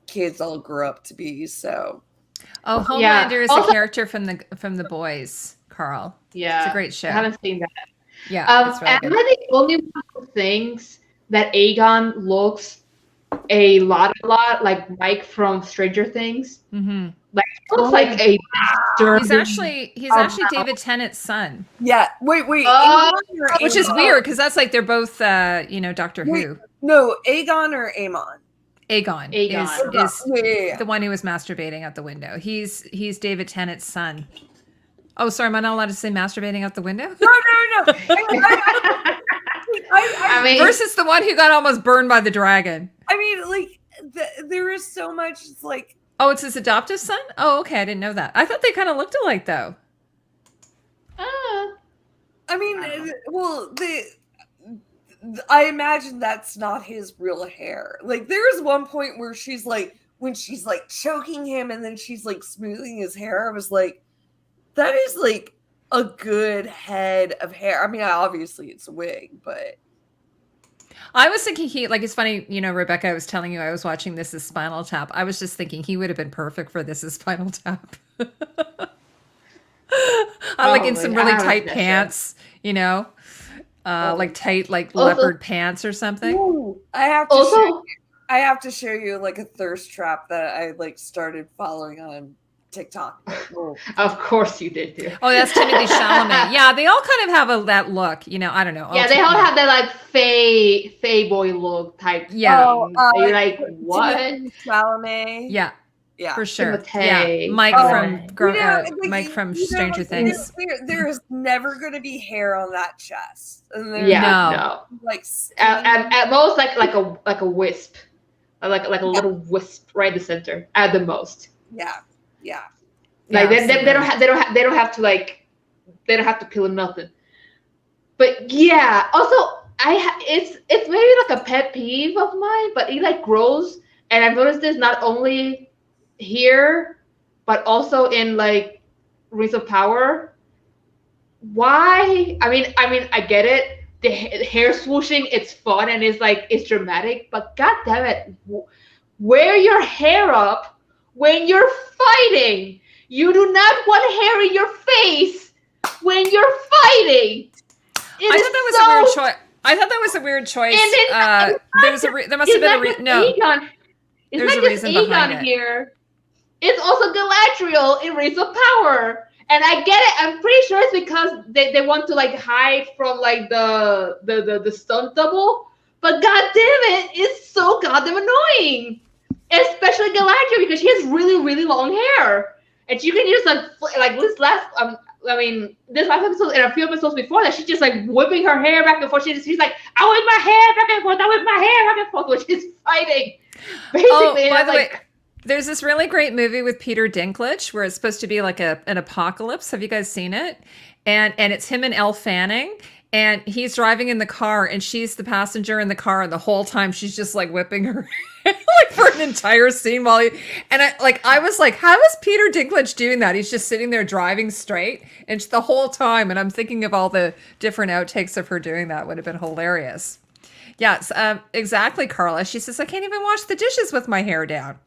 kids all grew up to be. So Oh, Homelander Yeah. is Also- a character from the Boys, Carl. Yeah, It's a great show. I haven't seen that. Yeah, it's really Am good. I the only one who thinks that Aegon looks a lot like Mike from Stranger Things? Mm-hmm. Like he looks like a He's actually David Tennant's son, yeah, wait, Oh, Aegon or which is Aemon? weird because that's like they're both Doctor Wait. Who. No, Aegon or Aemon? Aegon, Aegon. is Yeah. the one who was masturbating out the window. He's David Tennant's son. Oh, sorry, am I not allowed to say masturbating out the window? No. I mean, Versus the one who got almost burned by the dragon. I mean, like, there is so much. It's like, Oh, it's his adoptive son? Oh, okay, I didn't know that. I thought they kind of looked alike though. I mean, well, I imagine that's not his real hair. Like, there is one point where she's like, when she's like choking him and then she's like smoothing his hair, I was like, that is like a good head of hair. I mean, obviously it's a wig, but I was thinking it's funny, Rebecca, I was telling you I was watching This Is Spinal Tap. I was just thinking he would have been perfect for This Is Spinal Tap. Like in some really tight pants, like tight, like leopard pants or something. ooh, I have to show you like a thirst trap that I like started following on TikTok. Oh. of course you did, dude. Oh, that's Timothy Chalamet. Yeah, they all kind of have that look. I don't know. Yeah, they all have that like Faye boy look type. Yeah. thing. You're like, what? Timothée Chalamet. Yeah, for sure. Timothée. Yeah, Mike Oh. Mike from Stranger Things. There is never going to be hair on that chest. And there's No. like At most, like a wisp, like a little wisp right in the center. At the most. yeah. Like Yeah, they don't have to like they don't have to peel nothing. But yeah, also it's maybe like a pet peeve of mine, but it like grows, and I've noticed this not only here but also in like Rings of Power. Why? I mean I get it. The hair swooshing, it's fun and it's dramatic, but god damn it, wear your hair up when you're fighting. You do not want hair in your face when you're fighting. I thought that was a weird choice. I thought that was a weird choice. There must have been a reason. No, it's there's not a just reason behind Aegon it. here. It's also Galadriel in Rings of Power, and I get it. I'm pretty sure it's because they want to like hide from like the stunt double. But god damn it, it's so goddamn annoying. Especially Galadriel because she has really really long hair, and you can just like this last this last episode and a few episodes before that she's just like whipping her hair back and forth. She's like, I whip my hair back and forth, I whip my hair back and forth, which is fighting. Basically, Oh, by the way, like, there's this really great movie with Peter Dinklage where it's supposed to be like an apocalypse. Have you guys seen it? And it's him and Elle Fanning. And he's driving in the car, and she's the passenger in the car, and the whole time she's just like whipping her like for an entire scene while I was like, how is Peter Dinklage doing that? He's just sitting there driving straight, and the whole time, and I'm thinking of all the different outtakes of her doing that would have been hilarious. Yes, exactly, Carla. She says, I can't even wash the dishes with my hair down.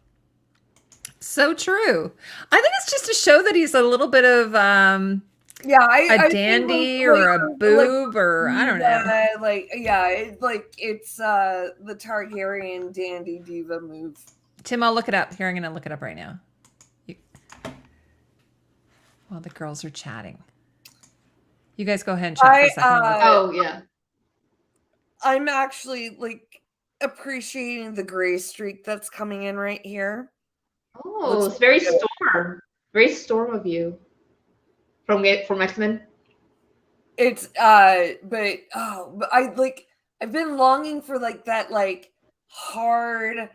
So true. I think it's just to show that he's a little bit of a dandy or a boob or I don't know. It's the Targaryen dandy diva move. Tim, I'll look it up. Here, I'm going to look it up right now. While the girls are chatting. You guys go ahead and chat for a second. Yeah. I'm actually appreciating the gray streak that's coming in right here. Oh, it's very Storm. Very Storm of you. From X-Men. It's I've been longing for that hard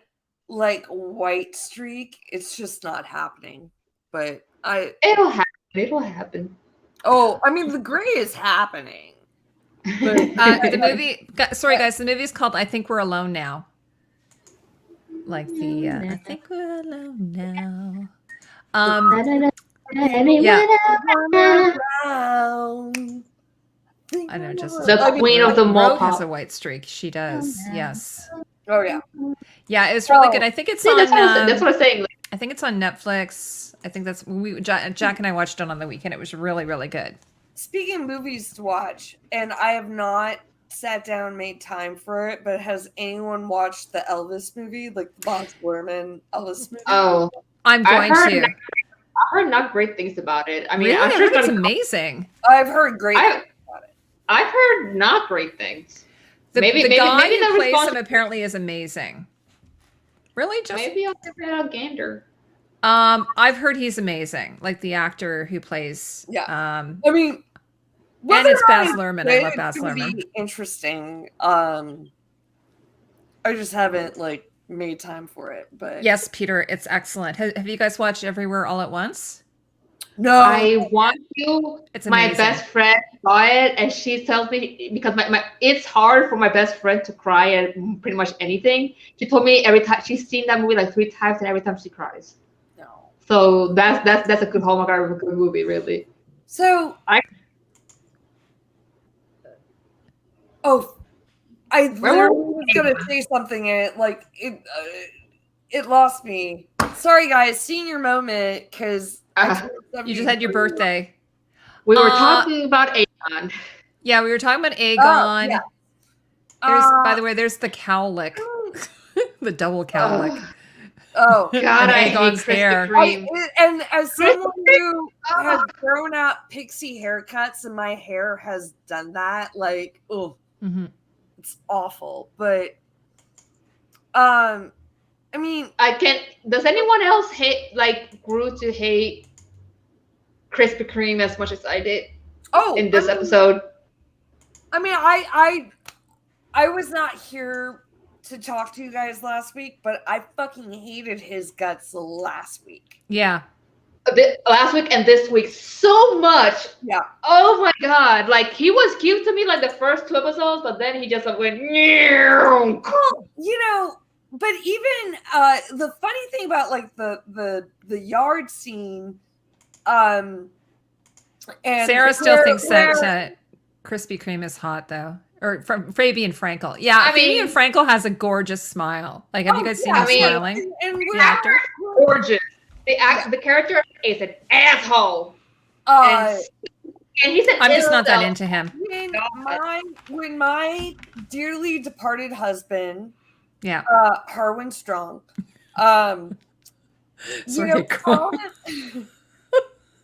white streak. It's just not happening. But it'll happen. Oh, I mean the gray is happening. But the movie the movie is called I Think We're Alone Now. I think we're alone now. Yeah. I know, just the queen of the mall has a white streak. She does. Yes. Oh yeah. Yeah, it's really good. I think it's on. That's what I'm saying. I think it's on Netflix. I think that's Jack and I watched it on the weekend. It was really, really good. Speaking of movies to watch, and I have not sat down and made time for it, but has anyone watched the Elvis movie, the Baz Luhrmann Elvis movie? Oh, I'm going to. I heard not great things about it. I mean, really? I'm sure it's amazing. I've heard great things about it. I've heard not great things. The guy who plays him him apparently is amazing. Really? Maybe I'll give it a gander. I've heard he's amazing. The actor who plays. Yeah. I mean, and it's Baz Luhrmann. I love Baz Luhrmann. Interesting. I just haven't made time for it. But yes, Peter, it's excellent. Have you guys watched Everywhere All at Once? No. I want to. It's my amazing. best friend saw it, and she tells me because it's hard for my best friend to cry at pretty much anything. She told me every time she's seen that movie 3 times, and every time she cries. No. So that's a good hallmark of a good movie, really. So I literally was gonna say something, and it lost me. Sorry, guys. Senior moment, because you just had your birthday. We were talking about Aegon. Yeah, we were talking about Aegon. Yeah. By the way, there's the cowlick, the double cowlick. Oh God, I Aegon's hate hair. And as someone who has grown out pixie haircuts, and my hair has done that, it's awful. But I mean, I can't. Does anyone else grew to hate Krispy Kreme as much as I did? In this episode. I mean, I was not here to talk to you guys last week, but I fucking hated his guts last week. Yeah. Last week and this week so much. Yeah. Oh my God. He was cute to me the first 2 episodes, but then he just went. Well, but even the funny thing about the yard scene, and Sarah still thinks that Krispy Kreme is hot though. Or from Fabian Frankel. Yeah, Fabian Frankel has a gorgeous smile. Have you guys seen him smiling? And the actor? Gorgeous. The character is an asshole. And he's an I'm just not that into him. When my dearly departed husband, Harwin Strong, sorry, crime.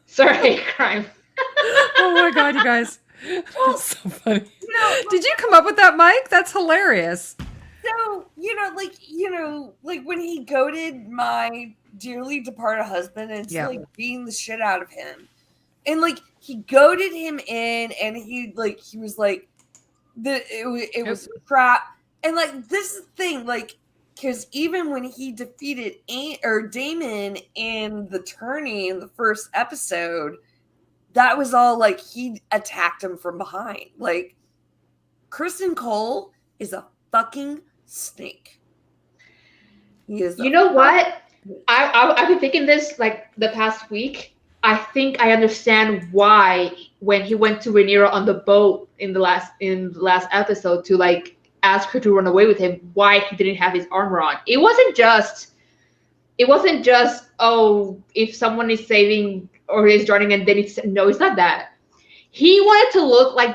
Sorry, crime. Oh my God, you guys. That's so funny. Did you come up with that, Mike? That's hilarious. So, when he goaded my dearly departed husband into beating the shit out of him. And he goaded him in, and he was it was crap. And this is the thing, because even when he defeated Damon in the tourney in the first episode, that was all he attacked him from behind. Kristen Cole is a fucking snake. He is. You know what? I've been thinking this like the past week. I think I understand why when he went to Rhaenyra on the boat in the last episode to like ask her to run away with him, why he didn't have his armor on. It wasn't just oh, if someone is saving or is running and then it's no, it's not that. He wanted to look like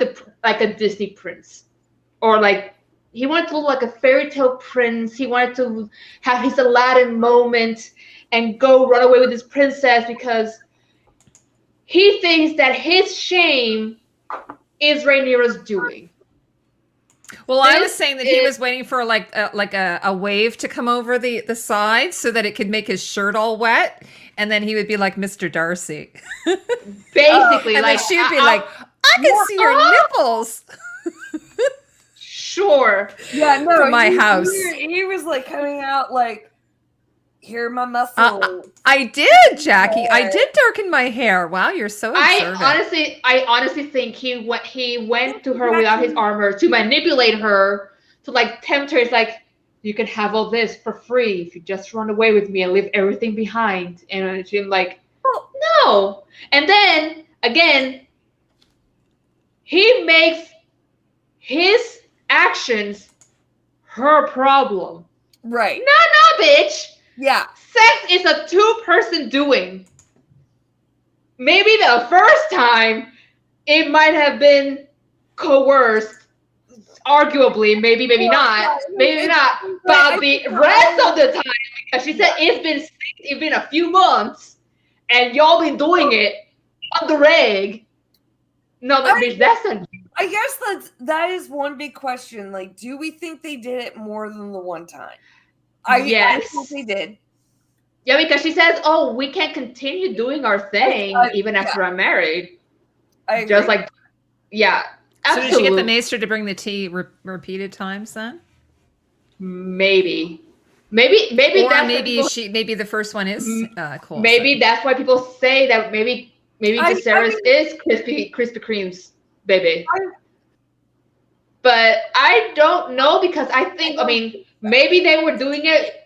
a Disney prince, or like he wanted to look like a fairy tale prince. He wanted to have his Aladdin moment and go run away with his princess because he thinks that his shame is Rhaenyra's doing. Well, I was saying that he was waiting for like a wave to come over the side so that it could make his shirt all wet, and then he would be like Mr. Darcy. Basically, and like then she'd be like, "I can see your nipples." Sure. Yeah, no, from my house. He was like coming out like, here my muscle. I did, Jackie. I did darken my hair. Wow, you're so observant. I honestly think he went to her without his armor to manipulate her, to like tempt her. It's like, you can have all this for free if you just run away with me and leave everything behind. And she's like, no. And then again, he makes his actions her problem. Right. No, bitch. Yeah. Sex is a two-person doing. Maybe the first time it might have been coerced, arguably, maybe not. But the rest of the time, because she said it's been a few months, and y'all been doing it on the reg. No, bitch, that's a. I guess that is one big question. Like, do we think they did it more than the one time? Yes. I think they did. Yeah, because she says, "Oh, we can't continue doing our thing even after I'm married." I agree. Just like, yeah, absolutely. So did you get the maester to bring the tea repeated times then? Maybe Or that's maybe the first one is cool. Maybe that's why people say that maybe Viserys is Krispy Kreme's baby. But I don't know, because I mean, maybe they were doing it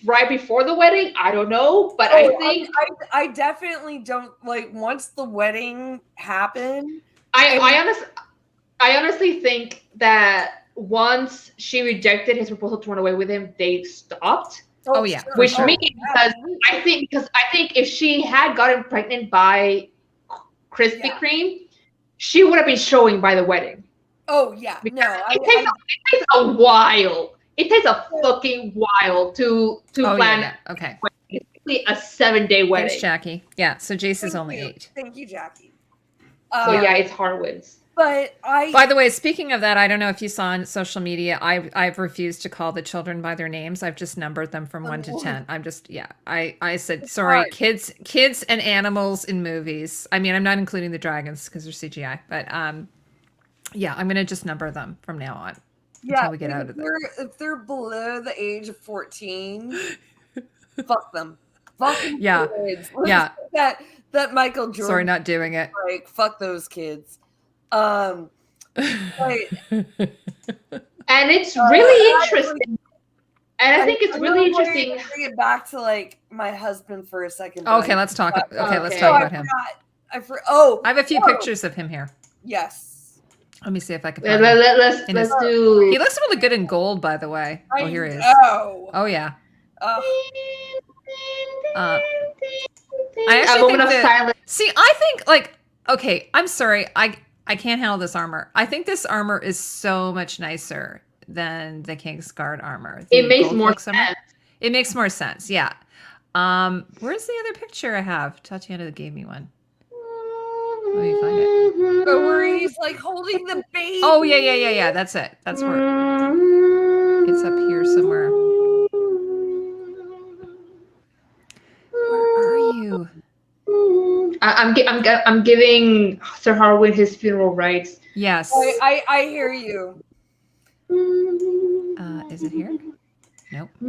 right before the wedding. I don't know, but I definitely don't, like, once the wedding happened. I honestly think that once she rejected his proposal to run away with him, they stopped. Oh yeah, Which means because I think if she had gotten pregnant by Krispy Kreme, she would have been showing by the wedding. Oh yeah, no, it takes a while. It takes a fucking while to plan. Yeah. Okay, a 7-day wedding. Thanks, Jackie. Yeah, so Jace is only 8. Thank you, Jackie. So yeah, it's Harwin's. But By the way, speaking of that, I don't know if you saw on social media, I've refused to call the children by their names. I've just numbered them from 1 to 10. I'm just I said sorry, kids and animals in movies. I mean, I'm not including the dragons because they're CGI, but yeah, I'm gonna just number them from now on until we get out of there. If they're below the age of 14, fuck them. Fuck them. Yeah, kids. yeah. That Michael Jordan. Sorry, not doing it. Like, fuck those kids. Like, and it's really interesting. And I think it's really interesting. Bring it back to like my husband for a second. Okay, let's talk. Let's talk about him. I have a few pictures of him here. Yes. Let me see if I can. Let's do. He looks really good in gold, by the way. Oh, here he is. Oh yeah. I actually think that, see, I think like, okay, I'm sorry. I can't handle this armor. I think this armor is so much nicer than the Kingsguard armor. It makes more sense. It makes more sense. Yeah. Where's the other picture I have? Tatiana gave me one. Let me find it. But where he's like holding the baby. Oh yeah. That's it. That's where it's up here somewhere. Where are you? I'm giving Sir Harwin his funeral rites. Yes. I hear you. Is it here? Nope. I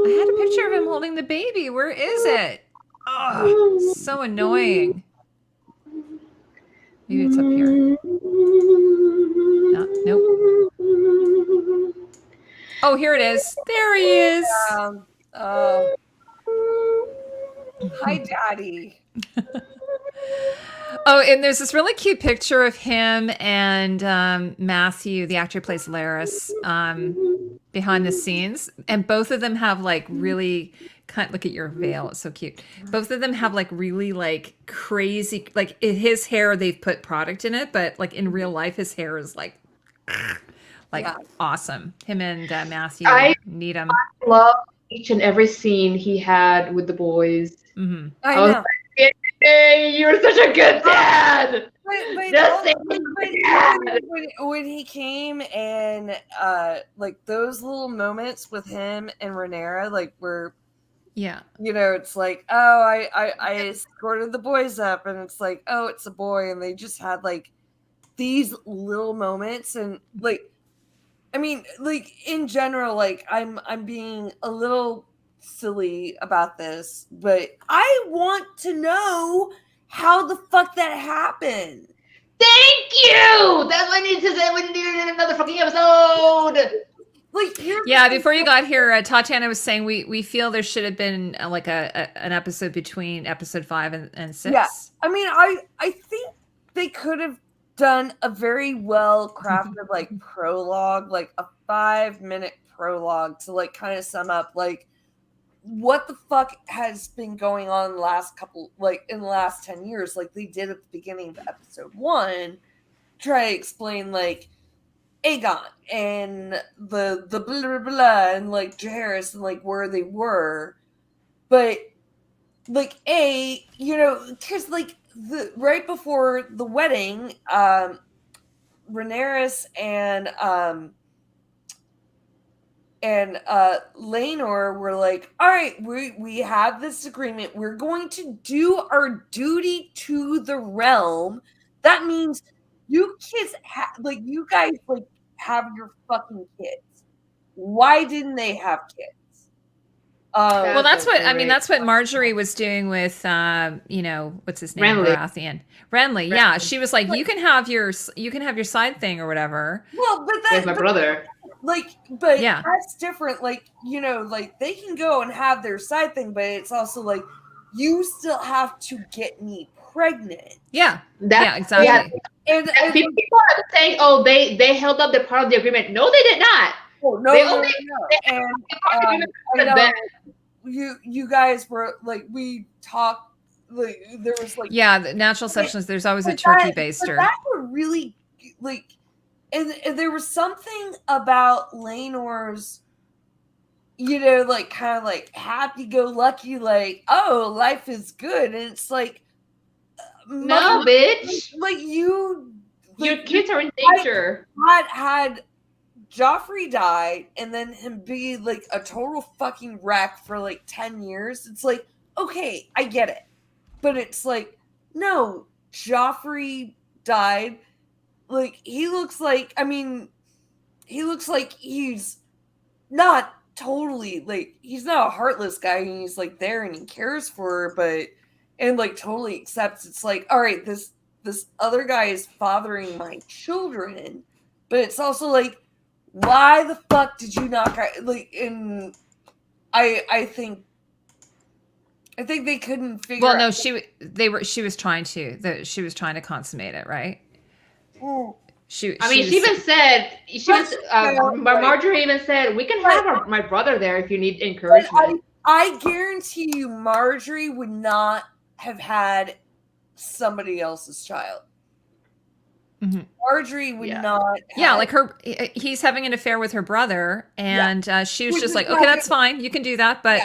had a picture of him holding the baby. Where is it? Oh, so annoying. Maybe it's up here. Nope. Oh, here it is. There he is. Hi, Daddy. Oh, and there's this really cute picture of him and Matthew, the actor who plays Laris, behind the scenes, and both of them have like really look at your veil, it's so cute. Both of them have like really like crazy, like his hair, they've put product in it, but like in real life his hair is like awesome. Him and Matthew Needham. I love each and every scene he had with the boys. Mm-hmm. I know. Like, hey, you're such a good dad. When he came and like those little moments with him and Rhaenyra, like were, it's like, oh, I escorted the boys up, and it's like, oh, it's a boy, and they just had like these little moments, and like, I mean, like in general, like I'm being a little silly about this, but I want to know how the fuck that happened. Thank you. That's what I need to say. We need another fucking episode. Like, before you got here, Tatiana was saying we feel there should have been like an episode between episode 5 and 6. Yeah, I mean, I think they could have done a very well crafted like prologue, like a 5-minute prologue to like kind of sum up like what the fuck has been going on in the last in the last 10 years, like they did at the beginning of episode 1, try to explain like Aegon and the blah blah blah and like Jaehaerys and like where they were, but like because like the right before the wedding, Rhaenyra and Laenor were like, all right, we have this agreement. We're going to do our duty to the realm. That means you kids you guys like have your fucking kids. Why didn't they have kids? Well, that's what Marjorie was doing with what's his name, Baratheon. Renly, yeah, she was like, you can have your side thing or whatever. Well, but that's my brother. But that's different. Like, like they can go and have their side thing, but it's also like you still have to get me pregnant. Yeah, exactly. Yeah. And people are saying, oh, they held up the part of the agreement. No, they did not. Oh, no, no. And I know you guys were like, we talked. Like, there was like the natural sessions. There's always a turkey baster. That were really like. And there was something about Laenor's, like kind of like happy-go-lucky, like, oh, life is good, and it's like, no, bitch, like your kids are in danger. Had Joffrey died, and then him be like a total fucking wreck for like 10 years. It's like, okay, I get it, but it's like, no, Joffrey died. Like, he looks like he's not totally, like, he's not a heartless guy, and he's, like, there, and he cares for her, and, like, totally accepts, it's like, all right, this other guy is fathering my children, but it's also, like, why the fuck did you not, like, and I think they couldn't figure out. Well, no, she was trying to consummate it, right? She even said Marjorie even said, we can have my brother there if you need encouragement. I guarantee you Marjorie would not have had somebody else's child. Mm-hmm. Marjorie would not like he's having an affair with her brother, and she was just like, okay, that's fine, you can do that, but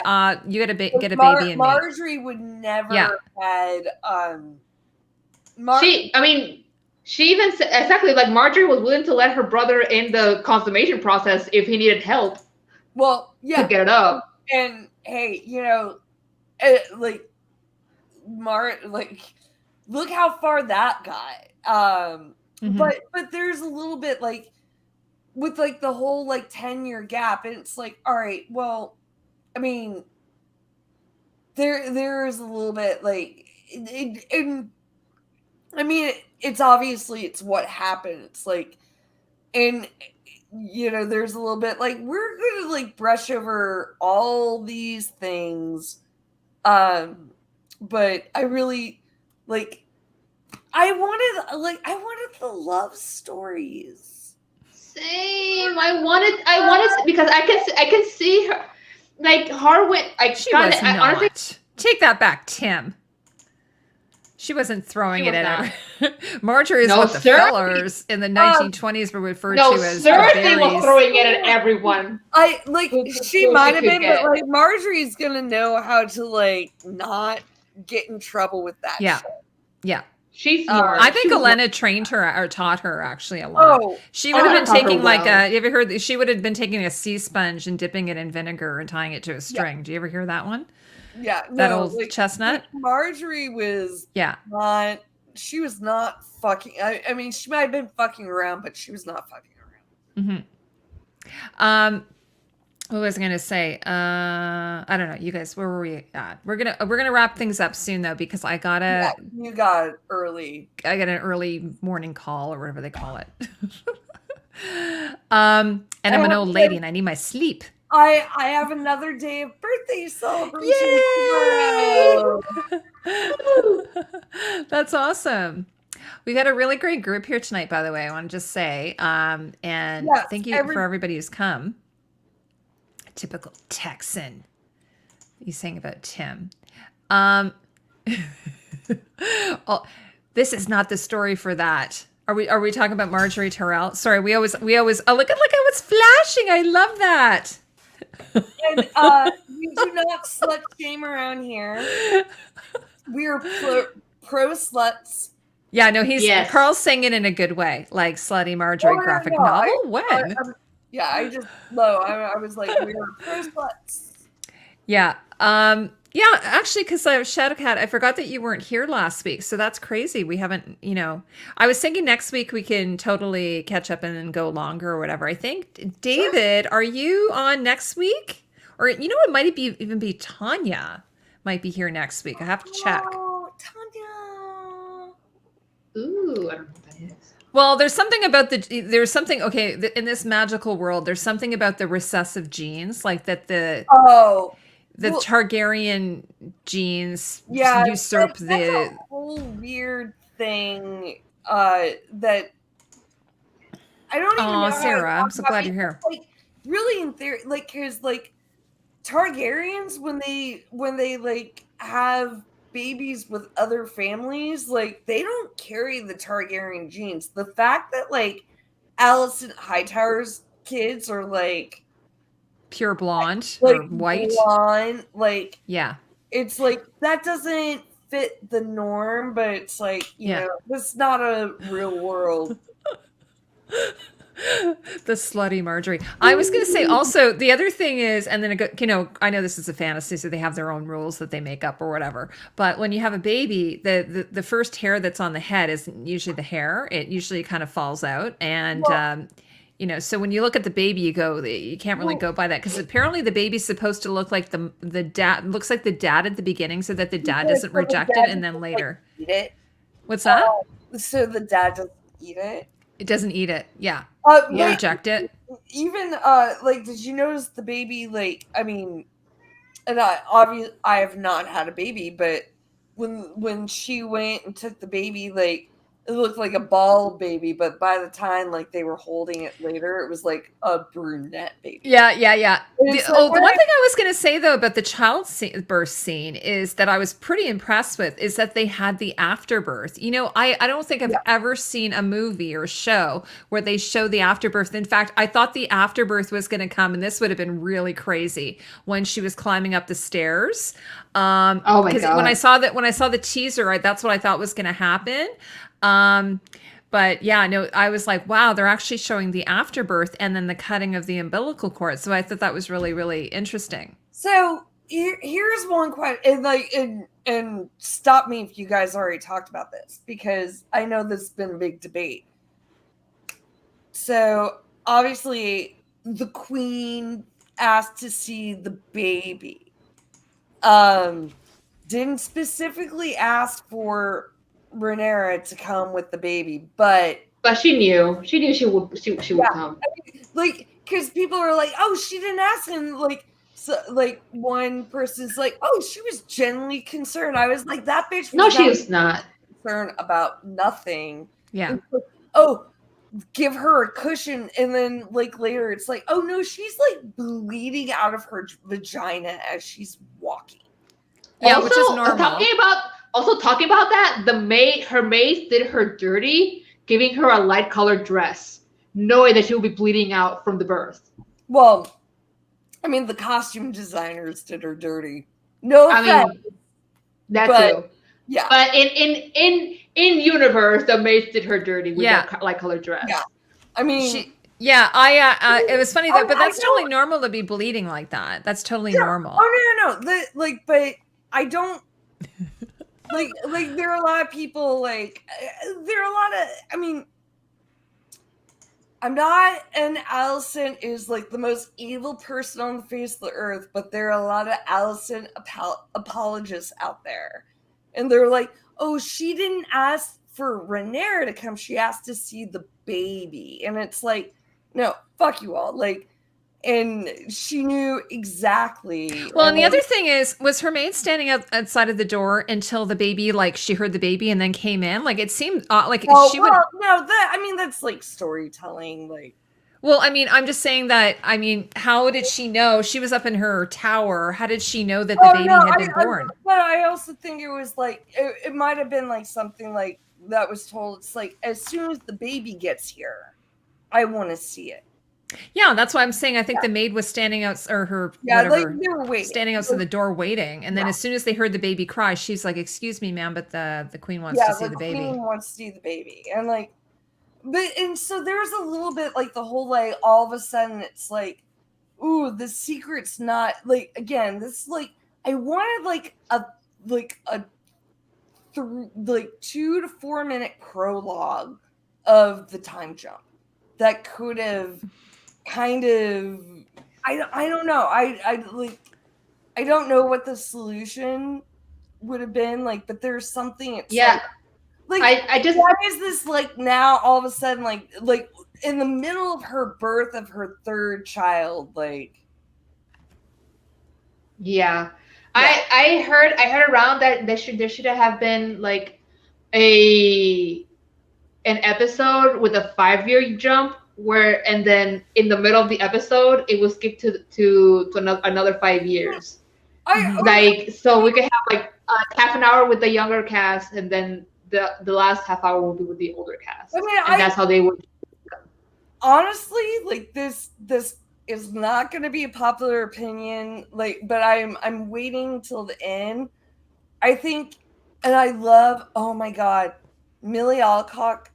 you gotta get a baby in Marjorie would never have had she even said, exactly, like, Marjorie was willing to let her brother in the consummation process if he needed help. Well, to get it up. And hey, look how far that got. But there's a little bit like with like the whole like 10-year gap, and it's like, all right, well, I mean, there is a little bit like I mean, it's obviously it's what happened. It's like, and there's a little bit like we're gonna like brush over all these things, but I really like. I wanted the love stories. Same. I wanted because I can see her, like Harwin. She was not. Honestly, take that back, Tim. She wasn't throwing it at her. Marjorie is what the fellers in the 1920s were referred to as Cersei was throwing it at everyone. She might have been, but like Marjorie's gonna know how to like not get in trouble with that. Yeah, shit. yeah. She's smart. I think Elena trained her or taught her actually a lot. Oh, she would have been taking like you ever heard? She would have been taking a sea sponge and dipping it in vinegar and tying it to a string. Yeah. Do you ever hear that one? Yeah, that old chestnut. Marjorie was not. She was not fucking. I mean, she might have been fucking around, but she was not fucking around. Mm-hmm. What was I gonna say? I don't know. You guys, where were we at? We're gonna wrap things up soon though, because I gotta. Yeah, you got early. I got an early morning call or whatever they call it. And I'm an old lady and I need my sleep. I have another day of birthday celebration. That's awesome. We got a really great group here tonight, by the way. I want to just say, and thank you for everybody who's come. Typical Texan. He's saying about Tim. Oh, this is not the story for that. Are we talking about Marjorie Terrell? Sorry, we always. Oh, look how it's flashing. I love that. And we do not slut shame around here. We are pro sluts. Yeah, no, Carl's saying it in a good way, like slutty Marjorie graphic novel. When? I was like, we were pro sluts. Yeah. Yeah, actually, because Shadowcat, I forgot that you weren't here last week. So that's crazy. We haven't, I was thinking next week we can totally catch up and go longer or whatever. I think, David, are you on next week? Or, it might even be Tanya might be here next week. I have to check. Oh, Tanya. Ooh, I don't know what that is. Well, there's something about in this magical world, there's something about the recessive genes, like that the Targaryen genes usurp that's a whole weird thing that I don't even know. Sarah, I'm so glad you're here. Like, really, in theory, like, because like Targaryens, when they like have babies with other families, like they don't carry the Targaryen genes. The fact that like Alicent Hightower's kids are like pure blonde like or white blonde, like it's like that doesn't fit the norm, but it's like you know, it's not a real world. The slutty Marjorie. I was going to say also the other thing is, and then I know this is a fantasy, so they have their own rules that they make up or whatever. But when you have a baby, the first hair that's on the head isn't usually the hair. It usually kind of falls out, and so when you look at the baby, you can't really go by that because apparently the baby's supposed to look like the dad looks like the dad at the beginning, so that the dad doesn't reject it, and then later eat it. What's that? So the dad doesn't eat it. It doesn't eat it. Yeah. You reject it. Even like, did you notice the baby? Like, I mean, and I have not had a baby, but when she went and took the baby, like it looked like a bald baby, but by the time like they were holding it later, it was like a brunette baby. Yeah. The one thing I was going to say though about the childbirth scene is that I was pretty impressed with is that they had the afterbirth. I don't think I've ever seen a movie or show where they show the afterbirth. In fact, I thought the afterbirth was going to come, and this would have been really crazy when she was climbing up the stairs. Oh my God! Because when I saw the teaser, that's what I thought was going to happen. But yeah, no, I was like, wow, they're actually showing the afterbirth and then the cutting of the umbilical cord. So I thought that was really, really interesting. So here's one question, and stop me if you guys already talked about this, because I know this has been a big debate. So obviously the queen asked to see the baby. Didn't specifically ask for Rhaenyra to come with the baby, but she knew she would Yeah. come. like, because people are like, oh, she didn't ask him. Like, so, like one person's like, oh, she was genuinely concerned. I was like, that bitch was No, she was not. concerned about nothing. Yeah. It's like, oh, give her a cushion, and then like later it's like, oh no, she's like bleeding out of her vagina as she's walking. Yeah, also, which is normal. Talking about that, her maid did her dirty, giving her a light colored dress, knowing that she would be bleeding out from the birth. Well, I mean, the costume designers did her dirty. No offense. That but, too. Yeah. But in universe, the maid did her dirty with that light colored dress. Yeah. I mean, it was funny though, but that's totally normal to be bleeding like that. That's totally normal. Oh no. But I don't like there are a lot of people I mean, I'm not an Alicent is like the most evil person on the face of the earth, but there are a lot of Alicent apologists out there. And they're like, oh, she didn't ask for Rhaenyra to come. She asked to see the baby. And it's like, no, fuck you all. Like, and she knew exactly. Well, and the other thing was her maid standing outside of the door until the baby, like she heard the baby and then came in. Like it seemed like she would. No, that's like storytelling. Like, well, I mean, I'm just saying that. I mean, how did she know? She was up in her tower. How did she know that the baby had been born? But I also think it was like it might have been like something like that was told. It's like as soon as the baby gets here, I want to see it. Yeah, that's why I'm saying I think the maid was standing out, or her whatever, like they were waiting. Standing outside the door waiting, and then as soon as they heard the baby cry, she's like, "Excuse me, ma'am, but the queen wants to see the baby." Queen wants to see the baby, and like, and so there's a little bit like the whole like all of a sudden it's like, ooh, the secret's not like again. This like I wanted like a 2 to 4 minute prologue of the time jump that could have. Kind of I don't know. I don't know what the solution would have been like, but there's something it's like I just why is this like now all of a sudden like in the middle of her birth of her third child, like I heard around that there should have been like an episode with a 5-year jump where and then in the middle of the episode it was skipped to another 5 years. So we could have like half an hour with the younger cast and then the last half hour will be with the older cast. I mean, and that's how they would. Honestly, like this is not going to be a popular opinion, like, but I'm waiting till the end. I think, and I love. Oh my god, Millie Alcock.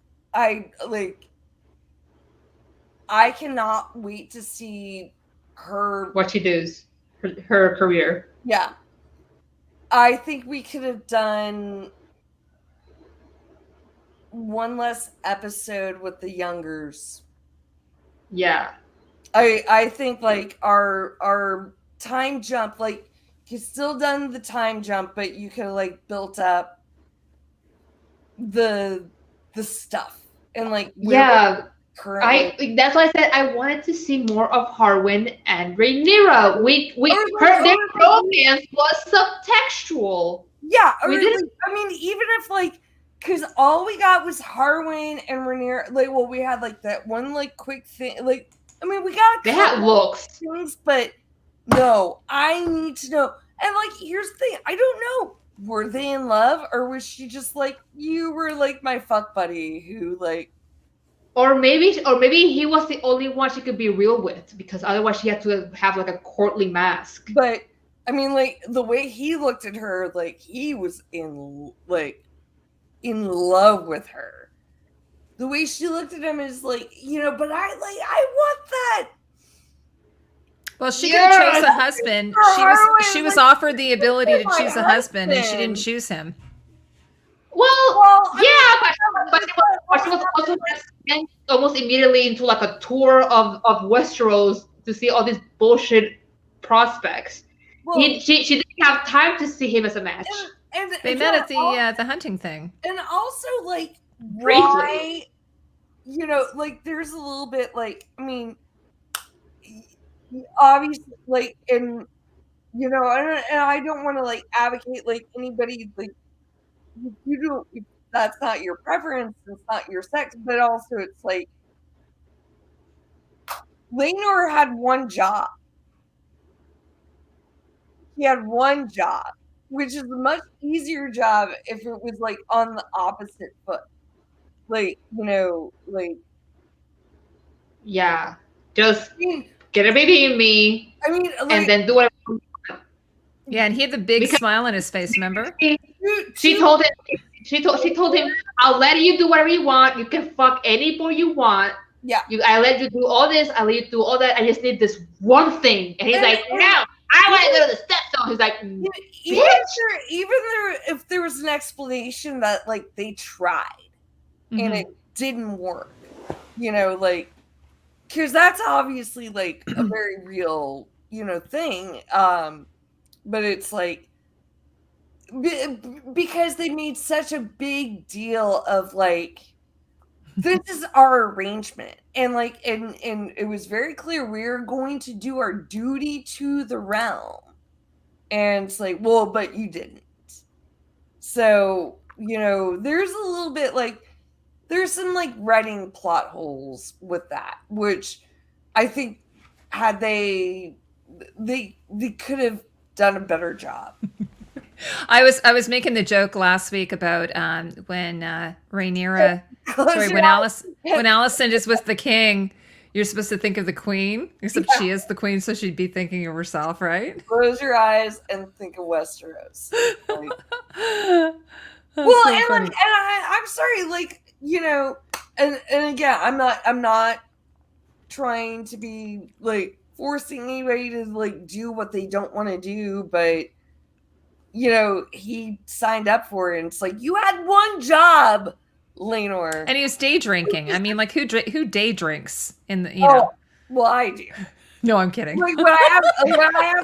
I cannot wait to see her what she does, her career. Yeah, I think we could have done one less episode with the youngers. Yeah, I think like our time jump, like you still done the time jump, but you could have like built up the stuff and like currently. That's why I said I wanted to see more of Harwin and Rhaenyra. Their romance was subtextual. Yeah, I mean, even if like, because all we got was Harwin and Rhaenyra. Like, well, we had like that one like quick thing. Like, I mean, we got they had looks, things, but no, I need to know. And like, here's the thing: I don't know. Were they in love, or was she just like you were like my fuck buddy who like. Or maybe he was the only one she could be real with because otherwise she had to have like a courtly mask. But I mean, like the way he looked at her, like he was in love with her. The way she looked at him is like, but I want that. Well, she could have chose a husband. She was offered the ability to choose a husband, and she didn't choose him. Well, yeah, but she was also sent almost immediately into like a tour of Westeros to see all these bullshit prospects. She didn't have time to see him as a match. They met at the hunting thing. And also, like, Briefly. why, you know, like, there's a little bit, like, I mean, obviously, like, and, you know, and I don't want to, like, advocate, like, anybody, like, you don't, if that's not your preference, it's not your sex, but also it's like, Laenor had one job. He had one job, which is a much easier job if it was, like, on the opposite foot. Like, you know, like, Yeah. Just I mean, get a baby in me like, and then do whatever. Yeah, and he had the big Because- smile on his face, remember? She told him, she told him, I'll let you do whatever you want. You can fuck any boy you want. Yeah. I let you do all this. I let you do all that. I just need this one thing. And he's like, no, I want to go to the stepstone. He's like, even if there was an explanation that, like, they tried and it didn't work, you know, like, because that's obviously, like, a very real, you know, thing. But it's like, because they made such a big deal of, like, this is our arrangement, and, like, and it was very clear we're going to do our duty to the realm, and it's like, well, but you didn't. So, you know, there's a little bit, like, there's some, like, writing plot holes with that, which I think had they could have done a better job. I was making the joke last week about when Rhaenyra, sorry, when Alicent is with the king, you're supposed to think of the queen, except she is the queen, so she'd be thinking of herself, right? Close your eyes and think of Westeros. Like, well, so and I'm sorry, like, you know, and again, I'm not trying to be, like, forcing anybody to, like, do what they don't want to do, but, you know, he signed up for it, and it's like, you had one job, Laenor. And he was day drinking. I mean, like, who day drinks in the, you know? Well, I do. No, I'm kidding. Like, when I have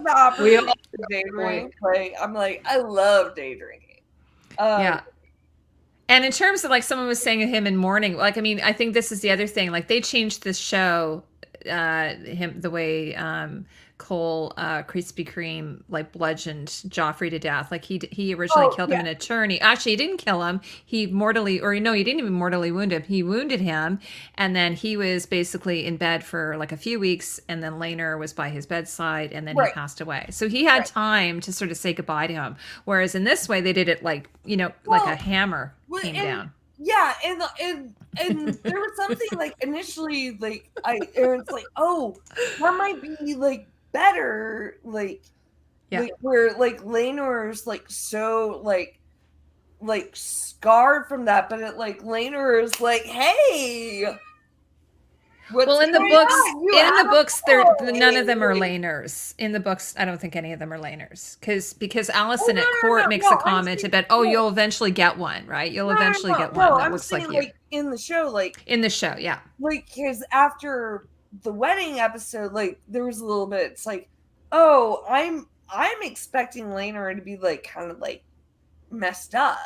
the opportunity to day drink, like, I'm like, I love day drinking. Yeah. And in terms of, like, someone was saying him in mourning, like, I mean, I think this is the other thing. Like, they changed this show, the way Cole Krispy Kreme, like, bludgeoned Joffrey to death. Like, he originally killed him in a tourney. Actually, he didn't kill him. He didn't even mortally wound him. He wounded him, and then he was basically in bed for, like, a few weeks, and then Laenor was by his bedside, and then he passed away. So he had time to sort of say goodbye to him. Whereas in this way, they did it, like, you know, like a hammer came down. Yeah, and there was something, like, initially, like, it's like, oh, that might be, like, better, like, like, where, like, Laenor's, like, so, like scarred from that, but it, like, Laenor is like, hey, well, in the books, none of them are Laenors. In the books, I don't think any of them are Laenors, because Alicent at court makes a comment about, you'll eventually get one, right? You'll eventually get one that looks like you. Like, in the show, like, yeah, like, because after the wedding episode, like, there was a little bit. It's like, oh, I'm expecting Laenor to be, like, kind of, like, messed up,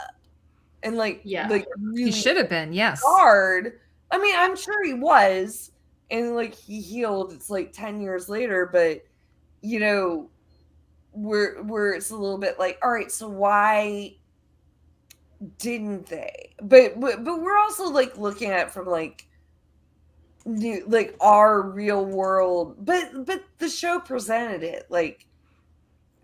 and, like, like, really, he should have been, yes, scarred. I mean, I'm sure he was, and, like, he healed. It's like 10 years later, but, you know, where it's a little bit like, all right, so why didn't they? But we're also, like, looking at it from, like, like, our real world, but the show presented it, like,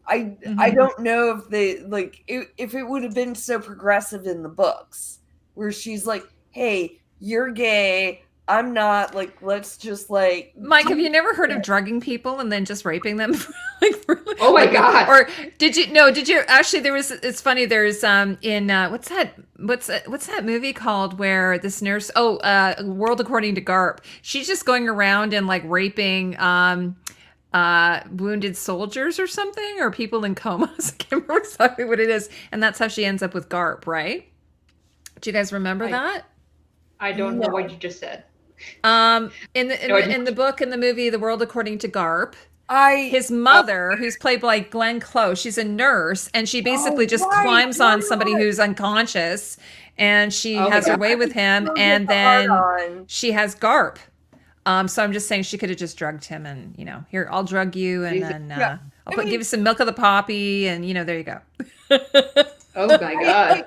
I don't know if they, like, if it would have been so progressive in the books, where she's like, hey, you're gay, I'm not, like, let's just, like, Mike, have you never heard of drugging people and then just raping them? Oh my God. Or did you actually, it's funny, there's in what's that movie called where this nurse, World According to Garp, she's just going around and, like, raping wounded soldiers or something, or people in comas. I can't remember exactly what it is, and that's how she ends up with Garp, right? Do you guys remember that? I don't know what you just said. In the book and the movie The World According to Garp, his mother, who's played by Glenn Close, she's a nurse, and she basically just climbs on somebody who's unconscious, and she has her way with him, and then she has Garp. So I'm just saying she could have just drugged him, and here, I'll drug you, and then I'll give you some milk of the poppy, and there you go. Oh my god.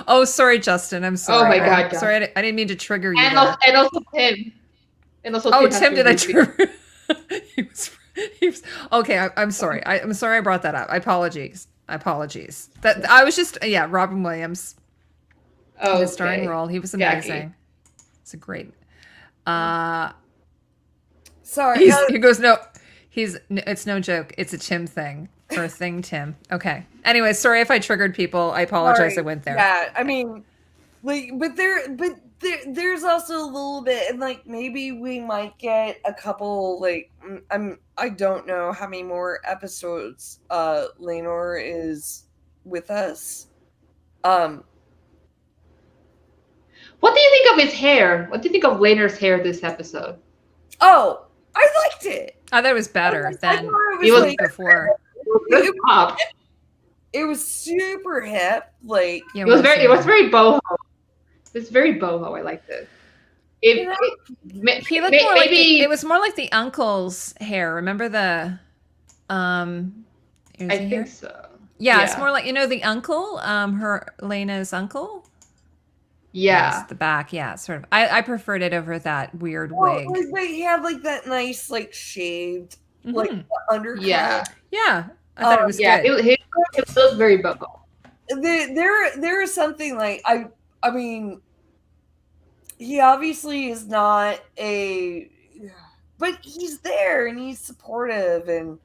Oh, sorry, Justin. I'm sorry. Oh my god. Sorry, I didn't mean to trigger you. And also Tim. And also oh, Tim Tim, did I trigger? he was okay. I'm sorry. I'm sorry I brought that up. Apologies. That I was just Robin Williams. Oh, in his starring role. He was amazing. It's a great. Sorry. He goes, no. It's no joke. It's a Tim thing. Or a thing, Tim. Okay. Anyway, sorry if I triggered people. I apologize. I went there. Yeah, I mean, there's also a little bit, and maybe we might get a couple. I don't know how many more episodes Rhaenyra is with us. What do you think of his hair? What do you think of Rhaenyra's hair this episode? Oh, I liked it. I thought it was better than it was before. It was super hip. It was very boho. It's very boho. I liked it. He looked more like it was more like the uncle's hair. Remember the I think so. Yeah, it's more like the uncle, Lena's uncle. Yeah. Yes, the back, sort of. I preferred it over that weird wig. But he had that nice shaved undercut. Yeah. Yeah. I thought it was good. It was very boho. There is something I mean, he obviously is not but he's there and he's supportive, and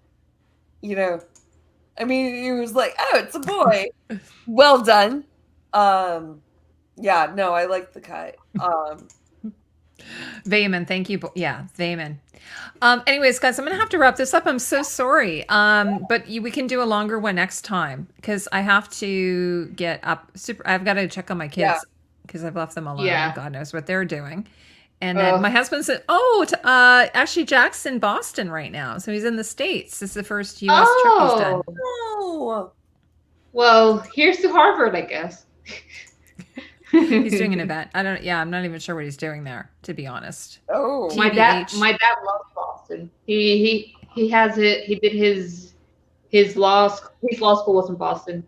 I mean, he was like, oh, it's a boy. Well done. Yeah, no, I like the cut. Vayman, thank you. Yeah, Vayman. Anyways, guys, I'm gonna have to wrap this up. I'm so sorry. But we can do a longer one next time because I have to get up. I've got to check on my kids because I've left them alone. Yeah. God knows what they're doing. And then my husband said, actually, Jack's in Boston right now, so he's in the States. This is the first U.S. trip he's done. Oh, well, here's to Harvard, I guess. He's doing an event. I'm not even sure what he's doing there, to be honest. Oh, my dad loves Boston. He has it. He did his law school was in Boston.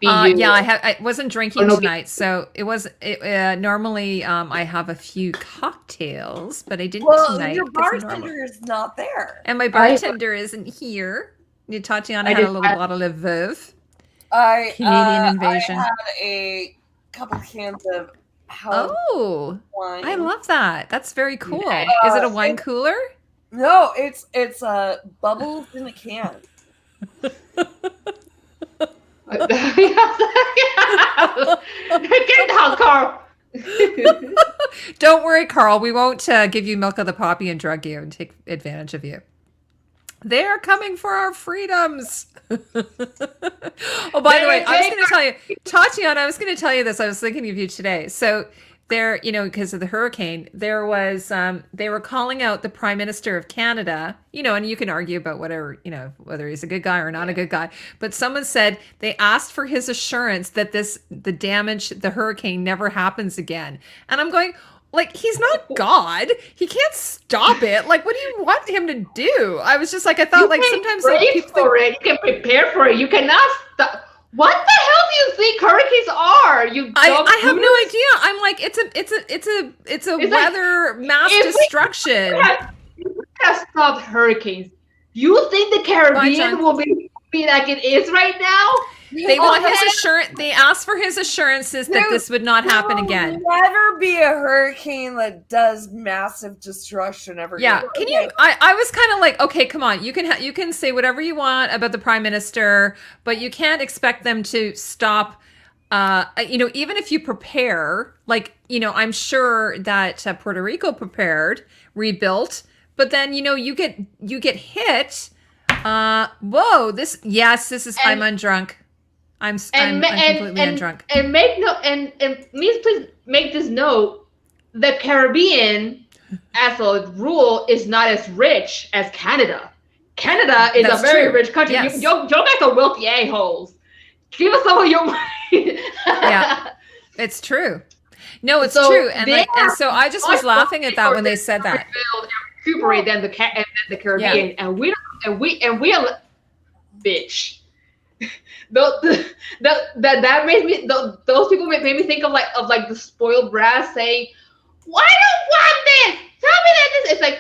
I wasn't drinking tonight, so it was. Normally, I have a few cocktails, but I didn't tonight. Your bartender is not there, and my bartender isn't here. Tatiana had a little bottle of Veuve. Canadian Invasion. I had a couple cans of wine. I love that. That's very cool. Is it a wine cooler? No, it's bubbles in a can. Get in the house, Carl. Don't worry, Carl. We won't give you milk of the poppy and drug you and take advantage of you. They're coming for our freedoms. Oh, by the way, I was going to tell you, Tatiana, I was going to tell you this. I was thinking of you today. So there, because of the hurricane, there was, they were calling out the Prime Minister of Canada, and you can argue about whatever, whether he's a good guy or not a good guy. But someone said they asked for his assurance that the hurricane never happens again. And I'm going, he's not God. He can't stop it. What do you want him to do? I was just I thought sometimes people for it. You can prepare for it. You cannot stop. What the hell do you think hurricanes are? I have no idea. I'm it's a weather mass destruction. You have stopped hurricanes. You think the Caribbean will be like it is right now? They want his assurance. They asked for his assurances that this would not happen again. Never be a hurricane that does massive destruction ever. Yeah, again. Can you? I was kind of okay, come on. You can say whatever you want about the Prime Minister, but you can't expect them to stop. Even if you prepare, I'm sure that Puerto Rico prepared, rebuilt, but then you get hit. Whoa! This is. I'm undrunk. I'm completely undrunk. And please make this note: the Caribbean as a rule, is not as rich as Canada. Canada is That's a very true. rich country. Yes. You don't get the wealthy a-holes. Give us some of your money. Yeah. It's true. No, it's So true. And they like, and are so I just was much laughing at that when they said that. rebuild and recuperate than the Caribbean, and we don't, and we are bitch. That made me those people made me think of like the spoiled brat saying, "Why don't want this? Tell me that this." It's like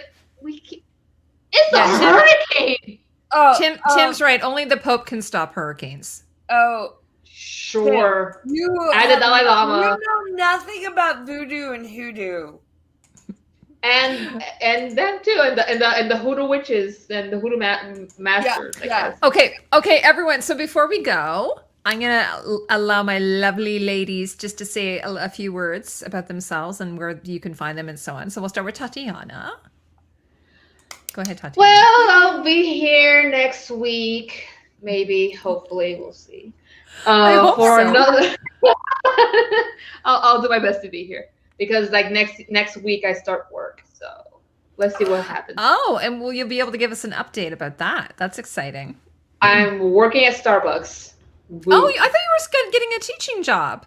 it's a hurricane. Oh, Tim's right. Only the Pope can stop hurricanes. Oh, Sure. you And the Dalai Lama. You know nothing about voodoo and hoodoo. And them too, and the hoodoo witches and the hoodoo masters. I guess. Okay, everyone. So before we go, I'm gonna allow my lovely ladies just to say a few words about themselves and where you can find them and so on. So we'll start with Tatiana. Go ahead, Tatiana. Well, I'll be here next week, maybe. Hopefully, we'll see. I hope For so. another, I'll do my best to be here because like next week I start work, so let's see what happens. Oh, and will you be able to give us an update about that? That's exciting. I'm working at Starbucks. Oh, I thought you were getting a teaching job.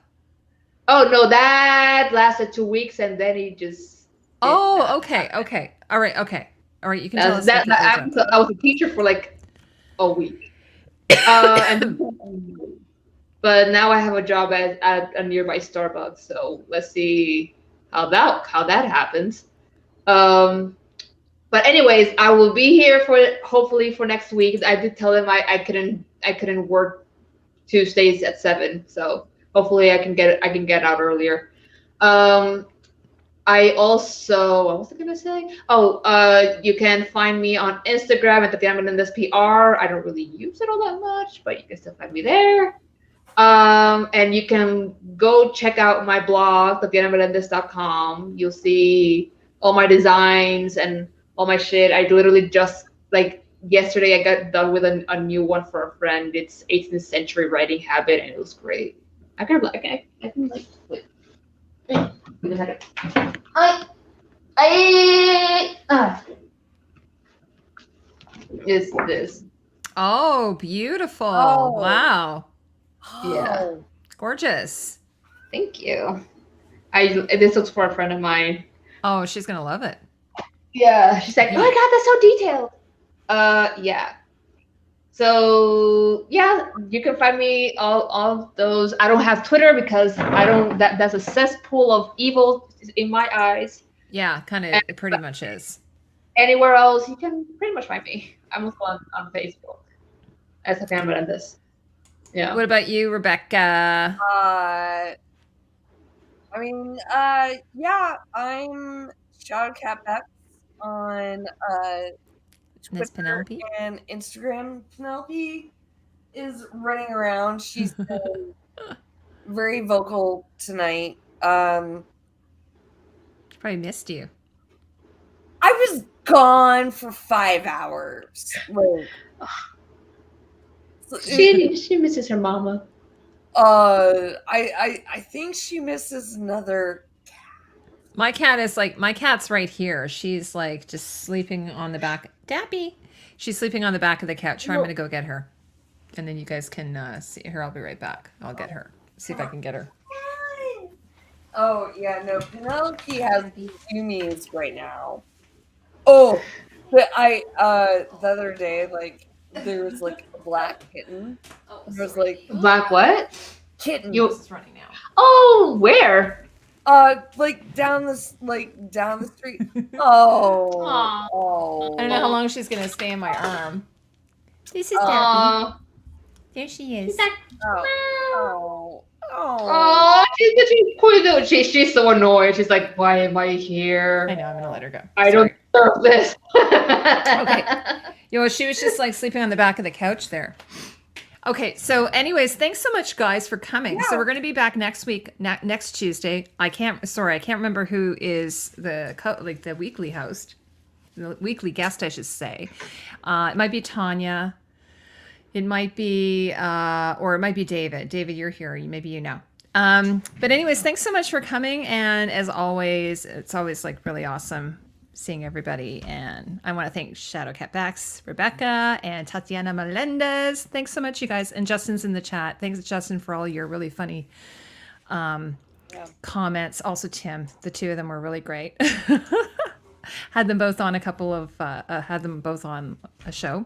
Oh no, that lasted 2 weeks, and then he just. Oh, okay. All right. You can tell us. I was a teacher for like a week, but now I have a job at a nearby Starbucks. So let's see how that happens. But anyways, I will be here hopefully for next week. I did tell them I couldn't work Tuesdays at 7, so hopefully I can get out earlier. I also, what was I gonna say? Oh, you can find me on Instagram at Tatiana Melendez PR. I don't really use it all that much, but you can still find me there. And you can go check out my blog, TatianaMelendez.com. You'll see all my designs and all my shit. I literally just like yesterday I got done with a new one for a friend. It's 18th century writing habit, and it was great. I can wait. Is this? Oh, beautiful! Oh. Wow, Yeah. gorgeous. Thank you. This was for a friend of mine. Oh, she's gonna love it. Yeah, she's like, oh my god, that's so detailed. Yeah. So yeah, you can find me all those. I don't have Twitter because I don't. That's a cesspool of evil in my eyes. Yeah, kind of. It pretty much is. Anywhere else, you can pretty much find me. I'm also on Facebook as Tatiana Melendez. Yeah. What about you, Rebecca? Yeah, I'm Shadowcat Becks on Miss Penelope and Instagram. Penelope is running around. She's been very vocal tonight. She probably missed you. I was gone for 5 hours. Like, She misses her mama. I think she misses another. My cat's right here. She's like just sleeping on the back. Dappy. She's sleeping on the back of the couch. I'm gonna go get her, and then you guys can see her. I'll be right back. I'll get her. See if I can get her. Oh yeah, no. Penelope has zoomies right now. Oh, but the other day, like there was like a black kitten. There was like Black what? kitten. This is running now. Oh, where? Like down the street. Oh, Aw. oh. I don't know how long she's gonna stay in my arm. This is Dappy. Aw. There she is. Oh, Oh, she's poor little. She's so annoyed. She's like, why am I here? I know. I'm gonna let her go. I don't deserve this. Okay. You know, she was just like sleeping on the back of the couch there. Okay, so anyways, thanks so much, guys, for coming. So we're going to be back next week, next Tuesday. I can't remember who is the weekly host, the weekly guest, I should say. It might be Tanya. It might be, or it might be David. David, you're here. Maybe you know. But anyways, thanks so much for coming. And as always, it's always like really awesome seeing everybody. And I want to thank Shadowcat Becks, Rebecca, and Tatiana Melendez. Thanks so much, you guys. And Justin's in the chat. Thanks, Justin, for all your really funny comments. Also, Tim. The two of them were really great. Had them both on a couple of, had them both on a show.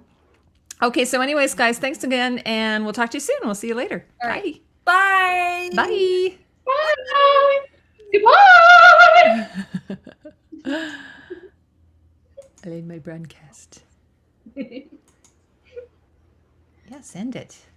Okay, so anyways, guys, thanks again, and we'll talk to you soon. We'll see you later. All right. Bye. Bye. Bye. Bye. Goodbye. I laid my broadcast. Yeah, send it.